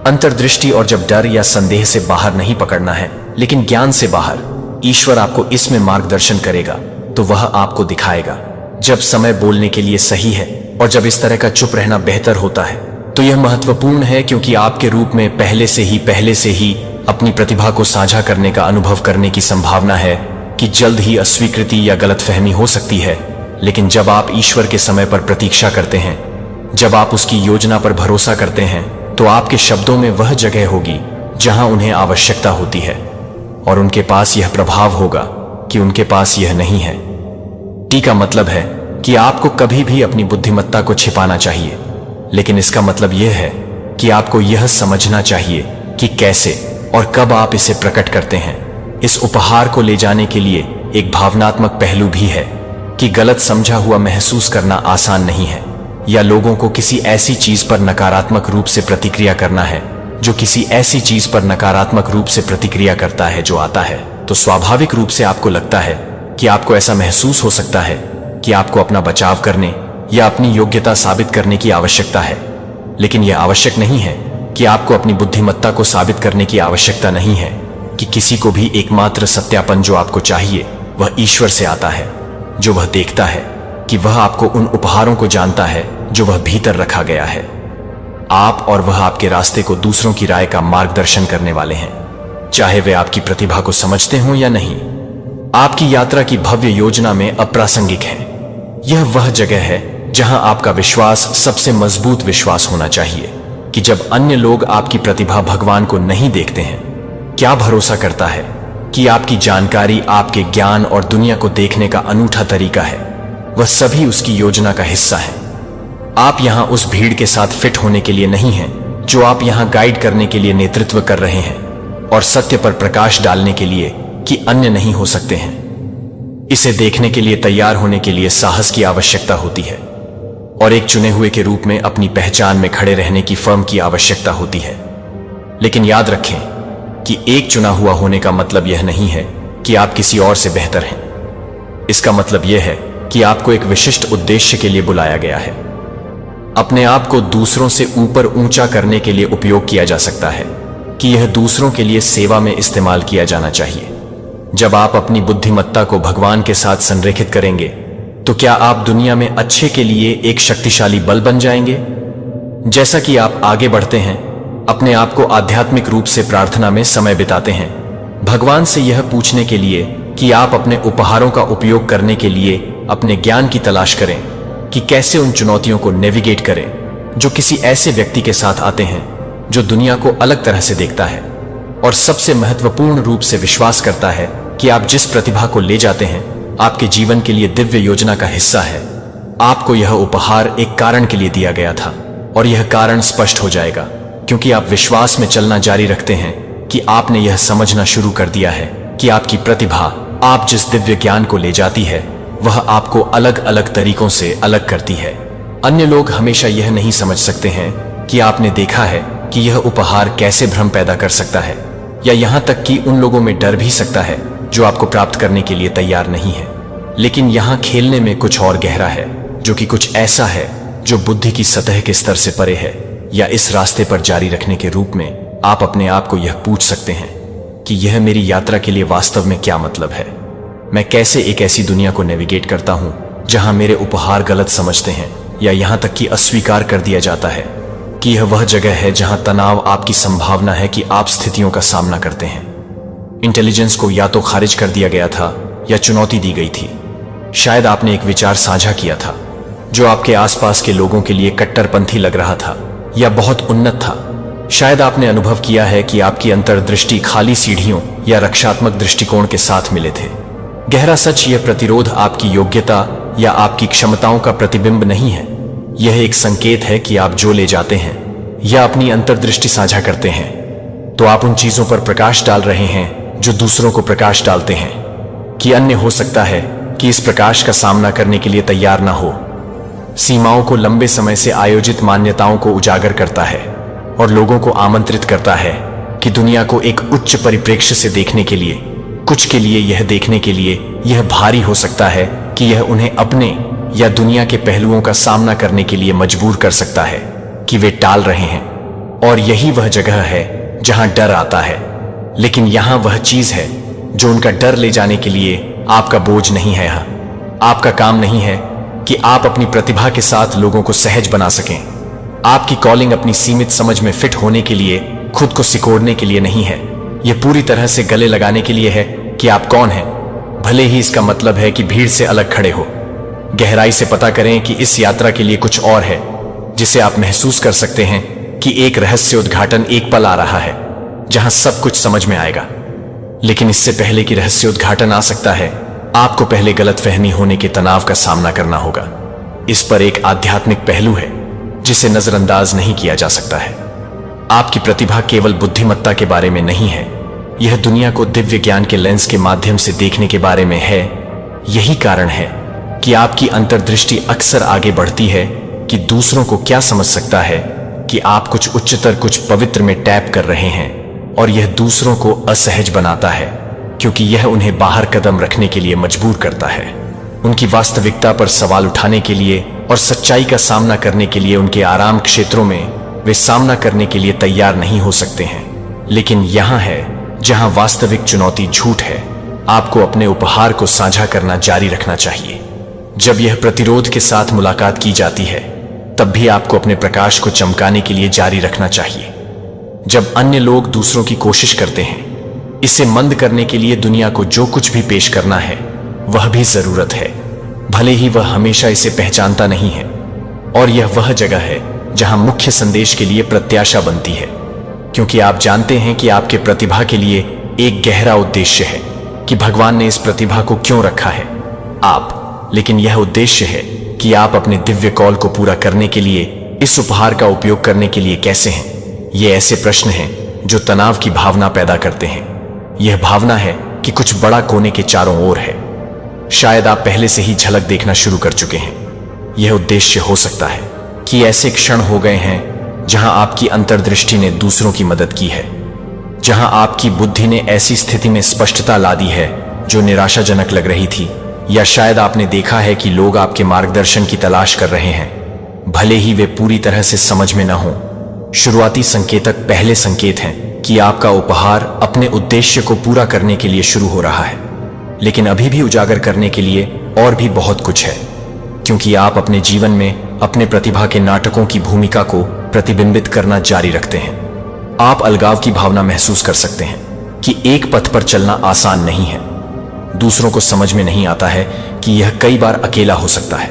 अंतर्दृष्टि और जब डर या संदेह से बाहर नहीं पकड़ना है, लेकिन ज्ञान से बाहर। ईश्वर आपको इसमें मार्गदर्शन करेगा तो वह आपको दिखाएगा जब समय बोलने के लिए सही है और जब इस तरह का चुप रहना बेहतर होता है। तो यह महत्वपूर्ण है क्योंकि आपके रूप में पहले से ही अपनी प्रतिभा को साझा करने का अनुभव करने की संभावना है कि जल्द ही अस्वीकृति या गलतफहमी हो सकती है। लेकिन जब आप ईश्वर के समय पर प्रतीक्षा करते हैं, जब आप उसकी योजना पर भरोसा करते हैं, तो आपके शब्दों में वह जगह होगी जहां उन्हें आवश्यकता होती है, और उनके पास यह प्रभाव होगा कि उनके पास यह नहीं है। टी का मतलब है कि आपको कभी भी अपनी बुद्धिमत्ता को छिपाना चाहिए, लेकिन इसका मतलब यह है कि आपको यह समझना चाहिए कि कैसे और कब आप इसे प्रकट करते हैं। इस उपहार को ले जाने के लिए एक भावनात्मक पहलू भी है कि गलत समझा हुआ महसूस करना आसान नहीं है, या लोगों को किसी ऐसी चीज पर नकारात्मक रूप से प्रतिक्रिया करना है जो किसी ऐसी चीज पर नकारात्मक रूप से प्रतिक्रिया करता है जो आता है, तो स्वाभाविक रूप से आपको लगता है कि आपको ऐसा महसूस हो सकता है कि आपको अपना बचाव करने या अपनी योग्यता साबित करने की आवश्यकता है। लेकिन यह आवश्यक नहीं है कि आपको अपनी बुद्धिमत्ता को साबित करने की आवश्यकता नहीं है कि किसी को भी एकमात्र सत्यापन जो आपको चाहिए वह ईश्वर से आता है, जो वह देखता है कि वह आपको उन उपहारों को जानता है जो वह भीतर रखा गया है। आप और वह आपके रास्ते को दूसरों की राय का मार्गदर्शन करने वाले हैं, चाहे वे आपकी प्रतिभा को समझते हों या नहीं। आपकी यात्रा की भव्य योजना में अप्रासंगिक है। यह वह जगह है जहां आपका विश्वास सबसे मजबूत विश्वास होना चाहिए कि जब अन्य लोग आपकी प्रतिभा भगवान को नहीं देखते हैं, क्या भरोसा करता है कि आपकी जानकारी, आपके ज्ञान और दुनिया को देखने का अनूठा तरीका है, वह सभी उसकी योजना का हिस्सा है। आप यहां उस भीड़ के साथ फिट होने के लिए नहीं हैं जो आप यहां गाइड करने के लिए नेतृत्व कर रहे हैं और सत्य पर प्रकाश डालने के लिए कि अन्य नहीं हो सकते हैं। इसे देखने के लिए तैयार होने के लिए साहस की आवश्यकता होती है और एक चुने हुए के रूप में अपनी पहचान में खड़े रहने की फर्म की आवश्यकता होती है। लेकिन याद रखें कि एक चुना हुआ होने का मतलब यह नहीं है कि आप किसी और से बेहतर हैं। इसका मतलब यह है कि आपको एक विशिष्ट उद्देश्य के लिए बुलाया गया है। अपने आप को दूसरों से ऊपर ऊंचा करने के लिए उपयोग किया जा सकता है कि यह दूसरों के लिए सेवा में इस्तेमाल किया जाना चाहिए। जब आप अपनी बुद्धिमत्ता को भगवान के साथ संरेखित करेंगे तो क्या आप दुनिया में अच्छे के लिए एक शक्तिशाली बल बन जाएंगे? जैसा कि आप आगे बढ़ते हैं, अपने आप को आध्यात्मिक रूप से प्रार्थना में समय बिताते हैं, भगवान से यह पूछने के लिए कि आप अपने उपहारों का उपयोग करने के लिए अपने ज्ञान की तलाश करें कि कैसे उन चुनौतियों को नेविगेट करें जो किसी ऐसे व्यक्ति के साथ आते हैं जो दुनिया को अलग तरह से देखता है और सबसे महत्वपूर्ण रूप से विश्वास करता है कि आप जिस प्रतिभा को ले जाते हैं आपके जीवन के लिए दिव्य योजना का हिस्सा है। आपको यह उपहार एक कारण के लिए दिया गया था और यह कारण स्पष्ट हो जाएगा क्योंकि आप विश्वास में चलना जारी रखते हैं कि आपने यह समझना शुरू कर दिया है कि आपकी प्रतिभा, आप जिस दिव्य ज्ञान को ले जाती है, वह आपको अलग अलग तरीकों से अलग करती है। अन्य लोग हमेशा यह नहीं समझ सकते हैं कि आपने देखा है कि यह उपहार कैसे भ्रम पैदा कर सकता है, या यहां तक कि उन लोगों में डर भी सकता है जो आपको प्राप्त करने के लिए तैयार नहीं है। लेकिन यहां खेलने में कुछ और गहरा है, जो कि कुछ ऐसा है जो बुद्धि की सतह के स्तर से परे है। या इस रास्ते पर जारी रखने के रूप में आप अपने आप को यह पूछ सकते हैं कि यह मेरी यात्रा के लिए वास्तव में क्या मतलब है। मैं कैसे एक ऐसी दुनिया को नेविगेट करता हूं जहां मेरे उपहार गलत समझते हैं, या यहां तक कि अस्वीकार कर दिया जाता है कि यह वह जगह है जहां तनाव आपकी संभावना है कि आप स्थितियों का सामना करते हैं। इंटेलिजेंस को या तो खारिज कर दिया गया था या चुनौती दी गई थी। शायद आपने एक विचार साझा किया था जो आपके आसपास के लोगों के लिए कट्टरपंथी लग रहा था या बहुत उन्नत था। शायद आपने अनुभव किया है कि आपकी अंतर्दृष्टि खाली सीढ़ियों या रक्षात्मक दृष्टिकोण के साथ मिले थे। गहरा सच, यह प्रतिरोध आपकी योग्यता या आपकी क्षमताओं का प्रतिबिंब नहीं है। यह एक संकेत है कि आप जो ले जाते हैं या अपनी अंतर्दृष्टि साझा करते हैं, तो आप उन चीजों पर प्रकाश डाल रहे हैं जो दूसरों को प्रकाश डालते हैं कि अन्य हो सकता है कि इस प्रकाश का सामना करने के लिए तैयार ना हो। सीमाओं को लंबे समय से आयोजित मान्यताओं को उजागर करता है और लोगों को आमंत्रित करता है कि दुनिया को एक उच्च परिप्रेक्ष्य से देखने के लिए, कुछ के लिए यह देखने के लिए यह भारी हो सकता है कि यह उन्हें अपने या दुनिया के पहलुओं का सामना करने के लिए मजबूर कर सकता है कि वे टाल रहे हैं। और यही वह जगह है जहां डर आता है। लेकिन यहां वह चीज है जो उनका डर ले जाने के लिए आपका बोझ नहीं है। यहां आपका काम नहीं है कि आप अपनी प्रतिभा के साथ लोगों को सहज बना सकें। आपकी कॉलिंग अपनी सीमित समझ में फिट होने के लिए, खुद को सिकोड़ने के लिए नहीं है। यह पूरी तरह से गले लगाने के लिए है कि आप कौन हैं, भले ही इसका मतलब है कि भीड़ से अलग खड़े हो। गहराई से पता करें कि इस यात्रा के लिए कुछ और है जिसे आप महसूस कर सकते हैं कि एक रहस्य उद्घाटन एक पल आ रहा है जहां सब कुछ समझ में आएगा। लेकिन इससे पहले कि रहस्य उद्घाटन आ सकता है, आपको पहले गलतफहमी होने के तनाव का सामना करना होगा। इस पर एक आध्यात्मिक पहलू है जिसे नजरअंदाज नहीं किया जा सकता है। आपकी प्रतिभा केवल बुद्धिमत्ता के बारे में नहीं है, यह दुनिया को दिव्य ज्ञान के लेंस के माध्यम से देखने के बारे में है। यही कारण है कि आपकी अंतर्दृष्टि अक्सर आगे बढ़ती है कि दूसरों को क्या समझ सकता है कि आप कुछ उच्चतर, कुछ पवित्र में टैप कर रहे हैं, और यह दूसरों को असहज बनाता है क्योंकि यह उन्हें बाहर कदम रखने के लिए मजबूर करता है। उनकी वास्तविकता पर सवाल उठाने के लिए और सच्चाई का सामना करने के लिए उनके आराम क्षेत्रों में वे सामना करने के लिए तैयार नहीं हो सकते हैं। लेकिन यहां है जहां वास्तविक चुनौती झूठ है। आपको अपने उपहार को साझा करना जारी रखना चाहिए। जब यह प्रतिरोध के साथ मुलाकात की जाती है, तब भी आपको अपने प्रकाश को चमकाने के लिए जारी रखना चाहिए। जब अन्य लोग दूसरों की कोशिश करते हैं इसे मंद करने के लिए दुनिया को जो कुछ भी पेश करना है वह भी जरूरत है, भले ही वह हमेशा इसे पहचानता नहीं है। और यह वह जगह है जहां मुख्य संदेश के लिए प्रत्याशा बनती है, क्योंकि आप जानते हैं कि आपके प्रतिभा के लिए एक गहरा उद्देश्य है कि भगवान ने इस प्रतिभा को क्यों रखा है लेकिन यह उद्देश्य है कि आप अपने दिव्य कॉल को पूरा करने के लिए इस उपहार का उपयोग करने के लिए कैसे हैं। ये ऐसे प्रश्न हैं जो तनाव की भावना पैदा करते हैं। यह भावना है कि कुछ बड़ा कोने के चारों ओर है। शायद आप पहले से ही झलक देखना शुरू कर चुके हैं। यह उद्देश्य हो सकता है कि ऐसे क्षण हो गए हैं जहां आपकी अंतर्दृष्टि ने दूसरों की मदद की है, जहां आपकी बुद्धि ने ऐसी स्थिति में स्पष्टता ला दी है जो निराशाजनक लग रही थी, या शायद आपने देखा है कि लोग आपके मार्गदर्शन की तलाश कर रहे हैं, भले ही वे पूरी तरह से समझ में न हों। शुरुआती संकेतक पहले संकेत हैं कि आपका उपहार अपने उद्देश्य को पूरा करने के लिए शुरू हो रहा है, लेकिन अभी भी उजागर करने के लिए और भी बहुत कुछ है, क्योंकि आप अपने जीवन में अपने प्रतिभा के नाटकों की भूमिका को प्रतिबिंबित करना जारी रखते हैं। आप अलगाव की भावना महसूस कर सकते हैं कि एक पथ पर चलना आसान नहीं है। दूसरों को समझ में नहीं आता है कि यह कई बार अकेला हो सकता है,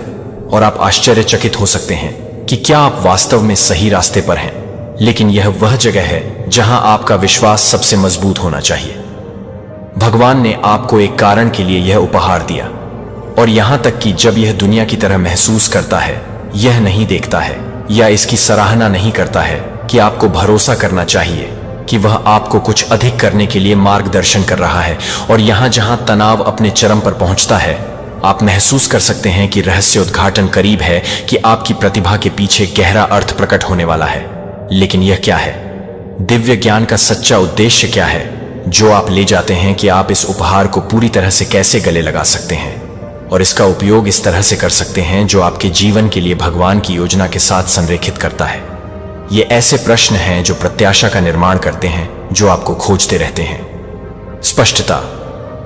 और आप आश्चर्यचकित हो सकते हैं कि क्या आप वास्तव में सही रास्ते पर हैं। लेकिन यह वह जगह है जहां आपका विश्वास सबसे मजबूत होना चाहिए। भगवान ने आपको एक कारण के लिए यह उपहार दिया, और यहां तक कि जब यह दुनिया की तरह महसूस करता है, यह नहीं देखता है या इसकी सराहना नहीं करता है कि आपको भरोसा करना चाहिए कि वह आपको कुछ अधिक करने के लिए मार्गदर्शन कर रहा है। और यहां जहां तनाव अपने चरम पर पहुंचता है, आप महसूस कर सकते हैं कि रहस्य उद्घाटन करीब है, कि आपकी प्रतिभा के पीछे गहरा अर्थ प्रकट होने वाला है। लेकिन यह क्या है? दिव्य ज्ञान का सच्चा उद्देश्य क्या है जो आप ले जाते हैं कि आप इस उपहार को पूरी तरह से कैसे गले लगा सकते हैं और इसका उपयोग इस तरह से कर सकते हैं जो आपके जीवन के लिए भगवान की योजना के साथ संरेखित करता है। ये ऐसे प्रश्न हैं जो प्रत्याशा का निर्माण करते हैं, जो आपको खोजते रहते हैं। स्पष्टता,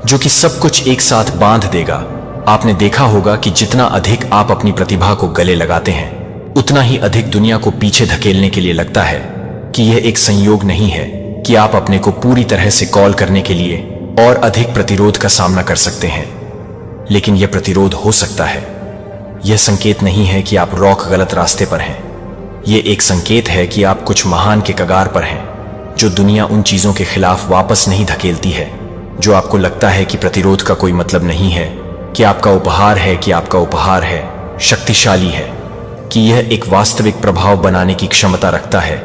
जो कि सब कुछ एक साथ बांध देगा। आपने देखा होगा कि जितना अधिक आप अपनी प्रतिभा को गले लगाते हैं, उतना ही अधिक दुनिया को पीछे धकेलने के लिए लगता है कि यह एक संयोग नहीं है कि आप अपने को पूरी तरह से कॉल करने के लिए और अधिक प्रतिरोध का सामना कर सकते हैं। लेकिन यह प्रतिरोध हो सकता है। यह संकेत नहीं है कि आप रॉक गलत रास्ते पर हैं। यह एक संकेत है कि आप कुछ महान के कगार पर हैं, जो दुनिया उन चीजों के खिलाफ वापस नहीं धकेलती है जो आपको लगता है कि प्रतिरोध का कोई मतलब नहीं है, कि आपका उपहार है शक्तिशाली है, कि यह एक वास्तविक प्रभाव बनाने की क्षमता रखता है।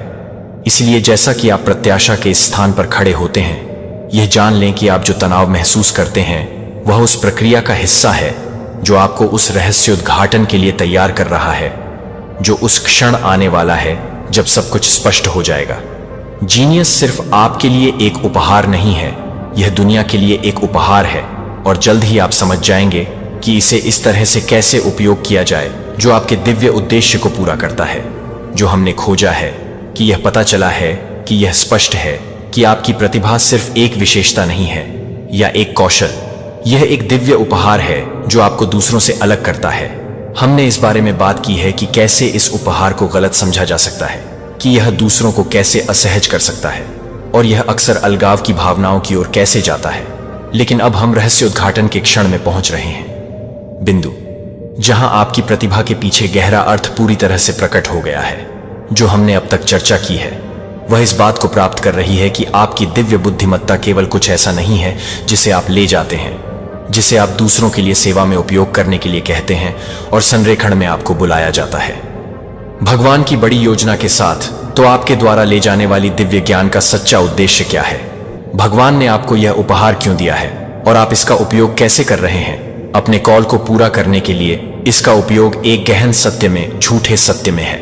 इसलिए जैसा कि आप प्रत्याशा के इस स्थान पर खड़े होते हैं, यह जान लें कि आप जो तनाव महसूस करते हैं वह उस प्रक्रिया का हिस्सा है जो आपको उस रहस्य उद्घाटन के लिए तैयार कर रहा है, जो उस क्षण आने वाला है जब सब कुछ स्पष्ट हो जाएगा। जीनियस सिर्फ आपके लिए एक उपहार नहीं है, यह दुनिया के लिए एक उपहार है, और जल्द ही आप समझ जाएंगे कि इसे इस तरह से कैसे उपयोग किया जाए जो आपके दिव्य उद्देश्य को पूरा करता है। जो हमने खोजा है कि यह पता चला है कि यह स्पष्ट है कि आपकी प्रतिभा सिर्फ एक विशेषता नहीं है या एक कौशल, यह एक दिव्य उपहार है जो आपको दूसरों से अलग करता है। हमने इस बारे में बात की है कि कैसे इस उपहार को गलत समझा जा सकता है, कि यह दूसरों को कैसे असहज कर सकता है, और यह अक्सर अलगाव की भावनाओं की ओर कैसे जाता है। लेकिन अब हम रहस्य उद्घाटन के क्षण में पहुंच रहे हैं, बिंदु जहां आपकी प्रतिभा के पीछे गहरा अर्थ पूरी तरह से प्रकट हो गया है। जो हमने अब तक चर्चा की है वह इस बात को प्राप्त कर रही है कि आपकी दिव्य बुद्धिमत्ता केवल कुछ ऐसा नहीं है जिसे आप ले जाते हैं, जिसे आप दूसरों के लिए सेवा में उपयोग करने के लिए कहते हैं और संरेखण में आपको बुलाया जाता है। भगवान की बड़ी योजना के साथ तो आपके द्वारा ले जाने वाली दिव्य ज्ञान का सच्चा उद्देश्य क्या है? भगवान ने आपको यह उपहार क्यों दिया है और आप इसका उपयोग कैसे कर रहे हैं। अपने कॉल को पूरा करने के लिए इसका उपयोग एक गहन सत्य में, झूठे सत्य में है।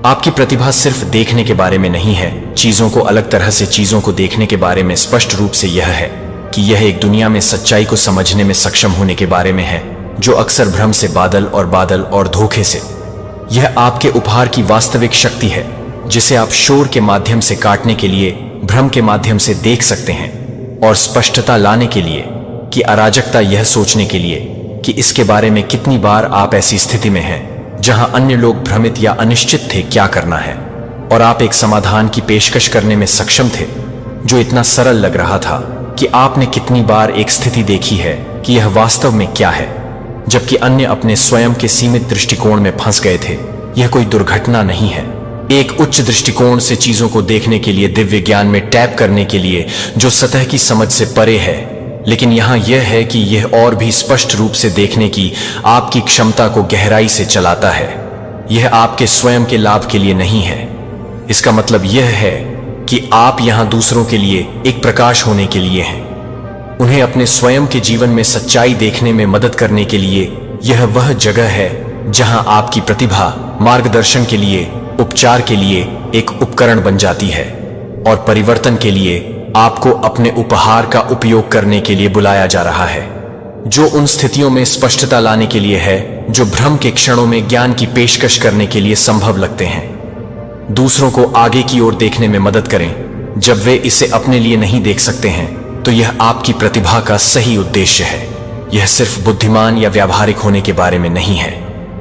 आपकी प्रतिभा सिर्फ देखने के बारे में नहीं है, चीजों को अलग तरह से चीजों को देखने के बारे में स्पष्ट रूप से यह है कि यह एक दुनिया में सच्चाई को समझने में सक्षम होने के बारे में है, जो अक्सर भ्रम से बादल और धोखे से। यह आपके उपहार की वास्तविक शक्ति है, जिसे आप शोर के माध्यम से काटने के लिए भ्रम के माध्यम से देख सकते हैं, और स्पष्टता लाने के लिए कि अराजकता, यह सोचने के लिए कि इसके बारे में कितनी बार आप ऐसी स्थिति में हैं जहां अन्य लोग भ्रमित या अनिश्चित थे क्या करना है, और आप एक समाधान की पेशकश करने में सक्षम थे जो इतना सरल लग रहा था कि आपने कितनी बार एक स्थिति देखी है कि यह वास्तव में क्या है, जबकि अन्य अपने स्वयं के सीमित दृष्टिकोण में फंस गए थे। यह कोई दुर्घटना नहीं है, एक उच्च दृष्टिकोण से चीजों को देखने के लिए, दिव्य ज्ञान में टैप करने के लिए, जो सतह की समझ से परे है। लेकिन यहां यह है कि यह और भी स्पष्ट रूप से देखने की आपकी क्षमता को गहराई से चलाता है। यह आपके स्वयं के लाभ के लिए नहीं है। इसका मतलब यह है कि आप यहां दूसरों के लिए एक प्रकाश होने के लिए हैं, उन्हें अपने स्वयं के जीवन में सच्चाई देखने में मदद करने के लिए। यह वह जगह है जहां आपकी प्रतिभा मार्गदर्शन के लिए, उपचार के लिए एक उपकरण बन जाती है, और परिवर्तन के लिए आपको अपने उपहार का उपयोग करने के लिए बुलाया जा रहा है, जो उन स्थितियों में स्पष्टता लाने के लिए है जो भ्रम के क्षणों में ज्ञान की पेशकश करने के लिए संभव लगते हैं। दूसरों को आगे की ओर देखने में मदद करें जब वे इसे अपने लिए नहीं देख सकते हैं, तो यह आपकी प्रतिभा का सही उद्देश्य है। यह सिर्फ बुद्धिमान या व्यावहारिक होने के बारे में नहीं है,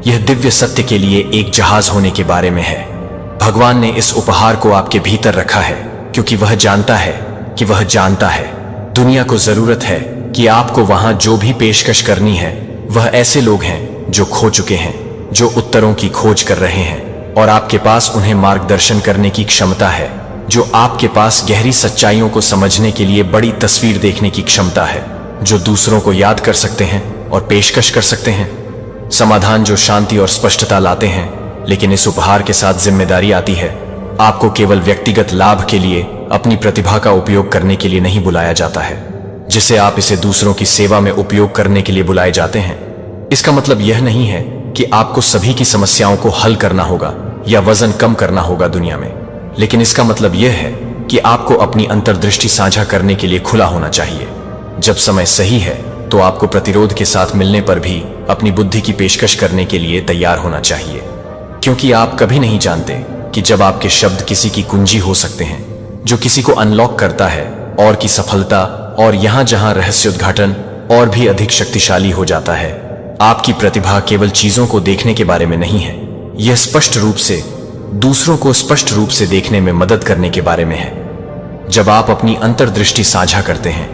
यह दिव्य सत्य के लिए एक जहाज होने के बारे में है। भगवान ने इस उपहार को आपके भीतर रखा है क्योंकि वह जानता है कि वह जानता है दुनिया को जरूरत है कि आपको वहां जो भी पेशकश करनी है, वह ऐसे लोग हैं जो खो चुके हैं, जो उत्तरों की खोज कर रहे हैं, और आपके पास उन्हें मार्गदर्शन करने की क्षमता है, जो आपके पास गहरी सच्चाइयों को समझने के लिए बड़ी तस्वीर देखने की क्षमता है, जो दूसरों को याद कर सकते हैं और पेशकश कर सकते हैं, समाधान जो शांति और स्पष्टता लाते हैं। लेकिन इस उपहार के साथ जिम्मेदारी आती है। आपको केवल व्यक्तिगत लाभ के लिए, अपनी प्रतिभा का उपयोग करने के लिए नहीं बुलाया जाता है, जिसे आप इसे दूसरों की सेवा में उपयोग करने के लिए बुलाए जाते हैं। इसका मतलब यह नहीं है कि आपको सभी की समस्याओं को हल करना होगा या वजन कम करना होगा दुनिया में, लेकिन इसका मतलब यह है कि आपको अपनी अंतर्दृष्टि साझा करने के लिए खुला होना चाहिए। जब समय सही है तो आपको प्रतिरोध के साथ मिलने पर भी अपनी बुद्धि की पेशकश करने के लिए तैयार होना चाहिए, क्योंकि आप कभी नहीं जानते कि जब आपके शब्द किसी की कुंजी हो सकते हैं जो किसी को अनलॉक करता है और की सफलता, और यहां जहां रहस्योद्घाटन और भी अधिक शक्तिशाली हो जाता है। आपकी प्रतिभा केवल चीजों को देखने के बारे में नहीं है, यह स्पष्ट रूप से दूसरों को स्पष्ट रूप से देखने में मदद करने के बारे में है। जब आप अपनी अंतर्दृष्टि साझा करते हैं,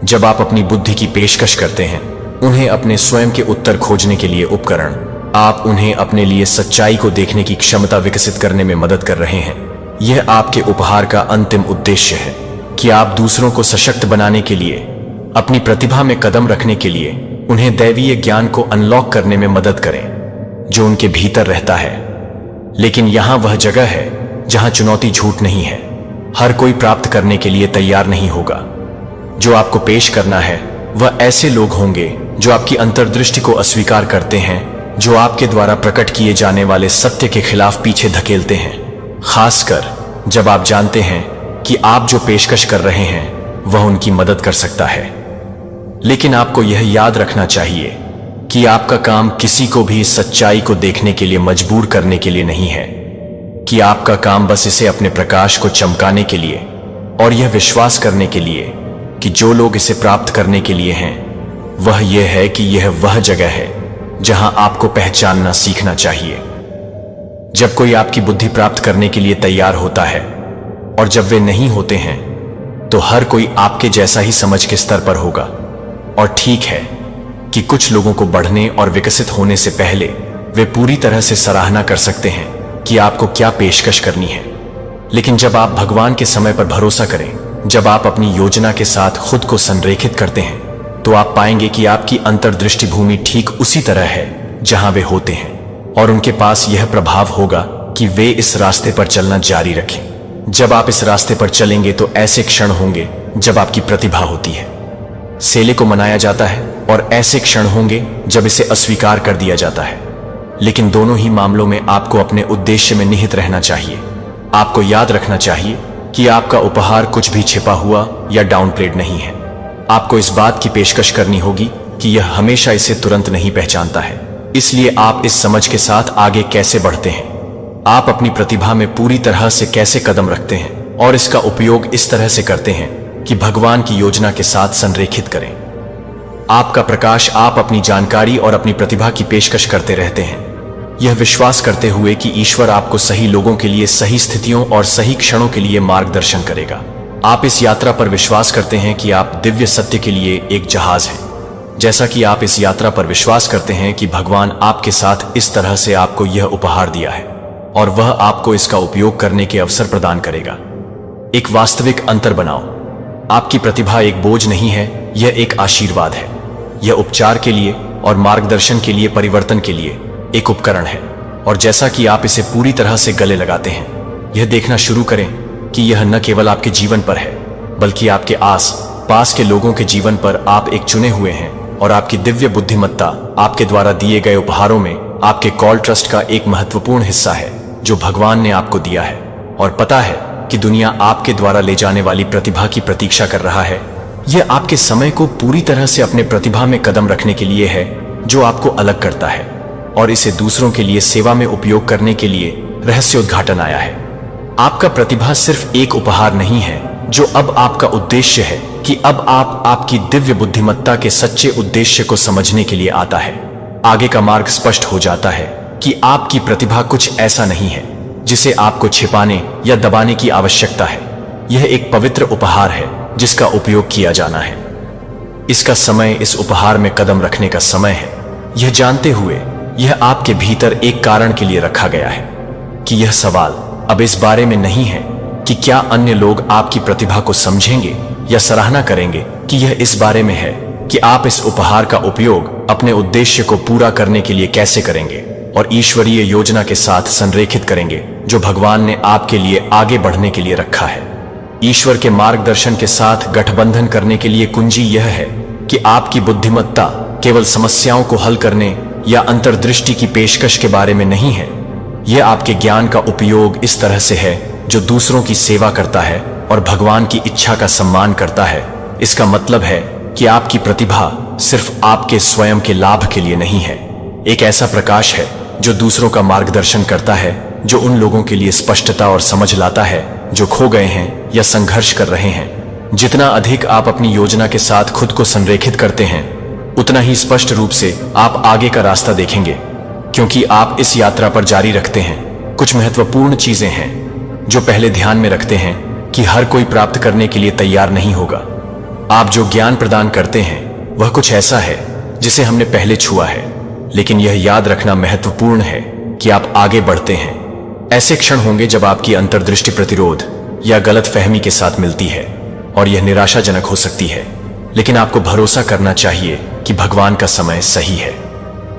जब आप अपनी बुद्धि की पेशकश करते हैं, उन्हें अपने स्वयं के उत्तर खोजने के लिए उपकरण, आप उन्हें अपने लिए सच्चाई को देखने की क्षमता विकसित करने में मदद कर रहे हैं। यह आपके उपहार का अंतिम उद्देश्य है कि आप दूसरों को सशक्त बनाने के लिए, अपनी प्रतिभा में कदम रखने के लिए, उन्हें दैवीय ज्ञान को अनलॉक करने में मदद करें जो उनके भीतर रहता है। लेकिन यहां वह जगह है जहां चुनौती झूठ नहीं है। हर कोई प्राप्त करने के लिए तैयार नहीं होगा। जो आपको पेश करना है वह ऐसे लोग होंगे जो आपकी अंतर्दृष्टि को अस्वीकार करते हैं, जो आपके द्वारा प्रकट किए जाने वाले सत्य के खिलाफ पीछे धकेलते हैं, खासकर जब आप जानते हैं कि आप जो पेशकश कर रहे हैं वह उनकी मदद कर सकता है। लेकिन आपको यह याद रखना चाहिए कि आपका काम किसी को भी सच्चाई को देखने के लिए मजबूर करने के लिए नहीं है, कि आपका काम बस इसे अपने प्रकाश को चमकाने के लिए और यह विश्वास करने के लिए कि जो लोग इसे प्राप्त करने के लिए हैं, वह यह है कि यह वह जगह है जहां आपको पहचानना सीखना चाहिए। जब कोई आपकी बुद्धि प्राप्त करने के लिए तैयार होता है और जब वे नहीं होते हैं, तो हर कोई आपके जैसा ही समझ के स्तर पर होगा। और ठीक है कि कुछ लोगों को बढ़ने और विकसित होने से पहले वे पूरी तरह से सराहना कर सकते हैं कि आपको क्या पेशकश करनी है। लेकिन जब आप भगवान के समय पर भरोसा करें, जब आप अपनी योजना के साथ खुद को संरेखित करते हैं, तो आप पाएंगे कि आपकी अंतर्दृष्टि भूमि ठीक उसी तरह है जहां वे होते हैं, और उनके पास यह प्रभाव होगा कि वे इस रास्ते पर चलना जारी रखें। जब आप इस रास्ते पर चलेंगे तो ऐसे क्षण होंगे जब आपकी प्रतिभा होती है, सेले को मनाया जाता है, और ऐसे क्षण होंगे जब इसे अस्वीकार कर दिया जाता है। लेकिन दोनों ही मामलों में आपको अपने उद्देश्य में निहित रहना चाहिए। आपको याद रखना चाहिए कि आपका उपहार कुछ भी छिपा हुआ या डाउनप्लेड नहीं है। आपको इस बात की पेशकश करनी होगी कि यह हमेशा इसे तुरंत नहीं पहचानता है। इसलिए आप इस समझ के साथ आगे कैसे बढ़ते हैं, आप अपनी प्रतिभा में पूरी तरह से कैसे कदम रखते हैं और इसका उपयोग इस तरह से करते हैं कि भगवान की योजना के साथ संरेखित करें। आपका प्रकाश आप अपनी जानकारी और अपनी प्रतिभा की पेशकश करते रहते हैं, यह विश्वास करते हुए कि ईश्वर आपको सही लोगों के लिए सही स्थितियों और सही क्षणों के लिए मार्गदर्शन करेगा। आप इस यात्रा पर विश्वास करते हैं कि आप दिव्य सत्य के लिए एक जहाज हैं, जैसा कि आप इस यात्रा पर विश्वास करते हैं कि भगवान आपके साथ इस तरह से आपको यह उपहार दिया है और वह आपको इसका उपयोग करने के अवसर प्रदान करेगा। एक वास्तविक अंतर बनाओ। आपकी प्रतिभा एक बोझ नहीं है, यह एक आशीर्वाद है। यह उपचार के लिए और मार्गदर्शन के लिए, परिवर्तन के लिए एक उपकरण है। और जैसा कि आप इसे पूरी तरह से गले लगाते हैं, यह देखना शुरू करें कि यह न केवल आपके जीवन पर है, बल्कि आपके आस पास के लोगों के जीवन पर आप एक चुने हुए हैं। और आपकी दिव्य बुद्धिमत्ता आपके द्वारा दिए गए उपहारों में आपके कॉल ट्रस्ट का एक महत्वपूर्ण हिस्सा है जो भगवान ने आपको दिया है। और पता है कि दुनिया आपके द्वारा ले जाने वाली प्रतिभा की प्रतीक्षा कर रहा है। यह आपके समय को पूरी तरह से अपने प्रतिभा में कदम रखने के लिए है जो आपको अलग करता है, और इसे दूसरों के लिए सेवा में उपयोग करने के लिए रहस्योद्घाटन आया है। आपका प्रतिभा सिर्फ एक उपहार नहीं है जो अब आपका उद्देश्य है कि अब आप आपकी दिव्य बुद्धिमत्ता के सच्चे उद्देश्य को समझने के लिए आता है। आगे का मार्ग स्पष्ट हो जाता है कि आपकी प्रतिभा कुछ ऐसा नहीं है जिसे आपको छिपाने या दबाने की आवश्यकता है। यह एक पवित्र उपहार है जिसका उपयोग किया जाना है। इसका समय इस उपहार में कदम रखने का समय है, यह जानते हुए यह आपके भीतर एक कारण के लिए रखा गया है कि यह सवाल अब इस बारे में नहीं है कि क्या अन्य लोग आपकी प्रतिभा को समझेंगे या सराहना करेंगे, कि यह इस बारे में है कि आप इस उपहार का उपयोग अपने उद्देश्य को पूरा करने के लिए कैसे करेंगे और ईश्वरीय योजना के साथ संरेखित करेंगे जो भगवान ने आपके लिए आगे बढ़ने के लिए रखा है। ईश्वर के मार्गदर्शन के साथ गठबंधन करने के लिए कुंजी यह है कि आपकी बुद्धिमत्ता केवल समस्याओं को हल करने या अंतर्दृष्टि की पेशकश के बारे में नहीं है। यह आपके ज्ञान का उपयोग इस तरह से है जो दूसरों की सेवा करता है और भगवान की इच्छा का सम्मान करता है। इसका मतलब है कि आपकी प्रतिभा सिर्फ आपके स्वयं के लाभ के लिए नहीं है, एक ऐसा प्रकाश है जो दूसरों का मार्गदर्शन करता है, जो उन लोगों के लिए स्पष्टता और समझ लाता है जो खो गए हैं या संघर्ष कर रहे हैं। जितना अधिक आप अपनी योजना के साथ खुद को संरेखित करते हैं, उतना ही स्पष्ट रूप से आप आगे का रास्ता देखेंगे, क्योंकि आप इस यात्रा पर जारी रखते हैं। कुछ महत्वपूर्ण चीजें हैं जो पहले ध्यान में रखते हैं कि हर कोई प्राप्त करने के लिए तैयार नहीं होगा। आप जो ज्ञान प्रदान करते हैं वह कुछ ऐसा है जिसे हमने पहले छुआ है, लेकिन यह याद रखना महत्वपूर्ण है कि आप आगे बढ़ते हैं। ऐसे क्षण होंगे जब आपकी अंतर्दृष्टि प्रतिरोध या गलत फहमी के साथ मिलती है और यह निराशाजनक हो सकती है, लेकिन आपको भरोसा करना चाहिए कि भगवान का समय सही है।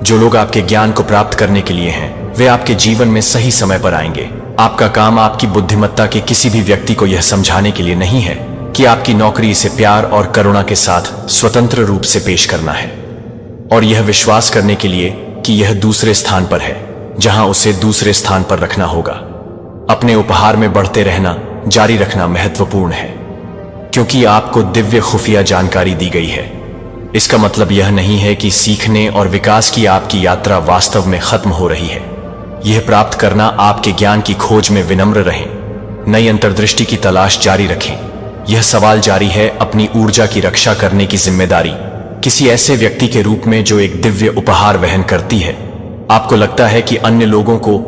जो लोग आपके ज्ञान को प्राप्त करने के लिए हैं, वे आपके जीवन में सही समय पर आएंगे। आपका काम आपकी बुद्धिमत्ता के किसी भी व्यक्ति को यह समझाने के लिए नहीं है कि आपकी नौकरी इसे प्यार और करुणा के साथ स्वतंत्र रूप से पेश करना है, और यह विश्वास करने के लिए कि यह दूसरे स्थान पर है जहां उसे दूसरे स्थान पर रखना होगा। अपने उपहार में बढ़ते रहना जारी रखना महत्वपूर्ण है, क्योंकि आपको दिव्य खुफिया जानकारी दी गई है। इसका मतलब यह नहीं है कि सीखने और विकास की आपकी यात्रा वास्तव में खत्म हो रही है। यह प्राप्त करना आपके ज्ञान की खोज में विनम्र रहें, नई अंतर्दृष्टि की तलाश जारी रखें। यह सवाल जारी है अपनी ऊर्जा की रक्षा करने की जिम्मेदारी किसी ऐसे व्यक्ति के रूप में जो एक दिव्य उपहार वहन करती है। आपको लगता है कि अन्य लोगों को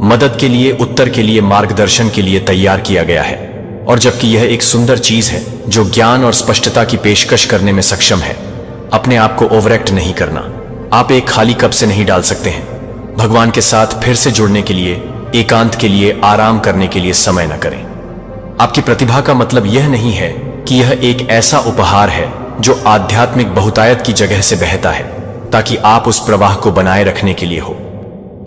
मदद के लिए, उत्तर के लिए, मार्गदर्शन के लिए तैयार किया गया है, और जबकि यह एक सुंदर चीज है जो ज्ञान और स्पष्टता की पेशकश करने में सक्षम है। अपने आप को ओवरएक्ट नहीं करना। आप एक खाली कप से नहीं डाल सकते हैं। भगवान के साथ फिर से जुड़ने के लिए, एकांत के लिए, आराम करने के लिए समय न करें। आपकी प्रतिभा का मतलब यह नहीं है कि यह एक ऐसा उपहार है जो आध्यात्मिक बहुतायत की जगह से बहता है ताकि आप उस प्रवाह को बनाए रखने के लिए हो।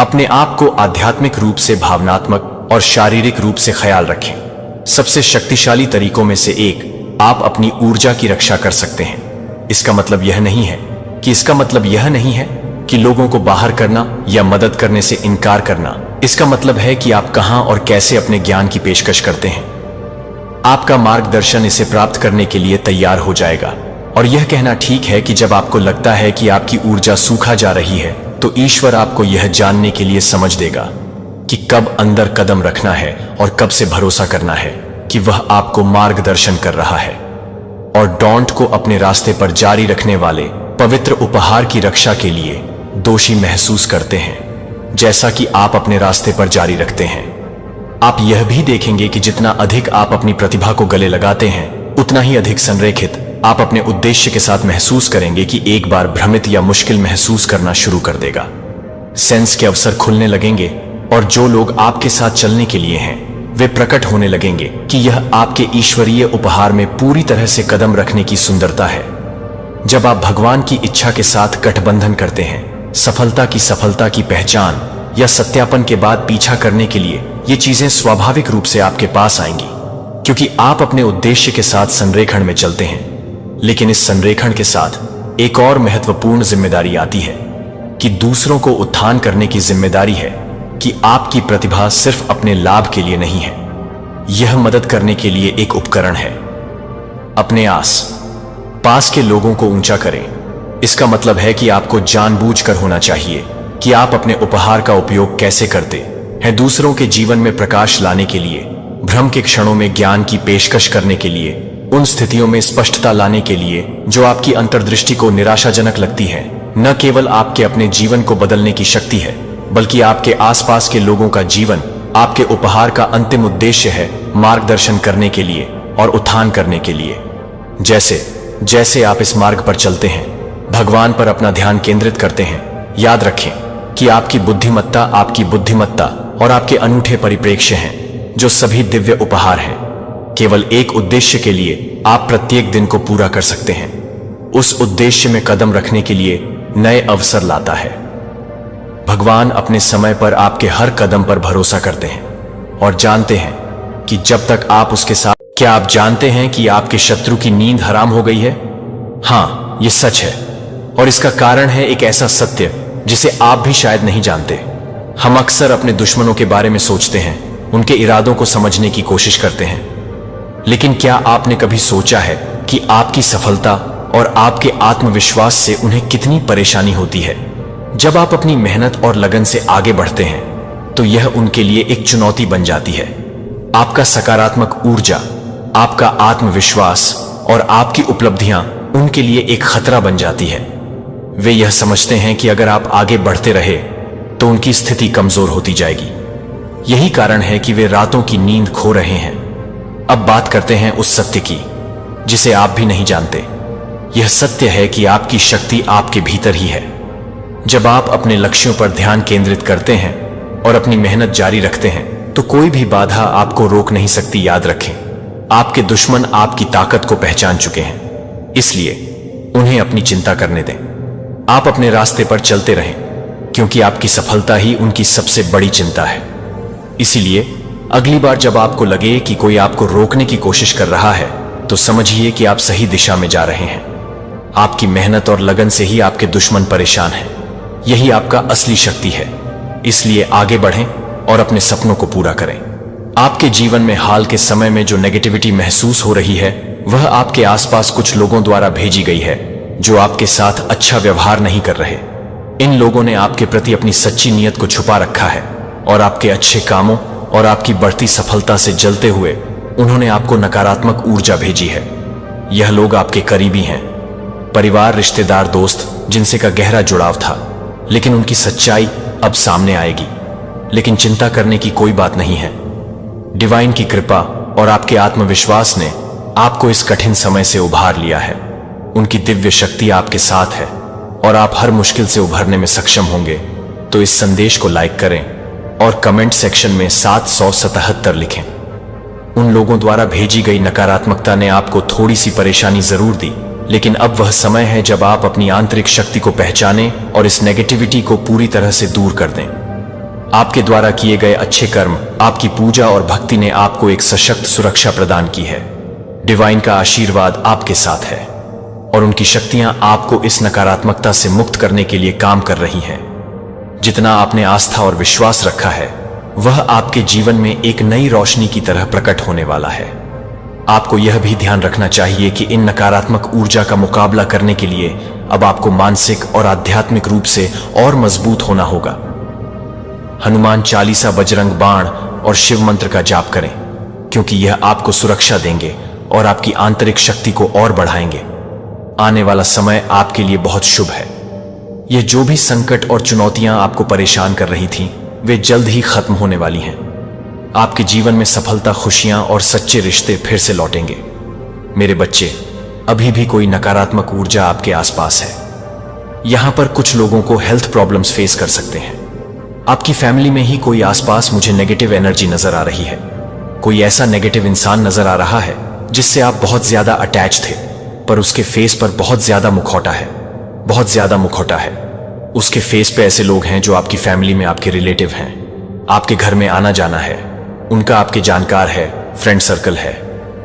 अपने आप को आध्यात्मिक रूप से, भावनात्मक और शारीरिक रूप से ख्याल रखें। सबसे शक्तिशाली तरीकों में से एक आप अपनी ऊर्जा की रक्षा कर सकते हैं। इसका मतलब यह नहीं है कि लोगों को बाहर करना या मदद करने से इनकार करना। इसका मतलब है कि आप कहां और कैसे अपने ज्ञान की पेशकश करते हैं। आपका मार्गदर्शन इसे प्राप्त करने के लिए तैयार हो जाएगा। और यह कहना ठीक है कि जब आपको लगता है कि आपकी ऊर्जा सूखा जा रही है, तो ईश्वर आपको यह जानने के लिए समझ देगा कि कब अंदर कदम रखना है और कब से भरोसा करना है कि वह आपको मार्गदर्शन कर रहा है। और डॉन्ट को अपने रास्ते पर जारी रखने वाले पवित्र उपहार की रक्षा के लिए दोषी महसूस करते हैं, जैसा कि आप अपने रास्ते पर जारी रखते हैं। आप यह भी देखेंगे कि जितना अधिक आप अपनी प्रतिभा को गले लगाते हैं, उतना ही अधिक संरेखित आप अपने उद्देश्य के साथ महसूस करेंगे कि एक बार भ्रमित या मुश्किल महसूस करना शुरू कर देगा। सेंस के अवसर खुलने लगेंगे और जो लोग आपके साथ चलने के लिए हैं, वे प्रकट होने लगेंगे कि यह आपके ईश्वरीय उपहार में पूरी तरह से कदम रखने की सुंदरता है। जब आप भगवान की इच्छा के साथ गठबंधन करते हैं, सफलता की पहचान या सत्यापन के बाद पीछा करने के लिए ये चीजें स्वाभाविक रूप से आपके पास आएंगी, क्योंकि आप अपने उद्देश्य के साथ संरेखण में चलते हैं। लेकिन इस संरेखण के साथ एक और महत्वपूर्ण जिम्मेदारी आती है कि दूसरों को उत्थान करने की जिम्मेदारी है कि आपकी प्रतिभा सिर्फ अपने लाभ के लिए नहीं है, यह मदद करने के लिए एक उपकरण है। अपने आस पास के लोगों को ऊंचा करें। इसका मतलब है कि आपको जानबूझकर होना चाहिए कि आप अपने उपहार का उपयोग कैसे करते हैं। दूसरों के जीवन में प्रकाश लाने के लिए, भ्रम के क्षणों में ज्ञान की पेशकश करने के लिए, उन स्थितियों में स्पष्टता लाने के लिए जो आपकी अंतर्दृष्टि को निराशाजनक लगती है। न केवल आपके अपने जीवन को बदलने की शक्ति है, बल्कि आपके आसपास के लोगों का जीवन आपके उपहार का अंतिम उद्देश्य है, मार्गदर्शन करने के लिए और उत्थान करने के लिए। जैसे जैसे आप इस मार्ग पर चलते हैं, भगवान पर अपना ध्यान केंद्रित करते हैं, याद रखें कि आपकी बुद्धिमत्ता और आपके अनूठे परिप्रेक्ष्य हैं, जो सभी दिव्य उपहार हैं, केवल एक उद्देश्य के लिए आप प्रत्येक दिन को पूरा कर सकते हैं। उस उद्देश्य में कदम रखने के लिए नए अवसर लाता है। भगवान अपने समय पर आपके हर कदम पर भरोसा करते हैं और जानते हैं कि जब तक आप उसके साथ। क्या आप जानते हैं कि आपके शत्रु की नींद हराम हो गई है? हाँ, यह सच है, और इसका कारण है एक ऐसा सत्य जिसे आप भी शायद नहीं जानते। हम अक्सर अपने दुश्मनों के बारे में सोचते हैं, उनके इरादों को समझने की कोशिश करते हैं, लेकिन क्या आपने कभी सोचा है कि आपकी सफलता और आपके आत्मविश्वास से उन्हें कितनी परेशानी होती है? जब आप अपनी मेहनत और लगन से आगे बढ़ते हैं, तो यह उनके लिए एक चुनौती बन जाती है। आपका सकारात्मक ऊर्जा, आपका आत्मविश्वास और आपकी उपलब्धियां उनके लिए एक खतरा बन जाती है। वे यह समझते हैं कि अगर आप आगे बढ़ते रहे तो उनकी स्थिति कमजोर होती जाएगी। यही कारण है कि वे रातों की नींद खो रहे हैं। अब बात करते हैं उस सत्य की जिसे आप भी नहीं जानते। यह सत्य है कि आपकी शक्ति आपके भीतर ही है। जब आप अपने लक्ष्यों पर ध्यान केंद्रित करते हैं और अपनी मेहनत जारी रखते हैं, तो कोई भी बाधा आपको रोक नहीं सकती। याद रखें, आपके दुश्मन आपकी ताकत को पहचान चुके हैं, इसलिए उन्हें अपनी चिंता करने दें। आप अपने रास्ते पर चलते रहें, क्योंकि आपकी सफलता ही उनकी सबसे बड़ी चिंता है। इसीलिए अगली बार जब आपको लगे कि कोई आपको रोकने की कोशिश कर रहा है, तो समझिए कि आप सही दिशा में जा रहे हैं। आपकी मेहनत और लगन से ही आपके दुश्मन परेशान हैं। यही आपका असली शक्ति है। इसलिए आगे बढ़ें और अपने सपनों को पूरा करें। आपके जीवन में हाल के समय में जो नेगेटिविटी महसूस हो रही है, वह आपके आसपास कुछ लोगों द्वारा भेजी गई है जो आपके साथ अच्छा व्यवहार नहीं कर रहे। इन लोगों ने आपके प्रति अपनी सच्ची नीयत को छुपा रखा है और आपके अच्छे कामों और आपकी बढ़ती सफलता से जलते हुए उन्होंने आपको नकारात्मक ऊर्जा भेजी है। यह लोग आपके करीबी हैं, परिवार, रिश्तेदार, दोस्त, जिनसे का गहरा जुड़ाव था, लेकिन उनकी सच्चाई अब सामने आएगी। लेकिन चिंता करने की कोई बात नहीं है। डिवाइन की कृपा और आपके आत्मविश्वास ने आपको इस कठिन समय से उभार लिया है। उनकी दिव्य शक्ति आपके साथ है और आप हर मुश्किल से उभरने में सक्षम होंगे। तो इस संदेश को लाइक करें और कमेंट सेक्शन में 777 लिखें। उन लोगों द्वारा भेजी गई नकारात्मकता ने आपको थोड़ी सी परेशानी जरूर दी, लेकिन अब वह समय है जब आप अपनी आंतरिक शक्ति को पहचानें और इस नेगेटिविटी को पूरी तरह से दूर कर दें। आपके द्वारा किए गए अच्छे कर्म, आपकी पूजा और भक्ति ने आपको एक सशक्त सुरक्षा प्रदान की है। डिवाइन का आशीर्वाद आपके साथ है और उनकी शक्तियां आपको इस नकारात्मकता से मुक्त करने के लिए काम कर रही हैं। जितना आपने आस्था और विश्वास रखा है, वह आपके जीवन में एक नई रोशनी की तरह प्रकट होने वाला है। आपको यह भी ध्यान रखना चाहिए कि इन नकारात्मक ऊर्जा का मुकाबला करने के लिए अब आपको मानसिक और आध्यात्मिक रूप से और मजबूत होना होगा। हनुमान चालीसा, बजरंग बाण और शिव मंत्र का जाप करें, क्योंकि यह आपको सुरक्षा देंगे और आपकी आंतरिक शक्ति को और बढ़ाएंगे। आने वाला समय आपके लिए बहुत शुभ है। यह जो भी संकट और चुनौतियां आपको परेशान कर रही थीं, वे जल्द ही खत्म होने वाली हैं। आपके जीवन में सफलता, खुशियां और सच्चे रिश्ते फिर से लौटेंगे। मेरे बच्चे, अभी भी कोई नकारात्मक ऊर्जा आपके आसपास है। यहां पर कुछ लोगों को हेल्थ प्रॉब्लम्स फेस कर सकते हैं। आपकी फैमिली में ही कोई आसपास मुझे नेगेटिव एनर्जी नजर आ रही है। कोई ऐसा नेगेटिव इंसान नजर आ रहा है जिससे आप बहुत ज्यादा अटैच थे, पर उसके फेस पर बहुत ज्यादा मुखौटा है, बहुत ज्यादा मुखौटा है। उसके फेस पे ऐसे लोग हैं जो आपकी फैमिली में आपके रिलेटिव हैं, आपके घर में आना जाना है, उनका आपके जानकार है, फ्रेंड सर्कल है।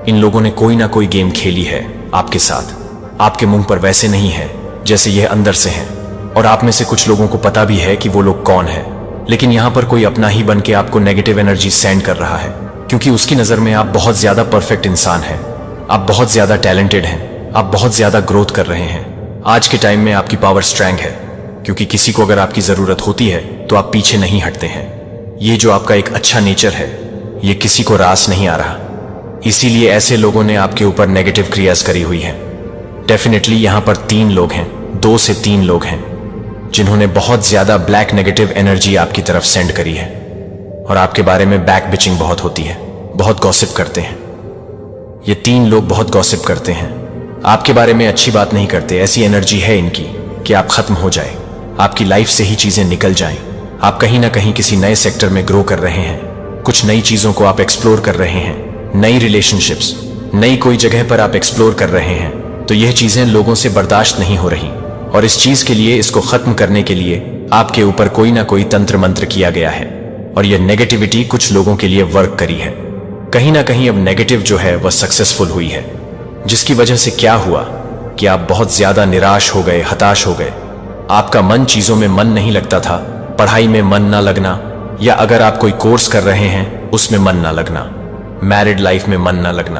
इन लोगों ने कोई ना कोई गेम खेली है आपके साथ। आपके मुंह पर वैसे नहीं है जैसे यह अंदर से हैं, और आप में से कुछ लोगों को पता भी है कि वो लोग कौन है, लेकिन यहां पर कोई अपना ही बन के आपको नेगेटिव एनर्जी सेंड कर रहा है, क्योंकि उसकी नजर में आप बहुत ज्यादा परफेक्ट इंसान हैं, आप बहुत ज्यादा टैलेंटेड हैं, आप बहुत ज्यादा ग्रोथ कर रहे हैं। आज के टाइम में आपकी पावर स्ट्रेंथ है, क्योंकि किसी को अगर आपकी जरूरत होती है तो आप पीछे नहीं हटते हैं। ये जो आपका एक अच्छा नेचर है, ये किसी को रास नहीं आ रहा, इसीलिए ऐसे लोगों ने आपके ऊपर नेगेटिव क्रियाज करी हुई है। डेफिनेटली यहां पर 3 लोग हैं, 2 से 3 लोग हैं जिन्होंने बहुत ज्यादा ब्लैक नेगेटिव एनर्जी आपकी तरफ सेंड करी है, और आपके बारे में बैक बिचिंग बहुत होती है, बहुत गॉसिप करते हैं। ये 3 लोग बहुत गॉसिप करते हैं, आपके बारे में अच्छी बात नहीं करते। ऐसी एनर्जी है इनकी कि आप खत्म हो जाए, आपकी लाइफ से ही चीजें निकल जाएं। आप कहीं ना कहीं किसी नए सेक्टर में ग्रो कर रहे हैं, कुछ नई चीजों को आप एक्सप्लोर कर रहे हैं, नई रिलेशनशिप्स, नई कोई जगह पर आप एक्सप्लोर कर रहे हैं, तो यह चीजें लोगों से बर्दाश्त नहीं हो रही, और इस चीज के लिए, इसको खत्म करने के लिए आपके ऊपर कोई ना कोई तंत्र मंत्र किया गया है, और यह नेगेटिविटी कुछ लोगों के लिए वर्क करी है। कहीं ना कहीं अब नेगेटिव जो है वह सक्सेसफुल हुई है, जिसकी वजह से क्या हुआ कि आप बहुत ज्यादा निराश हो गए, हताश हो गए। आपका मन, चीजों में मन नहीं लगता था, पढ़ाई में मन ना लगना, या अगर आप कोई कोर्स कर रहे हैं उसमें मन ना लगना, मैरिड लाइफ में मन ना लगना,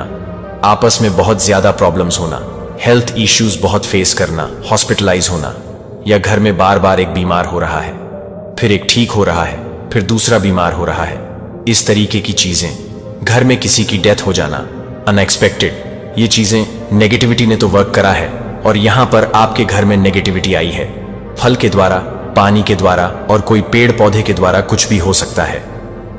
आपस में बहुत ज्यादा प्रॉब्लम्स होना, हेल्थ इश्यूज बहुत फेस करना, हॉस्पिटलाइज होना, या घर में बार बार एक बीमार हो रहा है, फिर एक ठीक हो रहा है, फिर दूसरा बीमार हो रहा है। इस तरीके की चीजें, घर में किसी की डेथ हो जाना, अनएक्सपेक्टेड, ये चीजें नेगेटिविटी ने तो वर्क करा है, और यहां पर आपके घर में नेगेटिविटी आई है। फल के द्वारा, पानी के द्वारा, और कोई पेड़ पौधे के द्वारा कुछ भी हो सकता है,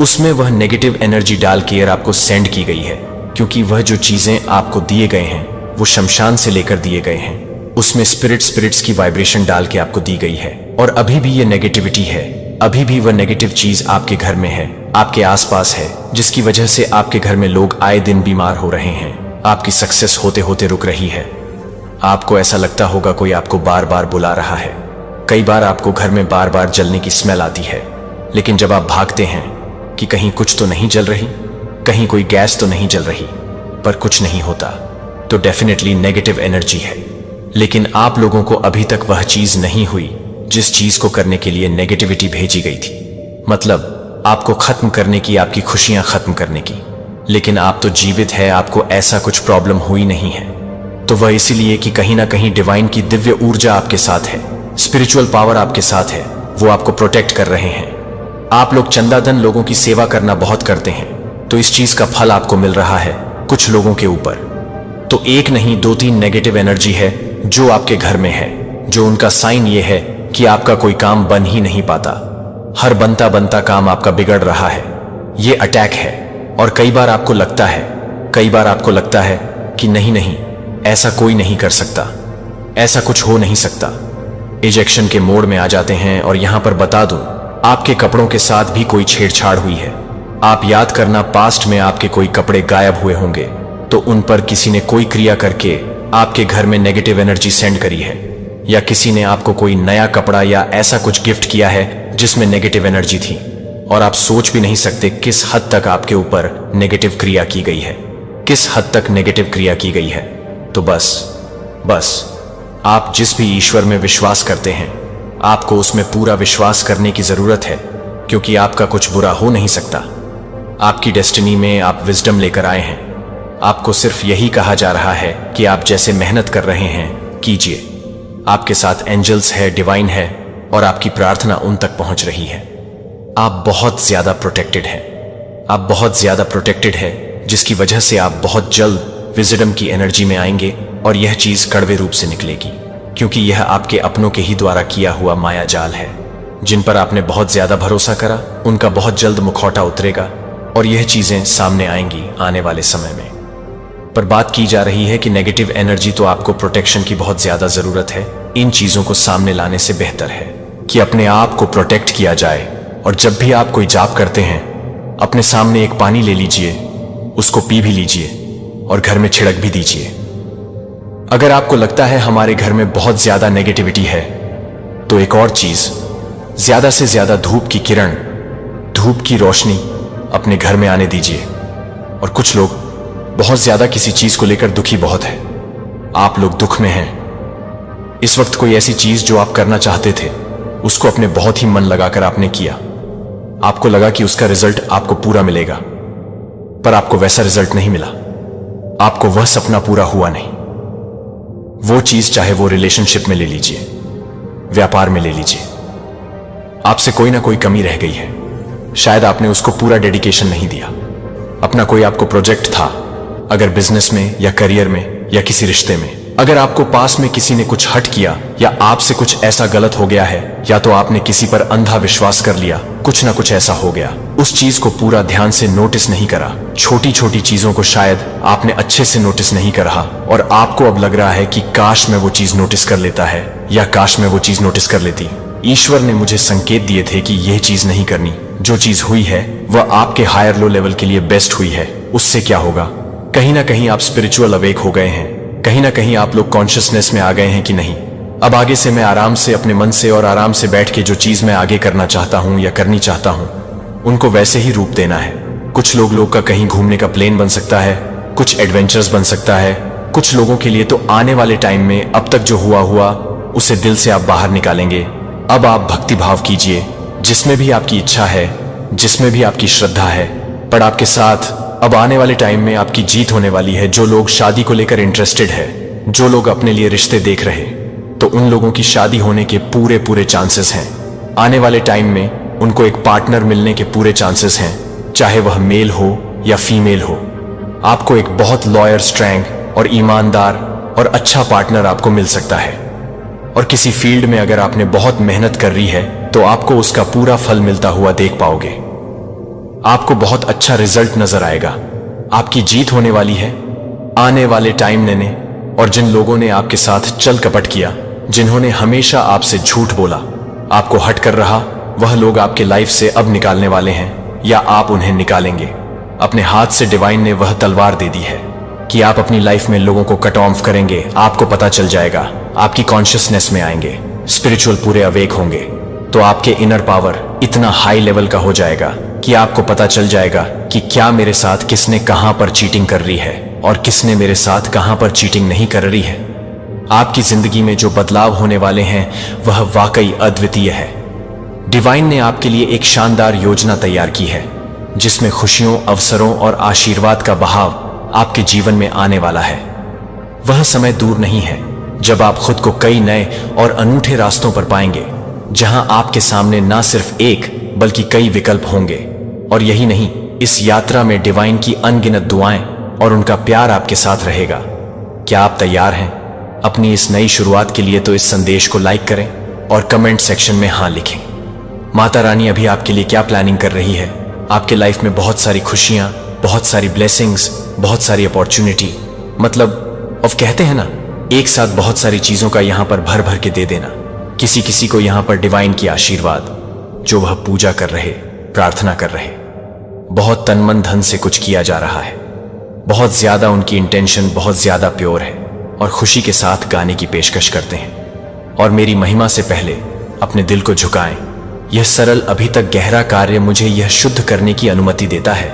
उसमें वह नेगेटिव एनर्जी डाल के आपको सेंड की गई है, क्योंकि वह जो चीजें आपको दिए गए हैं वो शमशान से लेकर दिए गए हैं, उसमें स्पिरिट्स की वाइब्रेशन डाल के आपको दी गई है, और अभी भी ये नेगेटिविटी है, अभी भी वह नेगेटिव चीज आपके घर में है, आपके आसपास है, जिसकी वजह से आपके घर में लोग आए दिन बीमार हो रहे हैं, आपकी सक्सेस होते होते रुक रही है। आपको ऐसा लगता होगा कोई आपको बार बार बुला रहा है, कई बार आपको घर में बार बार जलने की स्मेल आती है, लेकिन जब आप भागते हैं कि कहीं कुछ तो नहीं जल रही, कहीं कोई गैस तो नहीं जल रही, पर कुछ नहीं होता, तो डेफिनेटली नेगेटिव एनर्जी है। लेकिन आप लोगों को अभी तक वह चीज नहीं हुई जिस चीज को करने के लिए नेगेटिविटी भेजी गई थी, मतलब आपको खत्म करने की, आपकी खुशियां खत्म करने की। लेकिन आप तो जीवित है, आपको ऐसा कुछ प्रॉब्लम हुई नहीं है, तो वह इसीलिए कि कहीं ना कहीं डिवाइन की दिव्य ऊर्जा आपके साथ है, स्पिरिचुअल पावर आपके साथ है, वो आपको प्रोटेक्ट कर रहे हैं। आप लोग चंदादन लोगों की सेवा करना बहुत करते हैं, तो इस चीज का फल आपको मिल रहा है कुछ लोगों के ऊपर। तो एक नहीं 2-3 नेगेटिव एनर्जी है जो आपके घर में है, जो उनका साइन ये है कि आपका कोई काम बन ही नहीं पाता, हर बनता बनता काम आपका बिगड़ रहा है, ये अटैक है। और कई बार आपको लगता है कि नहीं, ऐसा कोई नहीं कर सकता, ऐसा कुछ हो नहीं सकता, इजेक्शन के मोड में आ जाते हैं। और यहां पर बता दूं, आपके कपड़ों के साथ भी कोई छेड़छाड़ हुई है। आप याद करना, पास्ट में आपके कोई कपड़े गायब हुए होंगे, तो उन पर किसी ने कोई क्रिया करके आपके घर में नेगेटिव एनर्जी सेंड करी है, या किसी ने आपको कोई नया कपड़ा या ऐसा कुछ गिफ्ट किया है जिसमें नेगेटिव एनर्जी थी। और आप सोच भी नहीं सकते किस हद तक आपके ऊपर नेगेटिव क्रिया की गई है, किस हद तक नेगेटिव क्रिया की गई है। तो बस आप जिस भी ईश्वर में विश्वास करते हैं, आपको उसमें पूरा विश्वास करने की जरूरत है, क्योंकि आपका कुछ बुरा हो नहीं सकता। आपकी डेस्टिनी में आप विजडम लेकर आए हैं। आपको सिर्फ यही कहा जा रहा है कि आप जैसे मेहनत कर रहे हैं कीजिए। आपके साथ एंजल्स है, डिवाइन है, और आपकी प्रार्थना उन तक पहुंच रही है। आप बहुत ज्यादा प्रोटेक्टेड हैं। आप बहुत ज्यादा प्रोटेक्टेड है, जिसकी वजह से आप बहुत जल्द विजडम की एनर्जी में आएंगे और यह चीज कड़वे रूप से निकलेगी, क्योंकि यह आपके अपनों के ही द्वारा किया हुआ माया जाल है। जिन पर आपने बहुत ज्यादा भरोसा करा, उनका बहुत जल्द मुखौटा उतरेगा और यह चीजें सामने आएंगी आने वाले समय में। पर बात की जा रही है कि नेगेटिव एनर्जी तो आपको प्रोटेक्शन की बहुत ज्यादा जरूरत है। इन चीजों को सामने लाने से बेहतर है कि अपने आप को प्रोटेक्ट किया जाए। और जब भी आप कोई जाप करते हैं, अपने सामने एक पानी ले लीजिए, उसको पी भी लीजिए और घर में छिड़क भी दीजिए। अगर आपको लगता है हमारे घर में बहुत ज्यादा नेगेटिविटी है, तो एक और चीज, ज्यादा से ज्यादा धूप की किरण, धूप की रोशनी अपने घर में आने दीजिए। और कुछ लोग बहुत ज्यादा किसी चीज को लेकर दुखी बहुत है। आप लोग दुख में हैं। इस वक्त कोई ऐसी चीज जो आप करना चाहते थे, उसको अपने बहुत ही मन लगाकर आपने किया। आपको लगा कि उसका रिजल्ट आपको पूरा मिलेगा, पर आपको वैसा रिजल्ट नहीं मिला। आपको वह सपना पूरा हुआ नहीं। वो चीज, चाहे वो रिलेशनशिप में ले लीजिए, व्यापार में ले लीजिए, आपसे कोई ना कोई कमी रह गई है। शायद आपने उसको पूरा डेडिकेशन नहीं दिया। अपना कोई आपको प्रोजेक्ट था, अगर बिजनेस में या करियर में या किसी रिश्ते में, अगर आपको पास में किसी ने कुछ हट किया या आपसे कुछ ऐसा गलत हो गया है, या तो आपने किसी पर अंधा विश्वास कर लिया, कुछ ना कुछ ऐसा हो गया, उस चीज को पूरा ध्यान से नोटिस नहीं करा। छोटी छोटी चीजों को शायद आपने अच्छे से नोटिस नहीं करा, और आपको अब लग रहा है कि काश मैं वो चीज नोटिस कर लेता है, या काश मैं वो चीज नोटिस कर लेती। ईश्वर ने मुझे संकेत दिए थे कि यह चीज नहीं करनी। जो चीज हुई है वह आपके हायर लो लेवल के लिए बेस्ट हुई है। उससे क्या होगा? कहीं ना कहीं आप स्पिरिचुअल अवेक हो गए हैं, कहीं ना कहीं आप लोग कॉन्शियसनेस में आ गए हैं कि नहीं, अब आगे से मैं आराम से अपने मन से और आराम से बैठ के जो चीज मैं आगे करना चाहता हूं या करनी चाहता हूं, उनको वैसे ही रूप देना है। कुछ लोग का कहीं घूमने का प्लान बन सकता है, कुछ एडवेंचर्स बन सकता है। कुछ लोगों के लिए तो आने वाले टाइम में अब तक जो हुआ उसे दिल से आप बाहर निकालेंगे। अब आप भक्ति भाव कीजिए, जिसमें भी आपकी इच्छा है, जिसमें भी आपकी श्रद्धा है। पर आपके साथ अब आने वाले टाइम में आपकी जीत होने वाली है। जो लोग शादी को लेकर इंटरेस्टेड है, जो लोग अपने लिए रिश्ते देख रहे, तो उन लोगों की शादी होने के पूरे चांसेस हैं। आने वाले टाइम में उनको एक पार्टनर मिलने के पूरे चांसेस हैं, चाहे वह मेल हो या फीमेल हो। आपको एक बहुत लॉयर, स्ट्रैंग और ईमानदार और अच्छा पार्टनर आपको मिल सकता है। और किसी फील्ड में अगर आपने बहुत मेहनत कर रही है, तो आपको उसका पूरा फल मिलता हुआ देख पाओगे। आपको बहुत अच्छा रिजल्ट नजर आएगा। आपकी जीत होने वाली है आने वाले टाइम ने। और जिन लोगों ने आपके साथ चल कपट किया, जिन्होंने हमेशा आपसे झूठ बोला, आपको हट कर रहा, वह लोग आपके लाइफ से अब निकालने वाले हैं, या आप उन्हें निकालेंगे। अपने हाथ से डिवाइन ने वह तलवार दे दी है कि आप अपनी लाइफ में लोगों को कट ऑफ करेंगे। आपको पता चल जाएगा, आपकी कॉन्शियसनेस में आएंगे, स्पिरिचुअल पूरे अवेक होंगे, तो आपके इनर पावर इतना हाई लेवल का हो जाएगा कि आपको पता चल जाएगा कि क्या मेरे साथ किसने कहां पर चीटिंग कर रही है और किसने मेरे साथ कहां पर चीटिंग नहीं कर रही है। आपकी जिंदगी में जो बदलाव होने वाले हैं वह वाकई अद्वितीय है। डिवाइन ने आपके लिए एक शानदार योजना तैयार की है, जिसमें खुशियों, अवसरों और आशीर्वाद का बहाव आपके जीवन में आने वाला है। वह समय दूर नहीं है जब आप खुद को कई नए और अनूठे रास्तों पर पाएंगे, जहां आपके सामने ना सिर्फ एक बल्कि कई विकल्प होंगे। और यही नहीं, इस यात्रा में डिवाइन की अनगिनत दुआएं और उनका प्यार आपके साथ रहेगा। क्या आप तैयार हैं अपनी इस नई शुरुआत के लिए? तो इस संदेश को लाइक करें और कमेंट सेक्शन में हाँ लिखें। माता रानी अभी आपके लिए क्या प्लानिंग कर रही है? आपके लाइफ में बहुत सारी खुशियां, बहुत सारी ब्लेसिंग्स, बहुत सारी अपॉर्चुनिटी, मतलब अब कहते हैं ना, एक साथ बहुत सारी चीजों का यहां पर भर भर के दे देना। किसी किसी को यहां पर डिवाइन की आशीर्वाद, जो वह पूजा कर रहे, प्रार्थना कर रहे, बहुत तन मन धन से कुछ किया जा रहा है, बहुत ज्यादा उनकी इंटेंशन बहुत ज्यादा प्योर है और खुशी के साथ गाने की पेशकश करते हैं। और मेरी महिमा से पहले अपने दिल को झुकाएं यह सरल अभी तक गहरा कार्य मुझे यह शुद्ध करने की अनुमति देता है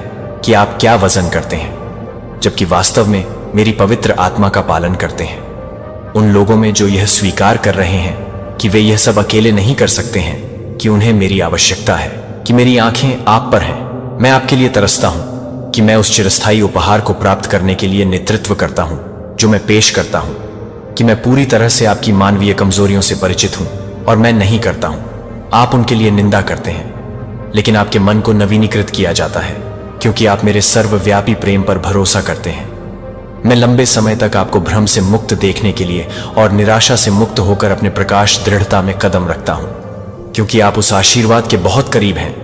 कि आप क्या वजन करते हैं, जबकि वास्तव में मेरी पवित्र आत्मा का पालन करते हैं। उन लोगों में जो यह स्वीकार कर रहे हैं कि वे यह सब अकेले नहीं कर सकते हैं, कि उन्हें मेरी आवश्यकता है, कि मेरी आंखें आप पर हैं। मैं आपके लिए तरसता हूं कि मैं उस चिरस्थायी उपहार को प्राप्त करने के लिए नेतृत्व करता हूं जो मैं पेश करता हूं, कि मैं पूरी तरह से आपकी मानवीय कमजोरियों से परिचित हूं और मैं नहीं करता हूं। आप उनके लिए निंदा करते हैं, लेकिन आपके मन को नवीनीकृत किया जाता है क्योंकि आप मेरे सर्वव्यापी प्रेम पर भरोसा करते हैं। मैं लंबे समय तक आपको भ्रम से मुक्त देखने के लिए और निराशा से मुक्त होकर अपने प्रकाश दृढ़ता में कदम रखता हूं, क्योंकि आप उस आशीर्वाद के बहुत करीब हैं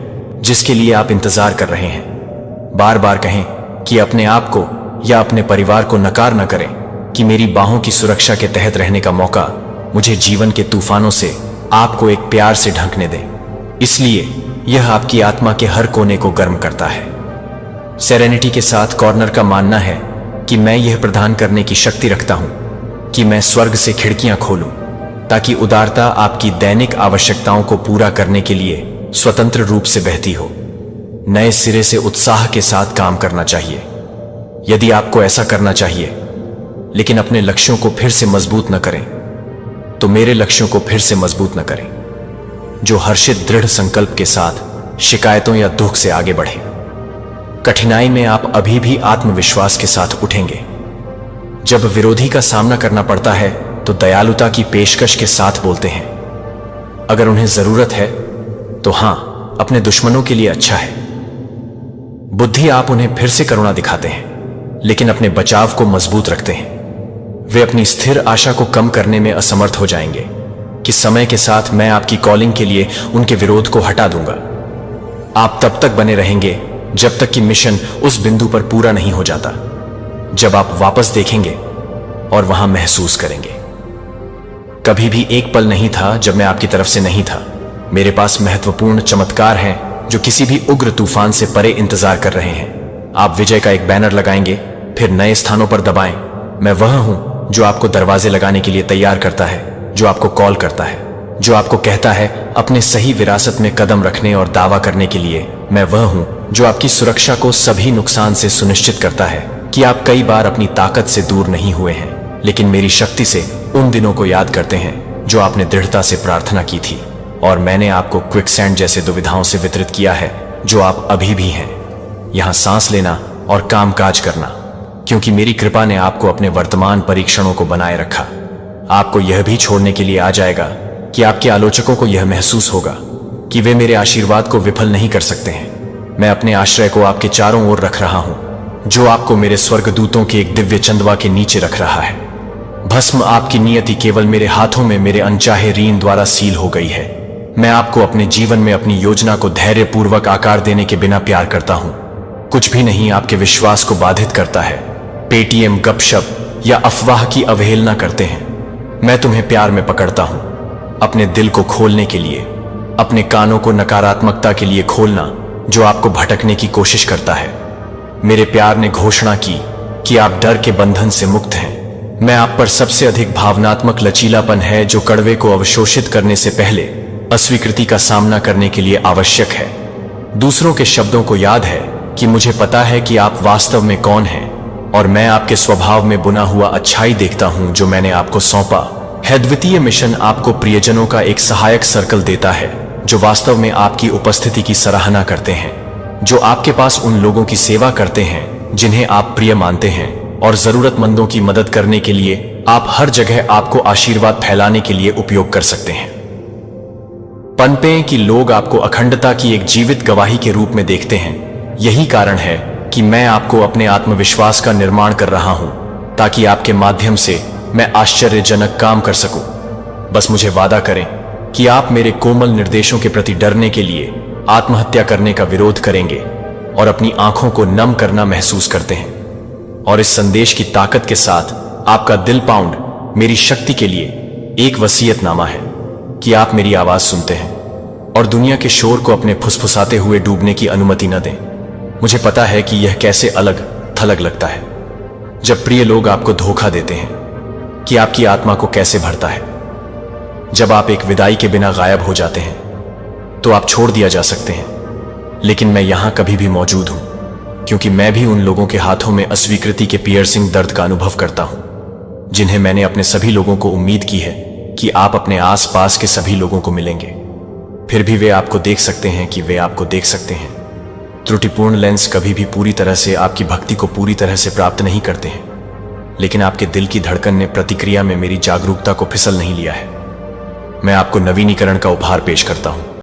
जिसके लिए आप इंतजार कर रहे हैं। बार बार कहें कि अपने आप को या अपने परिवार को नकार न करें, कि मेरी बाहों की सुरक्षा के तहत रहने का मौका मुझे जीवन के तूफानों से आपको एक प्यार से ढंकने दें। इसलिए यह आपकी आत्मा के हर कोने को गर्म करता है। सेरेनिटी के साथ कॉर्नर का मानना है कि मैं यह प्रदान करने की शक्ति रखता हूं कि मैं स्वर्ग से खिड़कियां खोलूं ताकि उदारता आपकी दैनिक आवश्यकताओं को पूरा करने के लिए स्वतंत्र रूप से बहती हो। नए सिरे से उत्साह के साथ काम करना चाहिए यदि आपको ऐसा करना चाहिए, लेकिन अपने लक्ष्यों को फिर से मजबूत न करें तो मेरे लक्ष्यों को फिर से मजबूत न करें, जो हर्षित दृढ़ संकल्प के साथ शिकायतों या दुख से आगे बढ़े। कठिनाई में आप अभी भी आत्मविश्वास के साथ उठेंगे। जब विरोधी का सामना करना पड़ता है तो दयालुता की पेशकश के साथ बोलते हैं। अगर उन्हें जरूरत है तो हां, अपने दुश्मनों के लिए अच्छा है। बुद्धि आप उन्हें फिर से करुणा दिखाते हैं, लेकिन अपने बचाव को मजबूत रखते हैं। वे अपनी स्थिर आशा को कम करने में असमर्थ हो जाएंगे कि समय के साथ मैं आपकी कॉलिंग के लिए उनके विरोध को हटा दूंगा। आप तब तक बने रहेंगे जब तक कि मिशन उस बिंदु पर पूरा नहीं हो जाता, जब आप वापस देखेंगे और वहां महसूस करेंगे। कभी भी एक पल नहीं था जब मैं आपकी तरफ से नहीं था। मेरे पास महत्वपूर्ण चमत्कार हैं जो किसी भी उग्र तूफान से परे इंतजार कर रहे हैं। आप विजय का एक बैनर लगाएंगे, फिर नए स्थानों पर दबाएं। मैं वह हूं जो आपको दरवाजे लगाने के लिए तैयार करता है, जो आपको कॉल करता है, जो आपको कहता है अपने सही विरासत में कदम रखने और दावा करने के लिए। मैं वह हूं जो आपकी सुरक्षा को सभी नुकसान से सुनिश्चित करता है कि आप कई बार अपनी ताकत से दूर नहीं हुए हैं, लेकिन मेरी शक्ति से उन दिनों को याद करते हैं जो आपने दृढ़ता से प्रार्थना की थी और मैंने आपको क्विकसैंड जैसे दुविधाओं से वितरित किया है जो आप अभी भी हैं। यहां सांस लेना और कामकाज करना, क्योंकि मेरी कृपा ने आपको अपने वर्तमान परीक्षणों को बनाए रखा। आपको यह भी छोड़ने के लिए आ जाएगा कि आपके आलोचकों को यह महसूस होगा कि वे मेरे आशीर्वाद को विफल नहीं कर सकते हैं। मैं अपने आश्रय को आपके चारों ओर रख रहा हूं, जो आपको मेरे स्वर्गदूतों के एक दिव्य चंदवा के नीचे रख रहा है। भस्म आपकी नियति केवल मेरे हाथों में मेरे अनचाहे रीन द्वारा सील हो गई है। मैं आपको अपने जीवन में अपनी योजना को धैर्यपूर्वक आकार देने के बिना प्यार करता हूं। कुछ भी नहीं आपके विश्वास को बाधित करता है। पेटीएम, गपशप या अफवाह की अवहेलना करते हैं। मैं तुम्हें प्यार में पकड़ता हूं, अपने दिल को खोलने के लिए, अपने कानों को नकारात्मकता के लिए खोलना जो आपको भटकने की कोशिश करता है। मेरे प्यार ने घोषणा की कि आप डर के बंधन से मुक्त हैं। मैं आप पर सबसे अधिक भावनात्मक लचीलापन है जो कड़वे को अवशोषित करने से पहले अस्वीकृति का सामना करने के लिए आवश्यक है। दूसरों के शब्दों को याद है कि मुझे पता है कि आप वास्तव में कौन हैं और मैं आपके स्वभाव में बुना हुआ अच्छाई देखता हूं जो मैंने आपको सौंपा है। द्वितीय मिशन आपको प्रियजनों का एक सहायक सर्कल देता है जो वास्तव में आपकी उपस्थिति की सराहना करते हैं, जो आपके पास उन लोगों की सेवा करते हैं जिन्हें आप प्रिय मानते हैं और जरूरतमंदों की मदद करने के लिए आप हर जगह आपको आशीर्वाद फैलाने के लिए उपयोग कर सकते हैं। पनपें कि लोग आपको अखंडता की एक जीवित गवाही के रूप में देखते हैं। यही कारण है कि मैं आपको अपने आत्मविश्वास का निर्माण कर रहा हूं ताकि आपके माध्यम से मैं आश्चर्यजनक काम कर सकूं। बस मुझे वादा करें कि आप मेरे कोमल निर्देशों के प्रति डरने के लिए आत्महत्या करने का विरोध करेंगे और अपनी आंखों को नम करना महसूस करते हैं। और इस संदेश की ताकत के साथ आपका दिल पाउंड मेरी शक्ति के लिए एक वसीयतनामा है कि आप मेरी आवाज सुनते हैं और दुनिया के शोर को अपने फुसफुसाते हुए डूबने की अनुमति न दें। मुझे पता है कि यह कैसे अलग थलग लगता है जब प्रिय लोग आपको धोखा देते हैं, कि आपकी आत्मा को कैसे भरता है जब आप एक विदाई के बिना गायब हो जाते हैं। तो आप छोड़ दिया जा सकते हैं, लेकिन मैं यहां कभी भी मौजूद हूं, क्योंकि मैं भी उन लोगों के हाथों में अस्वीकृति के पियर्सिंग दर्द का अनुभव करता हूं, जिन्हें मैंने अपने सभी लोगों को उम्मीद की है कि आप अपने आसपास के सभी लोगों को मिलेंगे। फिर भी वे आपको देख सकते हैं कि वे आपको देख सकते हैं। त्रुटिपूर्ण लेंस कभी भी पूरी तरह से आपकी भक्ति को पूरी तरह से प्राप्त नहीं करते हैं, लेकिन आपके दिल की धड़कन ने प्रतिक्रिया में मेरी जागरूकता को फिसल नहीं लिया है। मैं आपको नवीनीकरण का उपहार पेश करता हूं।